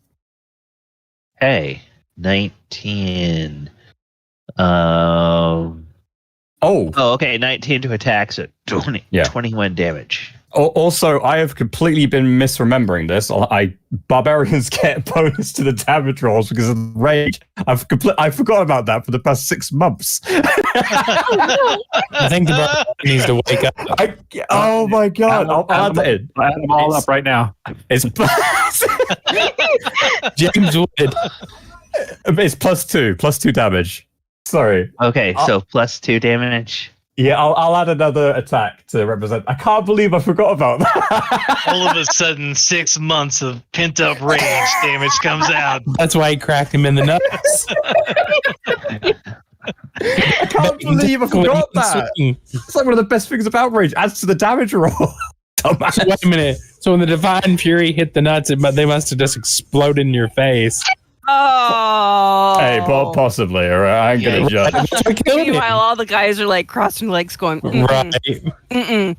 Hey, 19. Okay, 19 to attack, so 21 damage. Also, I have completely been misremembering this. Barbarians get bonus to the damage rolls because of the rage. I forgot about that for the past 6 months. I think the barbarian needs to wake up. Oh my god! I'll add that in. I have them all up right now. It's James Wood. It's +2 damage. Sorry. Okay, so +2 damage. Yeah, I'll add another attack to represent. I can't believe I forgot about that. All of a sudden, 6 months of pent up rage damage comes out. That's why he cracked him in the nuts. I can't believe I forgot that. It's like one of the best things about rage. Adds to the damage roll. So wait a minute. So when the Divine Fury hit the nuts, they must have just exploded in your face. Oh. Hey, possibly. All right, I ain't gonna judge. Meanwhile, all the guys are like crossing legs, going, right. Mm-mm.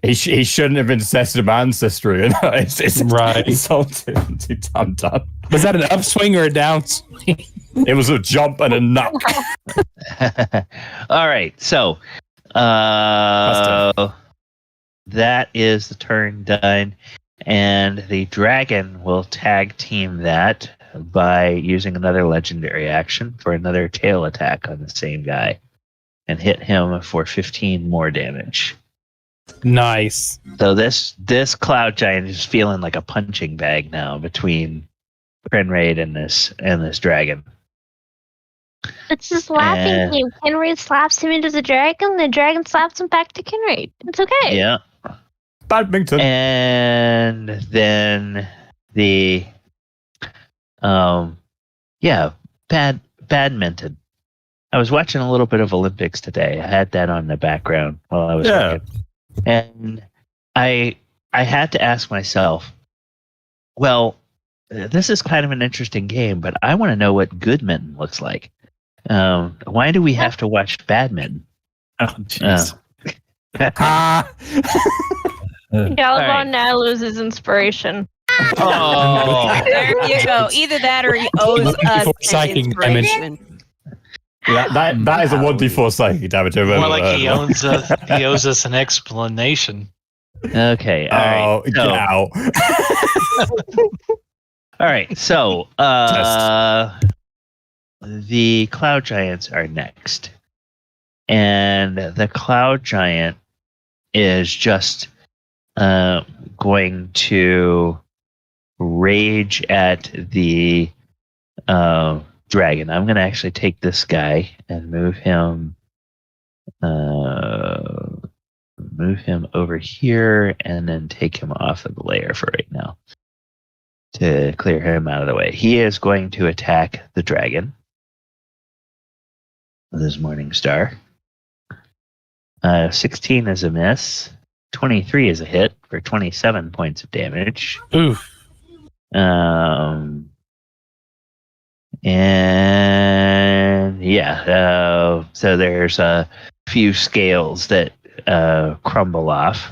He shouldn't have incested my ancestry. It's right. Insulting. I'm done. Was that an upswing or a downswing? It was a jump and a knock. All right, so that is the turn done, and the dragon will tag team that by using another legendary action for another tail attack on the same guy and hit him for 15 more damage. Nice. So this cloud giant is feeling like a punching bag now between Kenraid and this dragon. It's just laughing game. Kenraid slaps him into the dragon slaps him back to Kenraid. It's okay. Yeah. Badminton. And then the badminton. I was watching a little bit of Olympics today. I had that on the background while I was working. And I had to ask myself, well, this is kind of an interesting game, but I want to know what good mitten looks like. Why do we have to watch badminton? Oh, jeez. Galabon now loses inspiration. Oh, There you go. Either that or he owes us an psychic inspiration. That is a 1d4 psychic damage. More like he owes us an explanation. okay. All right. Get out. All right. So, the cloud giants are next, and the cloud giant is just going to rage at the dragon. I'm going to actually take this guy and move him over here, and then take him off of the layer for right now to clear him out of the way. He is going to attack the dragon with his Morning Star. 16 is a miss. 23 is a hit for 27 points of damage. Oof. And so there's a few scales that crumble off.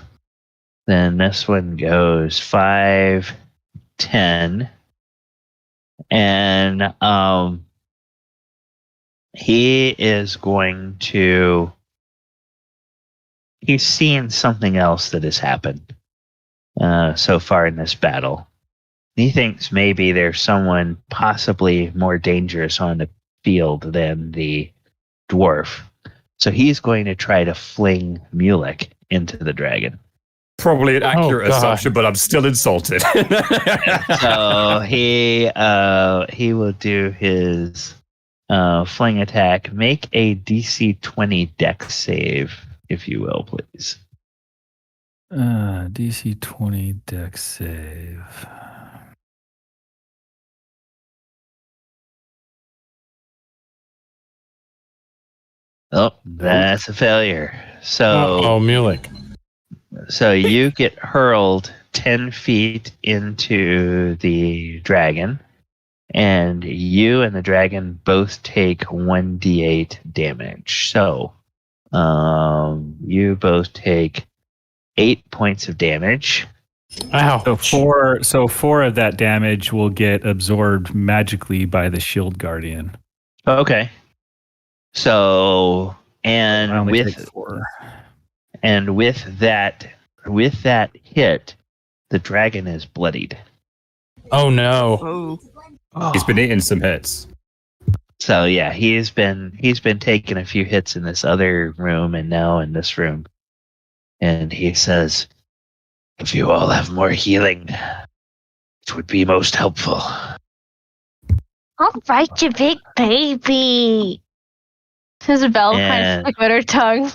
Then this one goes 5, 10, and he is going to. He's seen something else that has happened so far in this battle. He thinks maybe there's someone possibly more dangerous on the field than the dwarf. So he's going to try to fling Mulek into the dragon. Probably an accurate assumption, but I'm still insulted. So he will do his fling attack. Make a DC 20 dex save, if you will, please. DC 20 dex save. Oh, that's a failure. So, Mulek. So you get hurled 10 feet into the dragon, and you and the dragon both take 1d8 damage. So, you both take 8 points of damage. Wow. So four of that damage will get absorbed magically by the shield guardian. Okay. So, I and only with take 4. and with that hit, the dragon is bloodied. Oh no. Oh. He's been eating some hits. So yeah, he's been taking a few hits in this other room and now in this room. And he says, "If you all have more healing, it would be most helpful." All right, you big baby. Isabel And- finds the bitter tongue.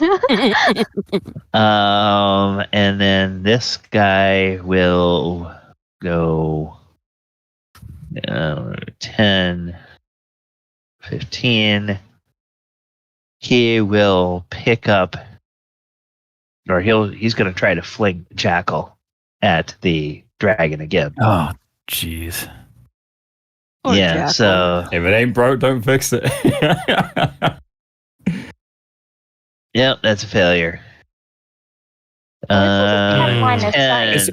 And then this guy will go 10, 15. He will pick up, or he's going to try to fling Jackal at the dragon again. Oh, jeez. Poor Yeah, Jackal. so If it ain't broke, don't fix it. yep, that's a failure. Minus 10. Is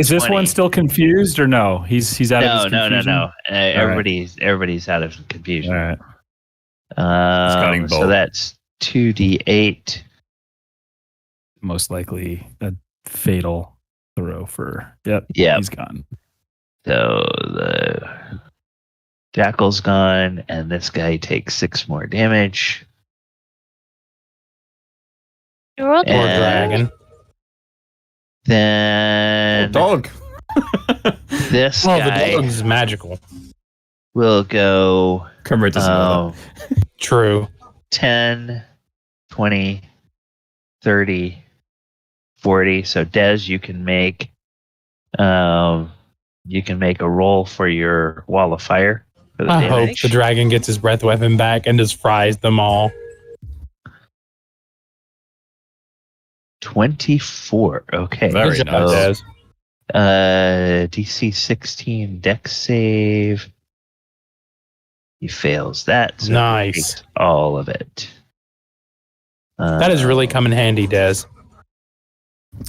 this 20. one still confused or no? He's out of his confusion? No. Everybody's out of confusion. All right. Stunning So bolt. that's 2d8. Most likely a fatal throw for. Yep. Yep. He's gone. So the Jackal's gone, and this guy takes 6 more damage. You rolled Poor And- dragon. Then Dog. this Well, the guy dog's magical. will go Comrade doesn't know True. 10, 20, 30, 40. So Des, you can make a roll for your wall of fire. For the I hope damage. the dragon gets his breath weapon back and just fries them all. 24. Okay. that. Very Good job, nice. Des. DC 16 dex save. He fails that. So Nice. he takes all of it. That has really come in handy, Des.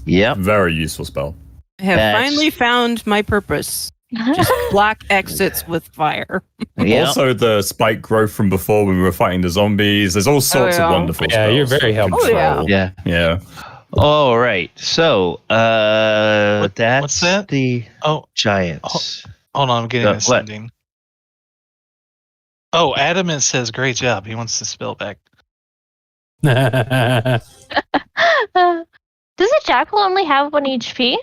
Yep. Very useful spell. I have That's- finally found my purpose. Just block exits with fire. Yep. Also, the spike growth from before when we were fighting the zombies. There's all sorts yeah. of wonderful Yeah, spells. you're very helpful. Oh, yeah. Control. Yeah. Yeah. All right. So, that's what's that? the Oh, giants. hold on, I'm getting What? a sending. Oh, Adamant says, great job. He wants the spell back. Does a jackal only have 1 HP?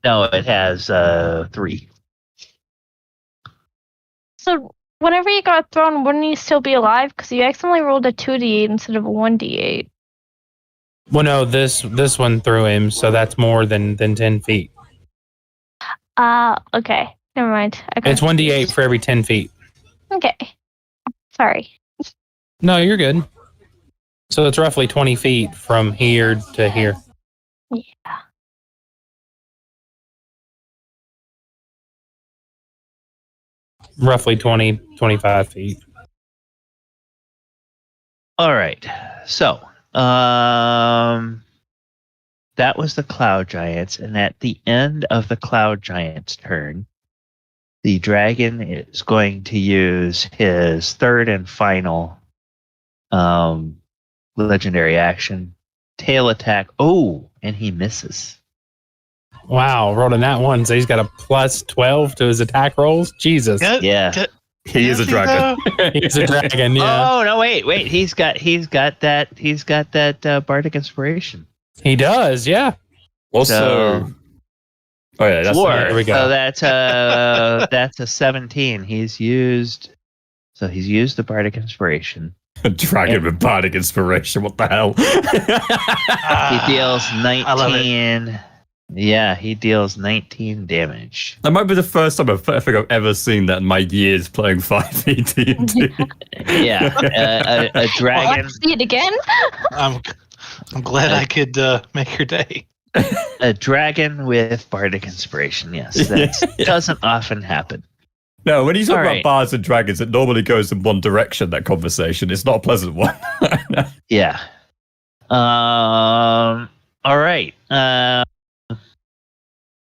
No, it has 3. So whenever you got thrown, wouldn't you still be alive? Because you accidentally rolled a 2d8 instead of a 1d8. Well, no, this one threw him, so that's more than 10 feet. Okay. Never mind. I got It's 1d8 for every 10 feet. Okay. Sorry. No, you're good. So it's roughly 20 feet from here to here. Yeah. Roughly 20, 25 feet. All right. So, that was the Cloud Giants, and at the end of the Cloud Giants' turn, the dragon is going to use his third and final legendary action, tail attack. Oh, and he misses. Wow, rolled a nat 1, so he's got a plus 12 to his attack rolls. Jesus. Yeah. He is a dragon. He's a dragon, yeah. Oh no! Wait. He's got that bardic inspiration. He does, yeah. Also, So- oh yeah, that's 4. there we go. So that's a 17. He's used the bardic inspiration. a dragon with bardic inspiration. What the hell? He deals I love it. 19. Yeah, he deals 19 damage. That might be the first time I think I've ever seen that in my years playing 5e D&D. Yeah, a Well, dragon. see it again? I'm glad I could make your day. A dragon with bardic inspiration. Yes, that doesn't often happen. No, when you talk All about right. bards and dragons, it normally goes in one direction, that conversation. It's not a pleasant one. Yeah. All right.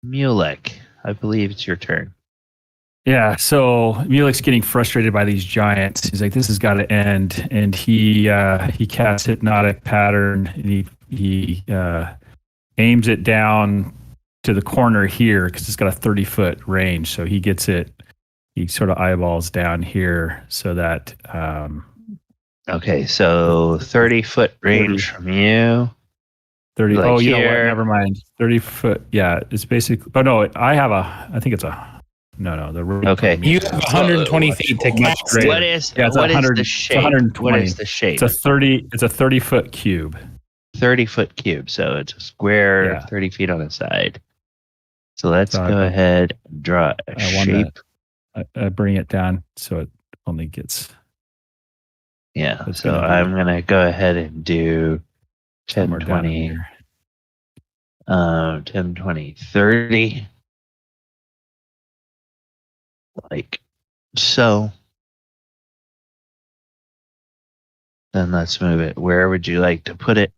Mulek, I believe it's your turn. Yeah, so Mulek's getting frustrated by these giants. He's like, "This has got to end," and he casts hypnotic pattern. And he aims it down to the corner here because it's got a 30-foot range. So he gets it. He sort of eyeballs down here so that Okay, so 30-foot range from you. 30. Like oh, you know what? here. Never mind. 30 foot. Yeah, it's basically. Oh no, I think it's a No. The rope Okay. You have 120 feet to much cast. greater. What is Yeah, it's what is 100 the it's shape? 120. What is the shape? It's a 30-foot cube. 30-foot cube, so it's a square, Yeah. 30 feet on the side. So let's So go ahead and draw a shape. I bring it down so it only gets. Yeah, It's so gonna be I'm gonna go ahead and do 10, somewhere down in 20, here. 10, 20, 30. Like so. Then let's move it. Where would you like to put it?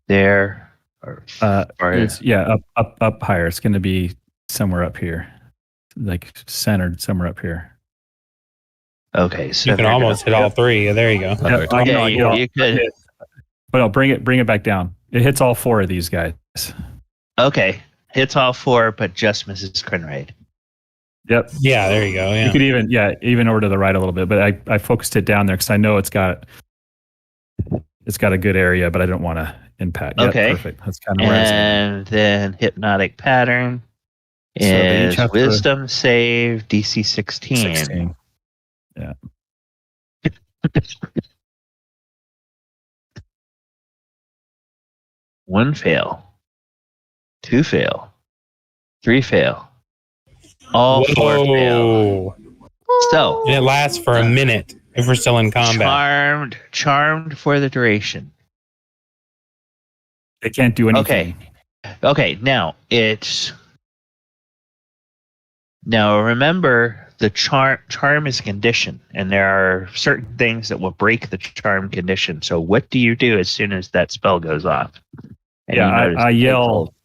There or It's up higher. It's gonna be somewhere up here, like centered somewhere up here. okay, so You can almost hit all three. There you go. Perfect. I know, you could. But no, bring it back down. It hits all four of these guys. Okay, hits all four, but just Mrs. Crinraid. Yep. Yeah, there you go. Yeah. You could even over to the right a little bit, but I focused it down there because I know it's got a good area, but I don't want to impact. Okay. Yep, perfect. That's kind of where I was aiming. And then hypnotic pattern So they each is have to- wisdom save DC 16. 16. Yeah. One fail. Two fail. Three fail. All four fail. So And it lasts for a minute if we're still in combat. charmed for the duration. They can't do anything. Okay, now remember the charm is a condition, and there are certain things that will break the charm condition. So what do you do as soon as that spell goes off? And Yeah, you notice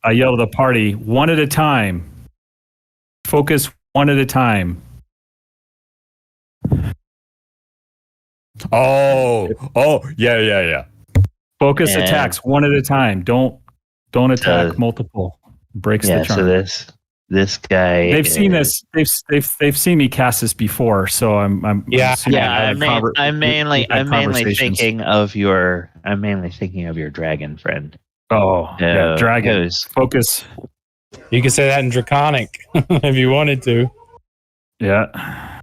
I yell to the party one at a time. Focus one at a time. Oh, yeah. Focus And- attacks one at a time. Don't attack multiple. Breaks the charm. So this guy. They've seen this. They've seen me cast this before. So I'm assuming I'm mainly conversations. thinking of your dragon friend. Oh, yeah, dragon. Goes. Focus. You can say that in Draconic if you wanted to. Yeah.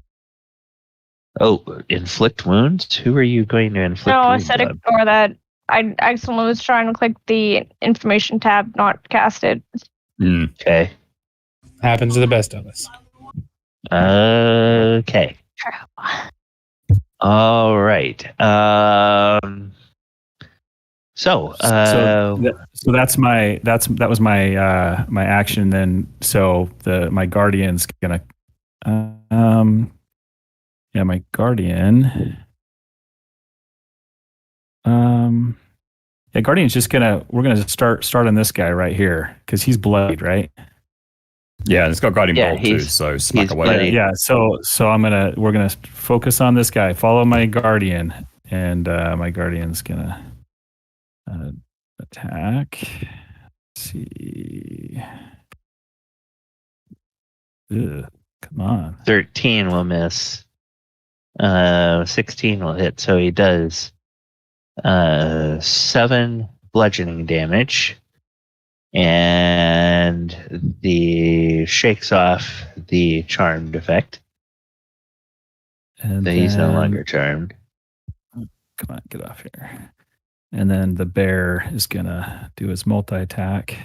Oh, inflict wounds? Who are you going to inflict No, I wounds said on? ignore that. I accidentally was trying to click the information tab, not cast it. Okay. Happens to the best of us. Okay. All right. So that was my my action. Then so my guardian's gonna my guardian guardian's just we're gonna start on this guy right here because he's bloodied, right? Yeah, and it's got guiding bolt too, so smack he's away. bloodied. Yeah, so we're gonna focus on this guy. Follow my guardian, and my guardian's gonna attack. Let's see. Ugh, come on. 13 will miss. 16 will hit, so he does 7 bludgeoning damage, and shakes off the charmed effect. And So he's no longer charmed. Come on, get off here. And then the bear is gonna do his multi-attack.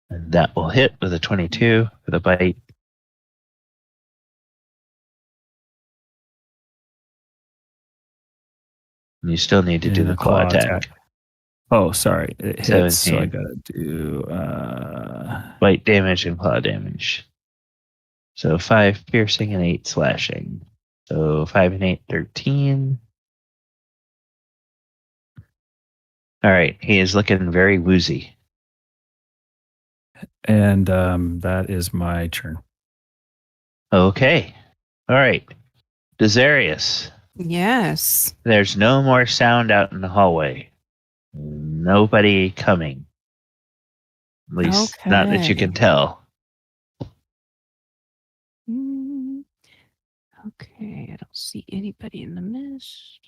And that will hit with a 22 for the bite. You still need to do And the claw attack. Oh, sorry. It hits, so 17. I gotta do Bite damage and claw damage. So 5 piercing and 8 slashing. So 5 and 8, 13. All right. He is looking very woozy. and that is my turn. Okay. All right. Desarius, Yes. there's no more sound out in the hallway. Nobody coming. At least not that you can tell. Okay, I don't see anybody in the mist.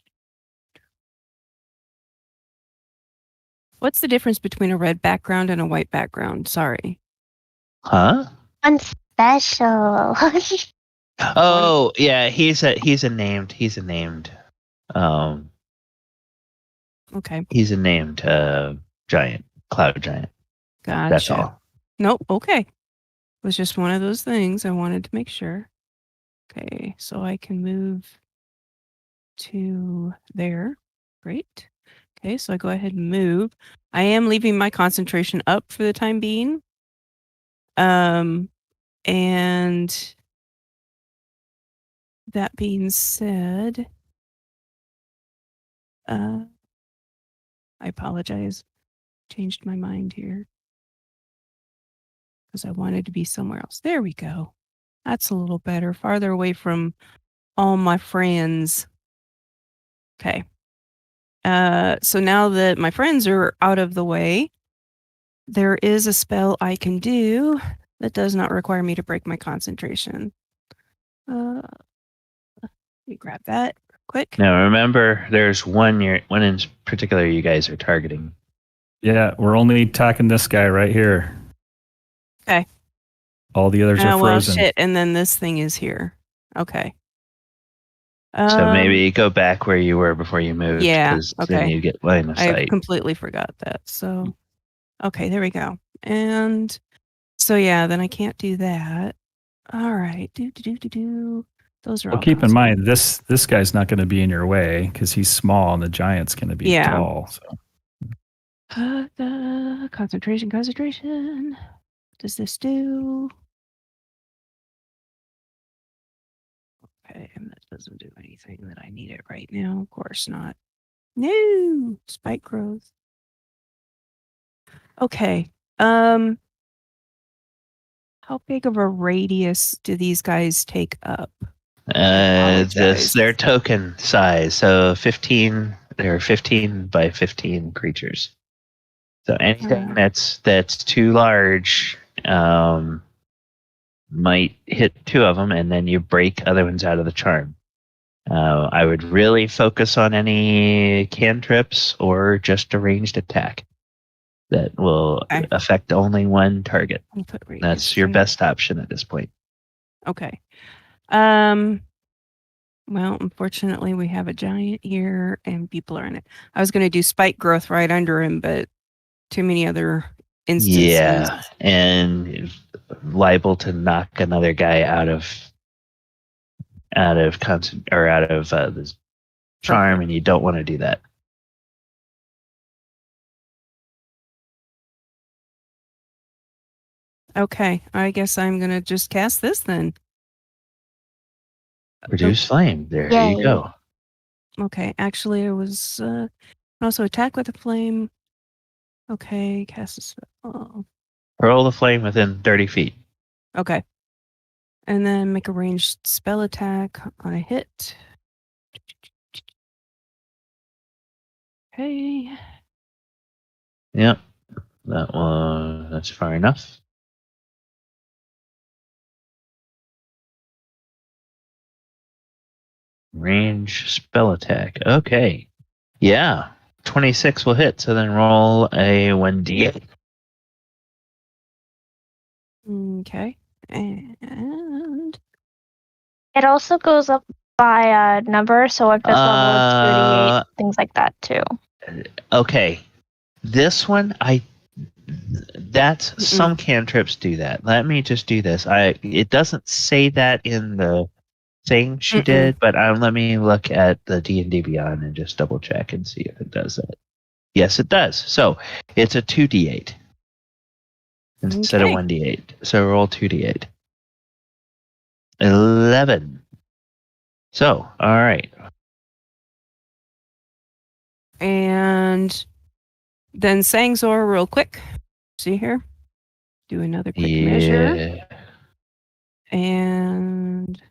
What's the difference between a red background and a white background? Sorry. Huh? I'm special. Oh, yeah, he's a named Okay. he's a named giant, cloud giant. Gotcha. That's all. Nope. Okay. It was just one of those things. I wanted to make sure. Okay. So I can move to there. Great. Okay. So I go ahead and move. I am leaving my concentration up for the time being. And that being said, I apologize. Changed my mind here because I wanted to be somewhere else. There we go. That's a little better. Farther away from all my friends. Okay. So now that my friends are out of the way, there is a spell I can do that does not require me to break my concentration. Let me grab that quick. Now remember, there's one in particular you guys are targeting. Yeah, we're only attacking this guy right here. Okay. All the others are frozen. Well, shit, and then this thing is here. Okay. So maybe go back where you were before you moved. Yeah, Because okay. then you get line of sight. I completely forgot that. So, okay, there we go. And so, yeah, then I can't do that. All right. Those are all. Well, keep in mind, this guy's not going to be in your way because he's small and the giant's going to be tall. So. Concentration. What does this do? Okay, and that doesn't do anything that I need it right now. Of course not. No, spike growth. Okay. How big of a radius do these guys take up? Their token size. So 15. There are 15 by 15 creatures. So anything that's too large might hit 2 of them, and then you break other ones out of the charm. I would really focus on any cantrips or just a ranged attack that will affect only one target. That's your best option at this point. Okay. Well, unfortunately, we have a giant here, and people are in it. I was going to do spike growth right under him, but too many other instances. Yeah, and liable to knock another guy out of this charm, and you don't want to do that. Okay, I guess I'm gonna just cast this then. Reduce flame. There you go. Okay, actually, it was also attack with a flame. Okay, cast a spell. Hurl the flame within 30 feet. Okay. And then make a ranged spell attack on a hit. Okay. Yep. That's far enough. Range spell attack. Okay. Yeah. 26 will hit, so then roll a 1d8. Okay. And it also goes up by number, so if it's level 2d8, things like that too. Okay. This one, some cantrips do that. Let me just do this. It doesn't say that in the thing she did, but let me look at the D&D Beyond and just double check and see if it does that. Yes, it does. So it's a 2d8 instead of 1d8. So roll 2d8. 11. So, all right. And then Sangzor real quick. See here? Do another quick measure. And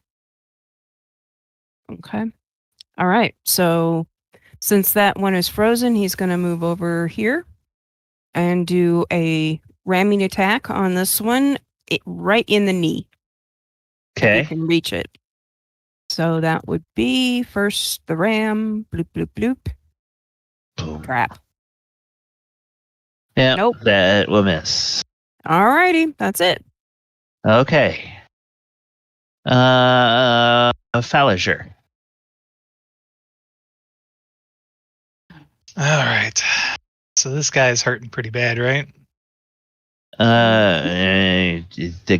okay. All right. So since that one is frozen, he's going to move over here and do a ramming attack on this one right in the knee. Okay. You can reach it. So that would be first the ram. Bloop, bloop, bloop. Boom. Crap. Yeah, Nope. that will miss. Alrighty, that's it. Okay. Falliger. All right. So this guy's hurting pretty bad, right? The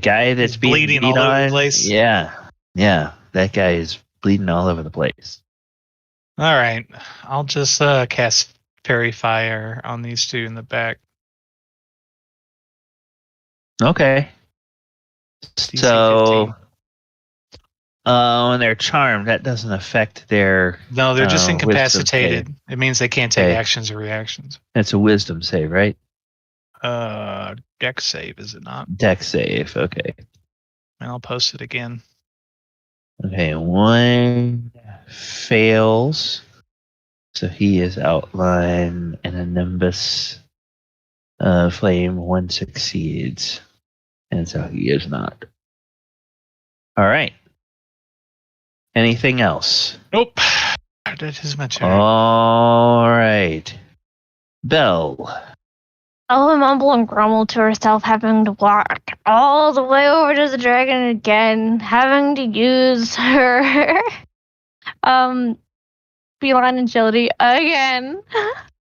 guy that's He's being bleeding beat all over the on. place? Yeah, that guy is bleeding all over the place. All right. I'll just cast Fairy Fire on these two in the back. Okay. DC So, 15. when they're charmed, that doesn't affect their. No, they're just wisdom incapacitated. save. It means they can't take Okay. actions or reactions. It's a wisdom save, right? Dex save, is it not? Dex save. Okay. And I'll post it again. Okay. One fails. So he is outlined in a nimbus flame. One succeeds. And so he is not. All right. Anything else? Nope. That is my turn. All right. Belle. Ella mumble and grumble to herself, having to walk all the way over to the dragon again, having to use her feline agility again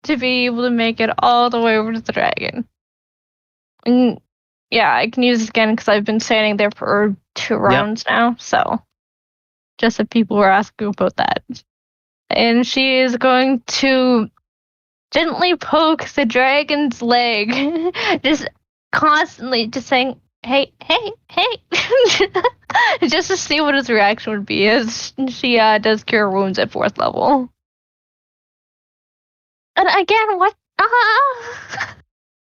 to be able to make it all the way over to the dragon. And yeah, I can use this again because I've been standing there for 2 rounds now, so just if people were asking about that. And she is going to gently poke the dragon's leg, just constantly just saying, hey, just to see what his reaction would be as she does cure wounds at 4th level. And again, what?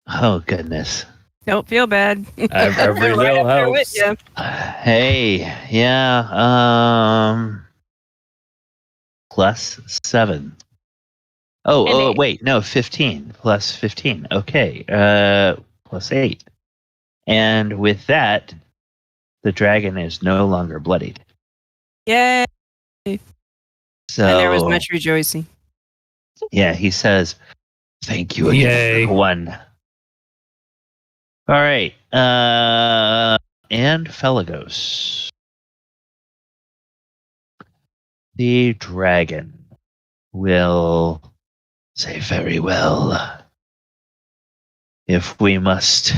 Oh, goodness. Don't feel bad. Every little helps. Hey, yeah. +7. Oh, wait, no, 15 plus 15. Okay, +8. And with that, the dragon is no longer bloodied. Yay. So, And there was much rejoicing. yeah, he says, "Thank you again, Yay. one." All right, and Felagos. The dragon will say, "Very well. If we must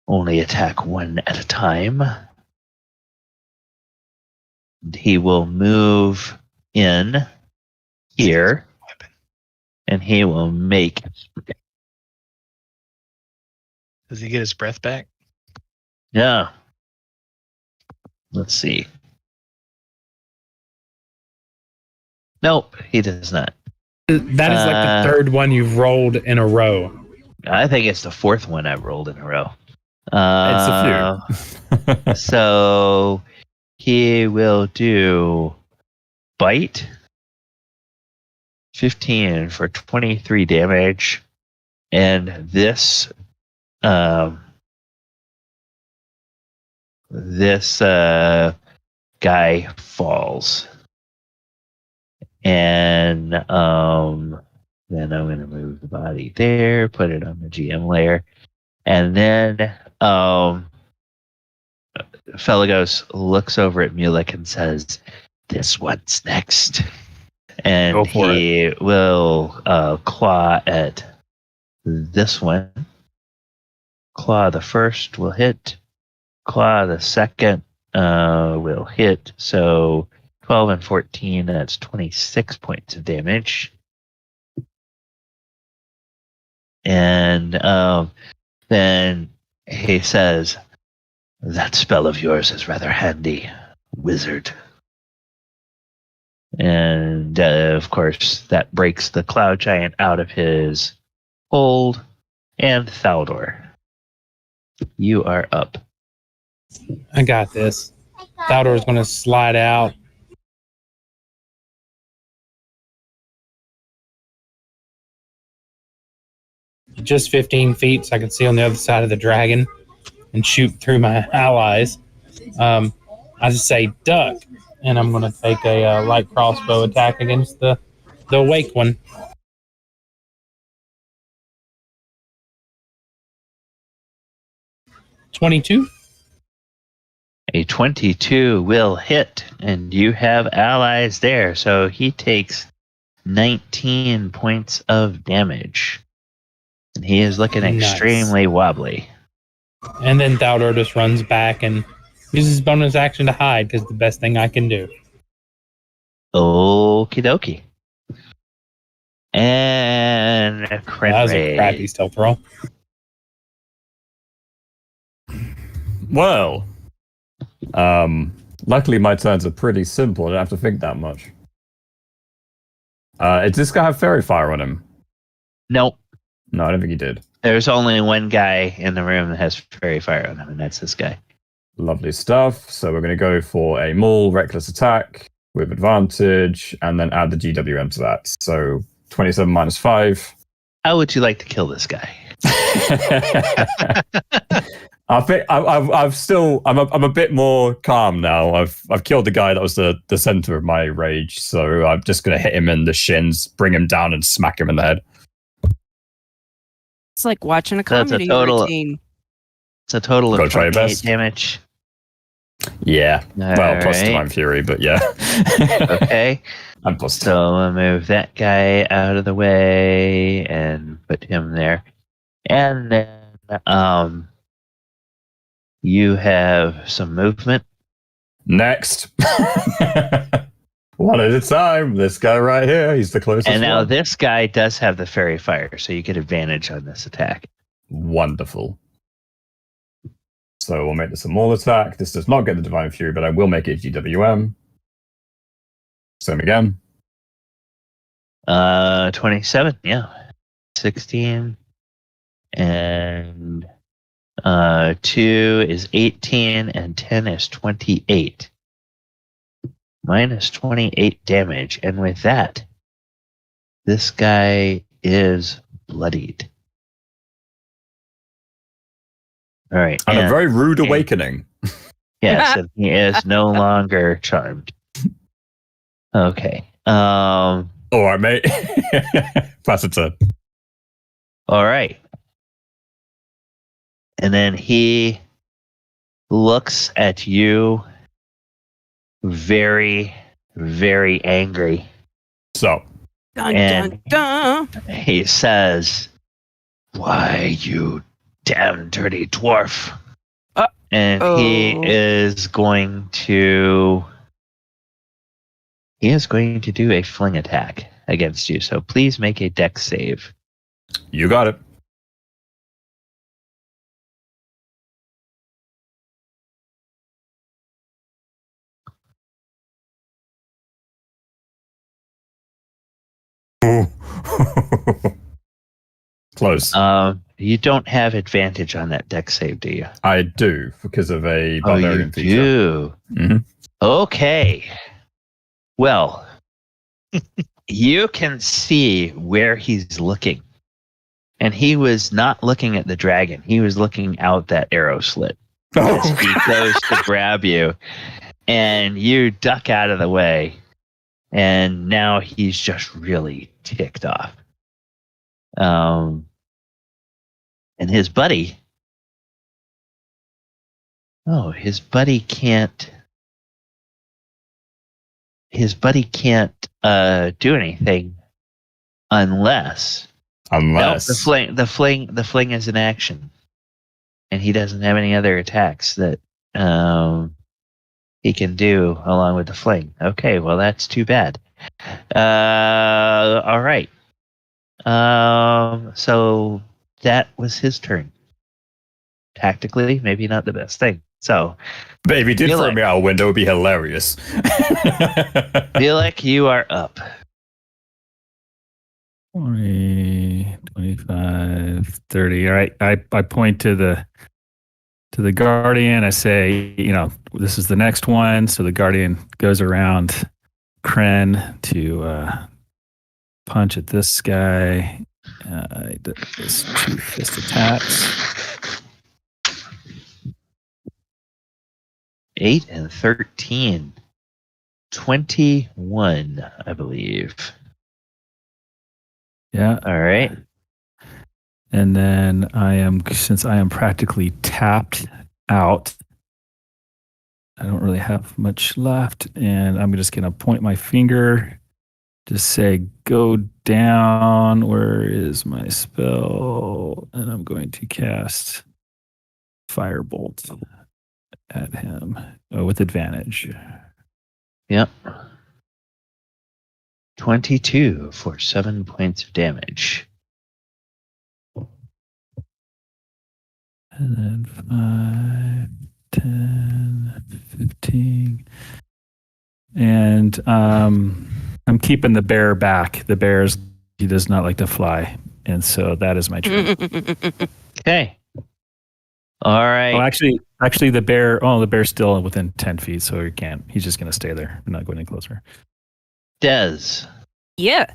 only attack one at a time, he will move in here, and he will make." Does he get his breath back? Yeah. Let's see. Nope, he does not. That is like the 3rd one you've rolled in a row. I think it's the 4th one I've rolled in a row. It's a few. So he will do bite 15 for 23 damage, and this guy falls. And then I'm going to move the body there, put it on the GM layer, and then Felagos looks over at Mulek and says, "This one's next." And he will claw at this one. Claw the first will hit. Claw the second will hit. So 12 and 14, that's 26 points of damage. And then he says, "That spell of yours is rather handy, wizard." And of course, that breaks the cloud giant out of his hold. And Thaldor, you are up. I got this. Thaldor's going to slide out. Just 15 feet, so I can see on the other side of the dragon and shoot through my allies. I just say duck, and I'm going to take a light crossbow attack against the awake one. 22. A 22 will hit, and you have allies there. So he takes 19 points of damage. And he is looking extremely wobbly. And then Thaldor just runs back and uses his bonus action to hide because it's the best thing I can do. Okie dokie. And That was a crappy stealth roll. Well, luckily my turns are pretty simple. I don't have to think that much. Does this guy have fairy fire on him? Nope. No, I don't think he did. There's only one guy in the room that has fairy fire on him, and that's this guy. Lovely stuff. So we're going to go for a maul reckless attack with advantage, and then add the GWM to that. So 27 minus 5. How would you like to kill this guy? I think I'm a bit more calm now. I've killed the guy that was the center of my rage, so I'm just gonna hit him in the shins, bring him down, and smack him in the head. It's like watching a comedy routine. It's a total of 28 28 damage. Yeah. All plus right. Divine Fury, but yeah. Okay. I'm plus 2. So I'll move that guy out of the way and put him there. And then you have some movement. Next. One at a time. This guy right here. He's the closest And now one. this guy does have the fairy fire, so you get advantage on this attack. Wonderful. So we'll make this a maul attack. This does not get the Divine Fury, but I will make it GWM. Same again. 27, yeah. 16. And 2 is 18, and 10 is 28. Minus 28 damage. And with that, this guy is bloodied. All right. And a very rude awakening. Yes, and he is no longer charmed. Okay. All right, mate. Pass it to. All right. And then he looks at you very, very angry. So. Dun, And dun, dun. he says, "Why, you damn dirty dwarf." And he is going to do a fling attack against you. So please make a dex save. You got it. Close. You don't have advantage on that dex save, do you? I do, because of a barbarian feature. Do. Mhm. Okay. Well, you can see where he's looking. And he was not looking at the dragon. He was looking out that arrow slit. As he goes to grab you. And you duck out of the way. And now he's just really ticked off. And his buddy. Oh, his buddy can't do anything unless the fling is an action, and he doesn't have any other attacks that he can do along with the fling. Okay, well that's too bad. All right. So that was his turn. Tactically, maybe not the best thing. So, but if he did throw me out a window, it would be hilarious. Felix, you are up. 20, 25, 30. All right. I point to the guardian. I say, this is the next one. So the guardian goes around Kren to punch at this guy. This 2 fist attacks. 8 and 13. 21, I believe. Yeah. All right. And then since I am practically tapped out. I don't really have much left, and I'm just going to point my finger, just say, go down. Where is my spell? And I'm going to cast Firebolt at him with advantage. Yep. 22 for 7 points of damage. And then 5, 10, 15. And I'm keeping the bear back. The bear's, he does not like to fly. And so that is my turn. Okay. All right. Oh, actually, the bear's still within 10 feet, so he can't. He's just going to stay there. I'm not going any closer. Des. Yeah.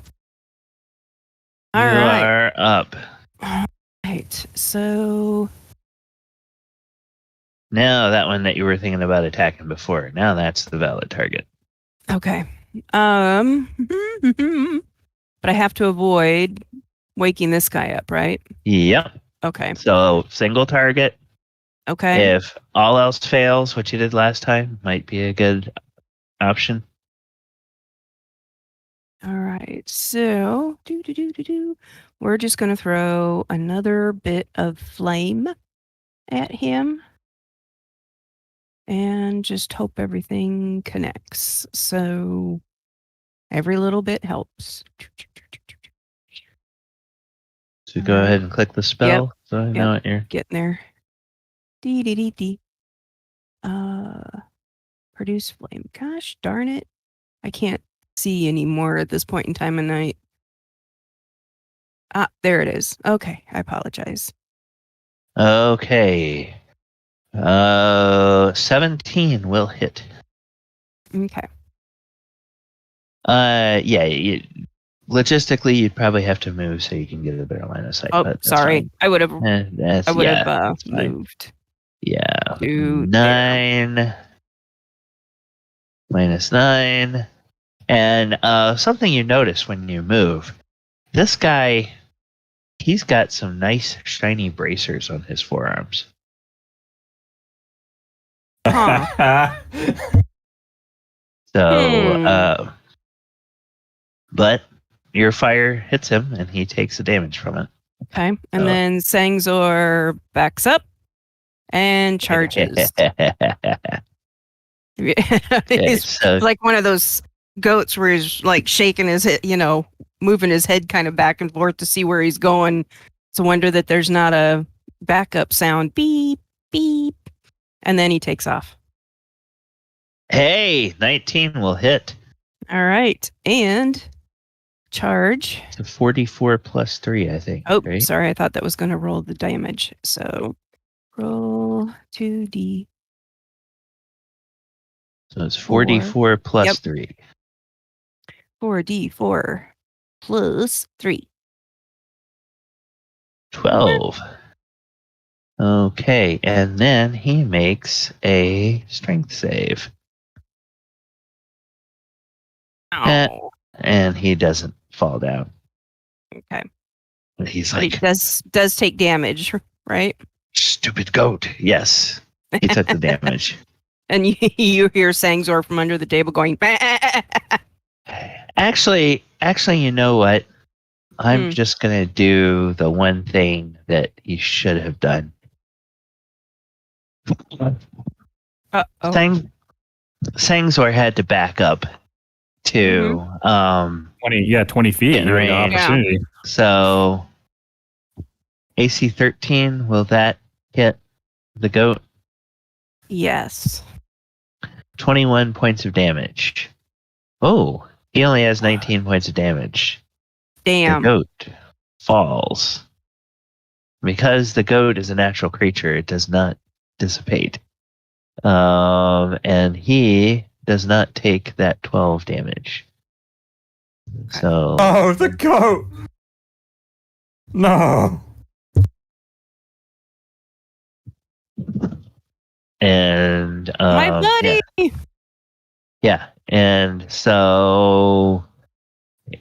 All you right. are up. All right. So Now that one that you were thinking about attacking before, now that's the valid target. okay. But I have to avoid waking this guy up, right? Yep. Okay. So single target. Okay. If all else fails, what you did last time might be a good option. All right. So we're just going to throw another bit of flame at him and just hope everything connects. So every little bit helps. So go ahead and click the spell. Yep. So I know what you're Getting there. Dee. Produce flame. Gosh darn it. I can't see anymore at this point in time of night. Ah, there it is. Okay, I apologize. Okay. 17 will hit. Okay. Yeah. Logistically, you'd probably have to move so you can get a better line of sight. Oh, but that's sorry. fine. I would have That's fine. moved. Yeah. To 9 minus 9. And something you notice when you move, this guy, he's got some nice shiny bracers on his forearms. Huh. So, but your fire hits him and he takes the damage from it. Okay. And then Sangzor backs up and charges. He's like one of those goats where he's like shaking his head, moving his head kind of back and forth to see where he's going. It's a wonder that there's not a backup sound. Beep, beep. And then he takes off. Hey, 19 will hit. All right. And charge. It's a 44 plus 3, I think. Oh, right? Sorry. I thought that was going to roll the damage. So roll 2D. So it's 44 plus 3. 4D4 plus 3. 12. Okay, and then he makes a strength save. Oh. And he doesn't fall down. Okay. But he's But like, he does take damage, right? stupid goat. Yes, he took the damage. And you hear Sangzor from under the table going, bah! Actually, you know what? I'm just going to do the one thing that he should have done. Uh-oh. Sangzor had to back up to 20 feet in range. Opportunity. So AC 13, will that hit the goat? Yes. 21 points of damage. Oh, he only has 19 points of damage. Damn. The goat falls. Because the goat is a natural creature, it does not dissipate. And he does not take that 12 damage. So. Oh, the goat! No! And my buddy! Yeah. And so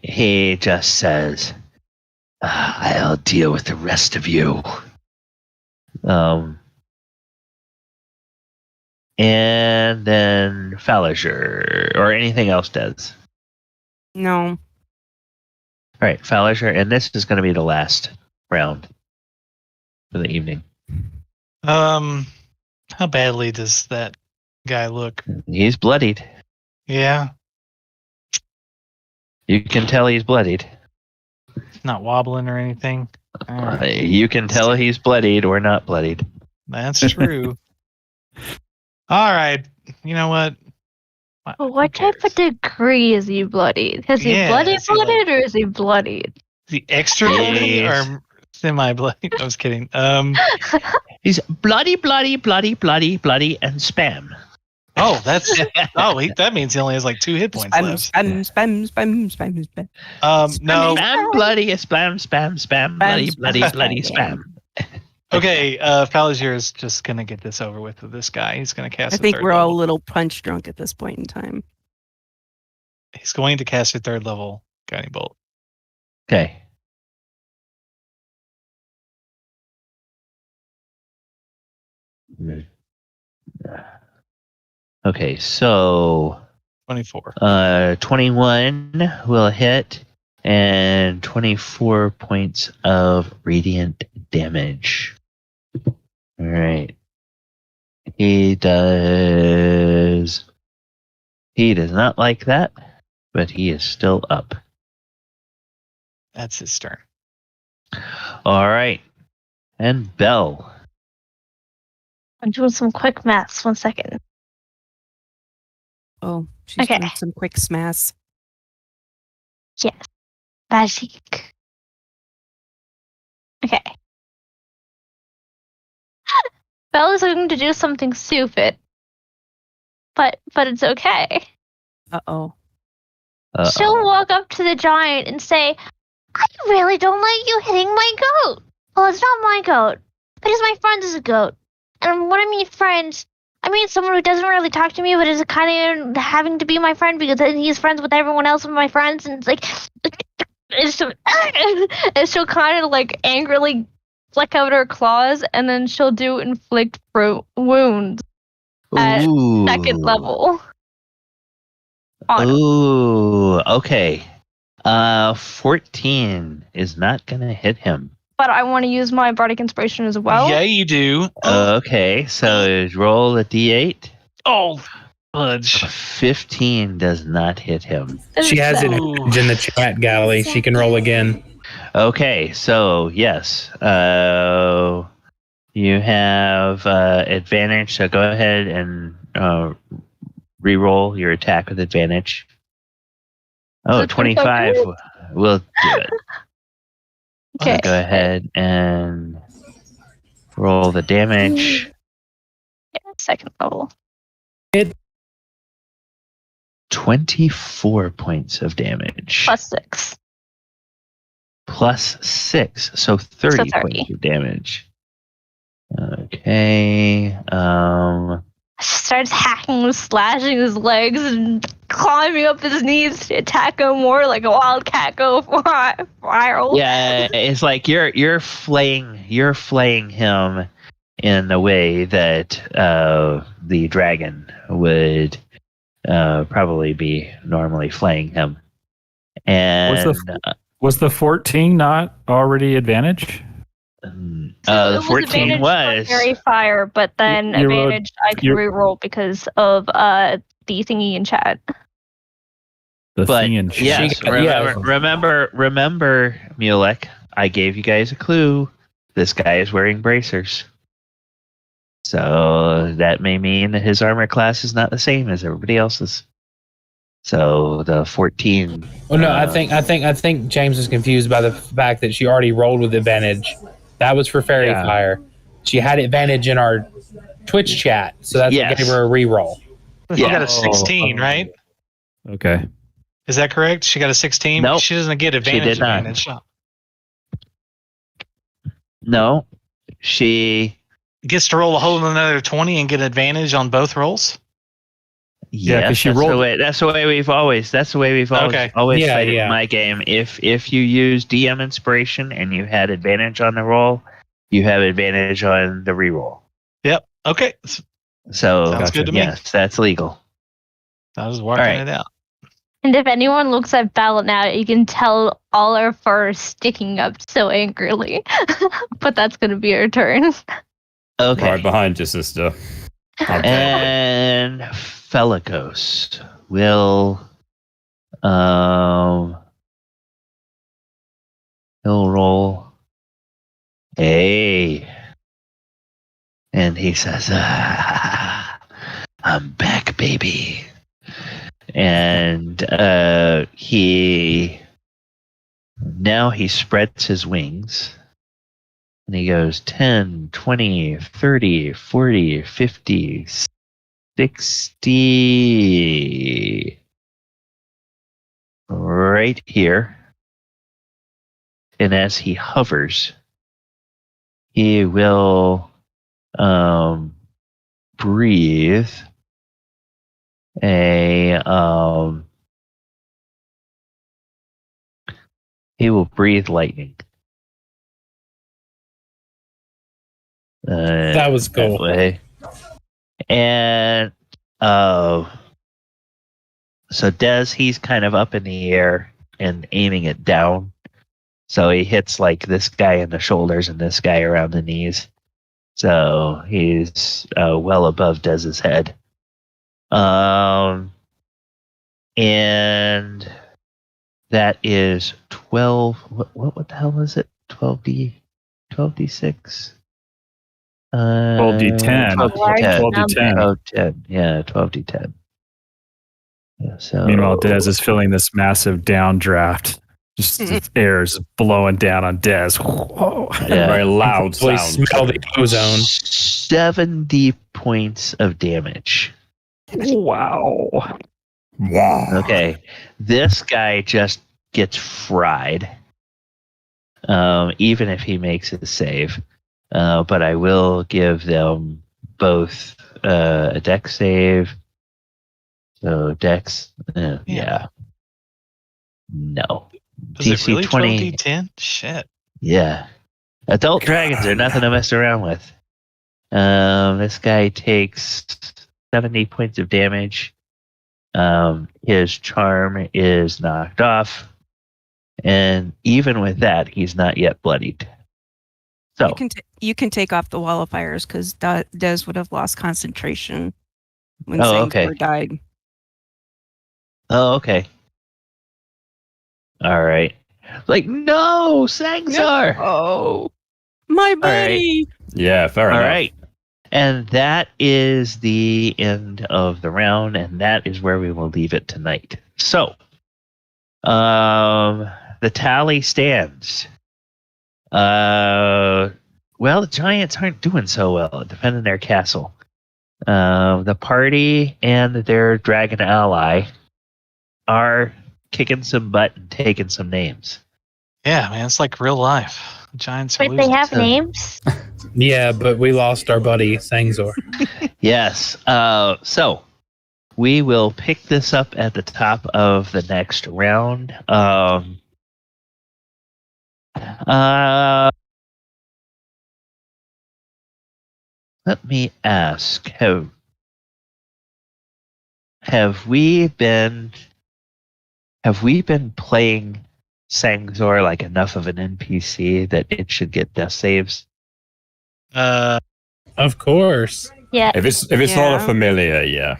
he just says, I'll deal with the rest of you. And then Falliger, or anything else does. No. All right, Falliger, and this is going to be the last round for the evening. How badly does that guy look? He's bloodied. Yeah, You can tell he's bloodied. not wobbling or anything. All right. You can tell he's bloodied or not bloodied. That's true. All right. You know what? But what type of degree is he bloodied? Is he bloody blooded or is he bloodied? The extra bloody or semi-bloody? I was kidding. He's bloody, bloody, bloody, bloody, bloody, and spam. Oh, that's that means he only has like 2 hit points left. Spam. No. Spam, bloody, spam, bloody, bloody, spam. Okay, Falliger is just gonna get this over with this guy. He's gonna cast. I think third we're all level. a little punch drunk at this point in time. He's going to cast a 3rd level guiding bolt. Okay. Okay, so 24. 21 will hit, and 24 points of radiant damage. All right. He does not like that, but he is still up. That's his turn. All right. And Belle. I'm doing some quick maths. 1 second. Oh, she's Okay. doing some quick smash. Yes. Magic. Okay. Bella's going to do something stupid. But it's okay. Uh-oh. She'll walk up to the giant and say, I really don't like you hitting my goat. Well, it's not my goat, but it's my friend's goat. And when I mean friends, I mean someone who doesn't really talk to me, but is kind of having to be my friend because he's friends with everyone else of my friends. And it's like, and she'll kind of like angrily flick out her claws, and then she'll do inflict wounds at 2nd level. Ooh, okay. 14 is not gonna hit him. But I want to use my bardic inspiration as well. Yeah, you do. Okay, so roll a d8. Oh, fudge. 15 does not hit him. She has it in the chat, Galley. She can roll again. Okay, so yes, you have advantage. So go ahead and re-roll your attack with advantage. Oh, 25 will do it. Okay. Go ahead and roll the damage. Yeah, 2nd level. 24 points of damage. Plus 6. Plus 6, so 30 points of damage. Okay. She starts hacking and slashing his legs and climbing up his knees to attack him more like a wildcat go viral. Yeah, it's like you're flaying him in the way that the dragon would probably be normally flaying him. And was the 14 not already advantage? The 14 was Fairy fire, but then advantage I can reroll because of the thingy in chat. Thing in chat. Yes, remember, Mulek, I gave you guys a clue. This guy is wearing bracers. So that may mean that his armor class is not the same as everybody else's. So the 14. Well, no, I think James is confused by the fact that she already rolled with advantage. That was for Fairy Fire. She had advantage in our Twitch chat, so that's what gave her a reroll. She got a 16, right? Okay. Is that correct? She got a 16? Nope. She doesn't get advantage. She did not. Advantage. No, she gets to roll a whole another 20 and get advantage on both rolls. Yeah, because she rolled. That's the way we've always played it in my game. If you use DM inspiration and you had advantage on the roll, you have advantage on the reroll. Yep. Okay. So Sounds good to me. yes, that's legal. I was working it out. And if anyone looks at Bella now, you can tell all her fur is sticking up so angrily. But that's going to be her turn. Okay. Right behind you, sister. Okay. And Felagos will he'll roll a, and he says, I'm back, baby. And he spreads his wings. And he goes 10, 20, 30, 40, 50, 60. Right here. And as he hovers, he will breathe he will breathe lightning. That was cool. That way. And so Des, he's kind of up in the air and aiming it down. So he hits like this guy in the shoulders and this guy around the knees. So he's well above Dez's head. And that is 12. What the hell is it? 12d6? 12d10. 12d10. Yeah, 12d10. Yeah, so Meanwhile, Dez is feeling this massive downdraft. Just the air is blowing down on Dez. Whoa. Yeah. Very loud We sound. smell the ozone. 70 points of damage. Wow. Wow. Okay, this guy just gets fried, even if he makes a save. But I will give them both a dex save. So dex, yeah. No. Is it really 20. 12d10? Shit. Yeah. Adult dragons are nothing to mess around with. This guy takes 70 points of damage. His charm is knocked off. And even with that, he's not yet bloodied. So you can take off the wall of fires because Des would have lost concentration when okay. died. Oh, okay. All right. Like, no, Sangzar! Oh, my buddy! Yeah, fair enough. All right. And that is the end of the round, and that is where we will leave it tonight. So, the tally stands. Well, the Giants aren't doing so well at defending their castle. The party and their dragon ally are kicking some butt and taking some names. Yeah, man, it's like real life. Giants are Wait, losing. they have names? Yeah, but we lost our buddy Sangzor. Yes. So we will pick this up at the top of the next round. Let me ask: Have we been playing Sangzor like enough of an NPC that it should get death saves? Of course. Yeah. If it's Yeah. not a familiar, yeah.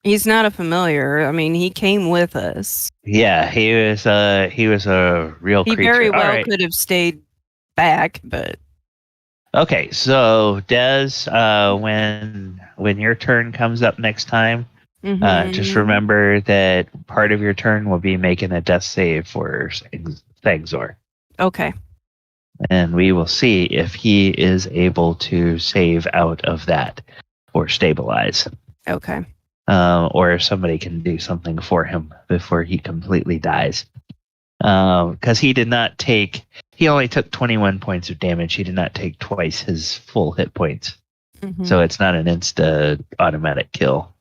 He's not a familiar. I mean, he came with us. Yeah, he was a real He creature. very All well right. could have stayed back, but Okay, so Des, when your turn comes up next time, just remember that part of your turn will be making a death save for Sangzor. Okay. And we will see if he is able to save out of that or stabilize. Okay. Or if somebody can do something for him before he completely dies. Because he only took 21 points of damage. He did not take twice his full hit points. So it's not an insta automatic kill.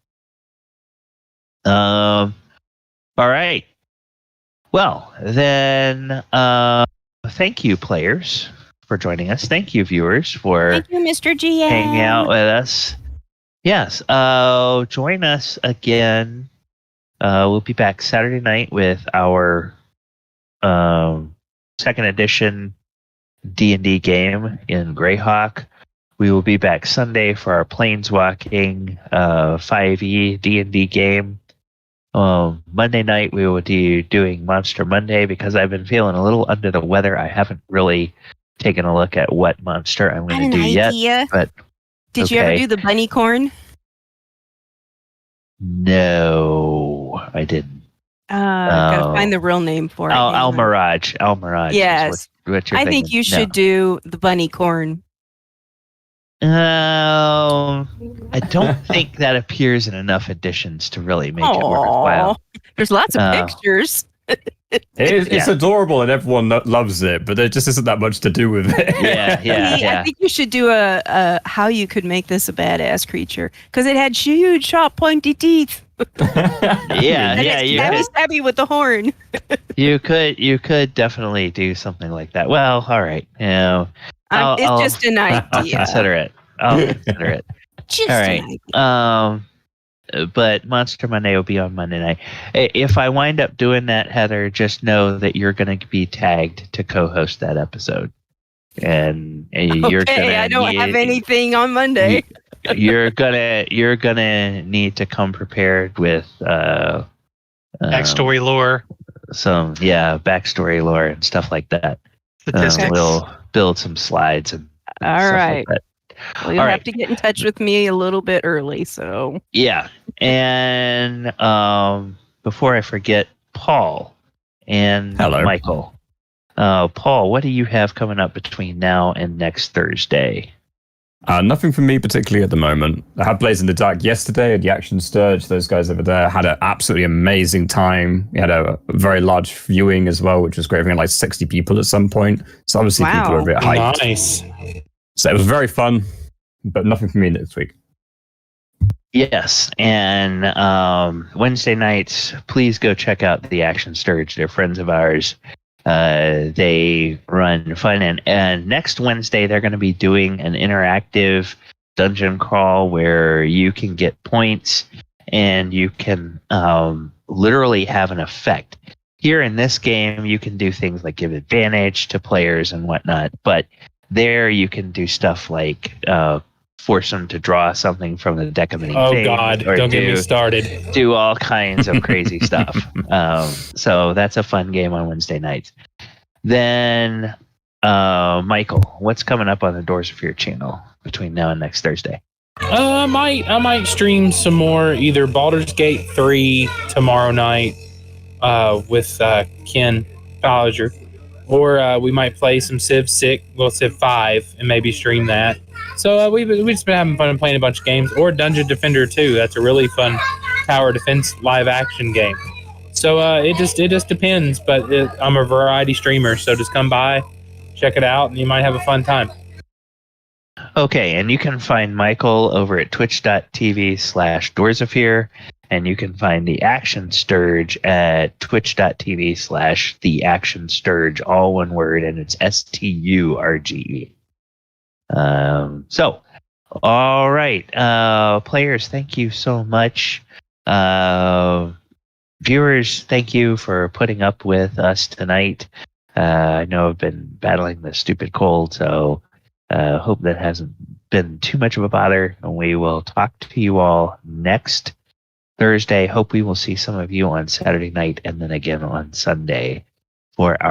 All right. Well, then, thank you, players, for joining us. Thank you, viewers, for Thank you, Mr. GM. hanging out with us. Yes. Join us again. We'll be back Saturday night with our second edition D&D game in Greyhawk. We will be back Sunday for our Planeswalking 5e D&D game. Monday night we will be doing Monster Monday because I've been feeling a little under the weather. I haven't really taken a look at what monster I'm going to do yet. But did you ever do the bunny corn? No, I didn't. Gotta find the real name for it. Almirage. Yes. What you're I think you should do the bunny corn. I don't think that appears in enough editions to really make it worthwhile. There's lots of pictures. It's adorable and everyone loves it, but there just isn't that much to do with it. Yeah. I think you should do a how you could make this a badass creature because it had huge, sharp, pointy teeth. That was heavy with the horn. you could definitely do something like that. Well, all right. It's just an idea. I'll consider it. Just all right. But Monster Monday will be on Monday night. If I wind up doing that, Heather, just know that you're going to be tagged to co-host that episode. And you're gonna I don't have anything on Monday. You're gonna need to come prepared with backstory lore. Some backstory lore and stuff like that. We'll build some slides and all stuff right. like that. Well, you'll have to get in touch with me a little bit early. So yeah, and before I forget, Paul and Michael. Paul, what do you have coming up between now and next Thursday? Nothing for me particularly at the moment. I had Blaze in the Dark yesterday at the Action Sturge. Those guys over there had an absolutely amazing time. We had a very large viewing as well, which was great. We had like 60 people at some point. So obviously people were a bit hyped. Nice. So it was very fun, but nothing for me next week. Yes, and Wednesday nights, please go check out the Action Sturge. They're friends of ours. They run fun, and next Wednesday they're going to be doing an interactive dungeon crawl where you can get points and you can literally have an effect. Here in this game, you can do things like give advantage to players and whatnot, but there you can do stuff like force them to draw something from the deck of any Oh God! Don't get me started. Do all kinds of crazy stuff. So that's a fun game on Wednesday nights. Then, Michael, what's coming up on the Doors of Fear channel between now and next Thursday? I might stream some more, either Baldur's Gate 3 tomorrow night with Ken Colliger, or we might play some Civ 5 and maybe stream that. So we've just been having fun and playing a bunch of games, or Dungeon Defender 2. That's a really fun tower defense live action game. So it just depends, but I'm a variety streamer, so just come by, check it out, and you might have a fun time. Okay, and you can find Michael over at twitch.tv/doorsofear, and you can find the Action Sturge at twitch.tv/theactionsturge, all one word, and it's STURGE. So, all right, players, thank you so much. Viewers, thank you for putting up with us tonight. I know I've been battling the stupid cold, so hope that hasn't been too much of a bother. And we will talk to you all next Thursday. Hope we will see some of you on Saturday night and then again on Sunday for our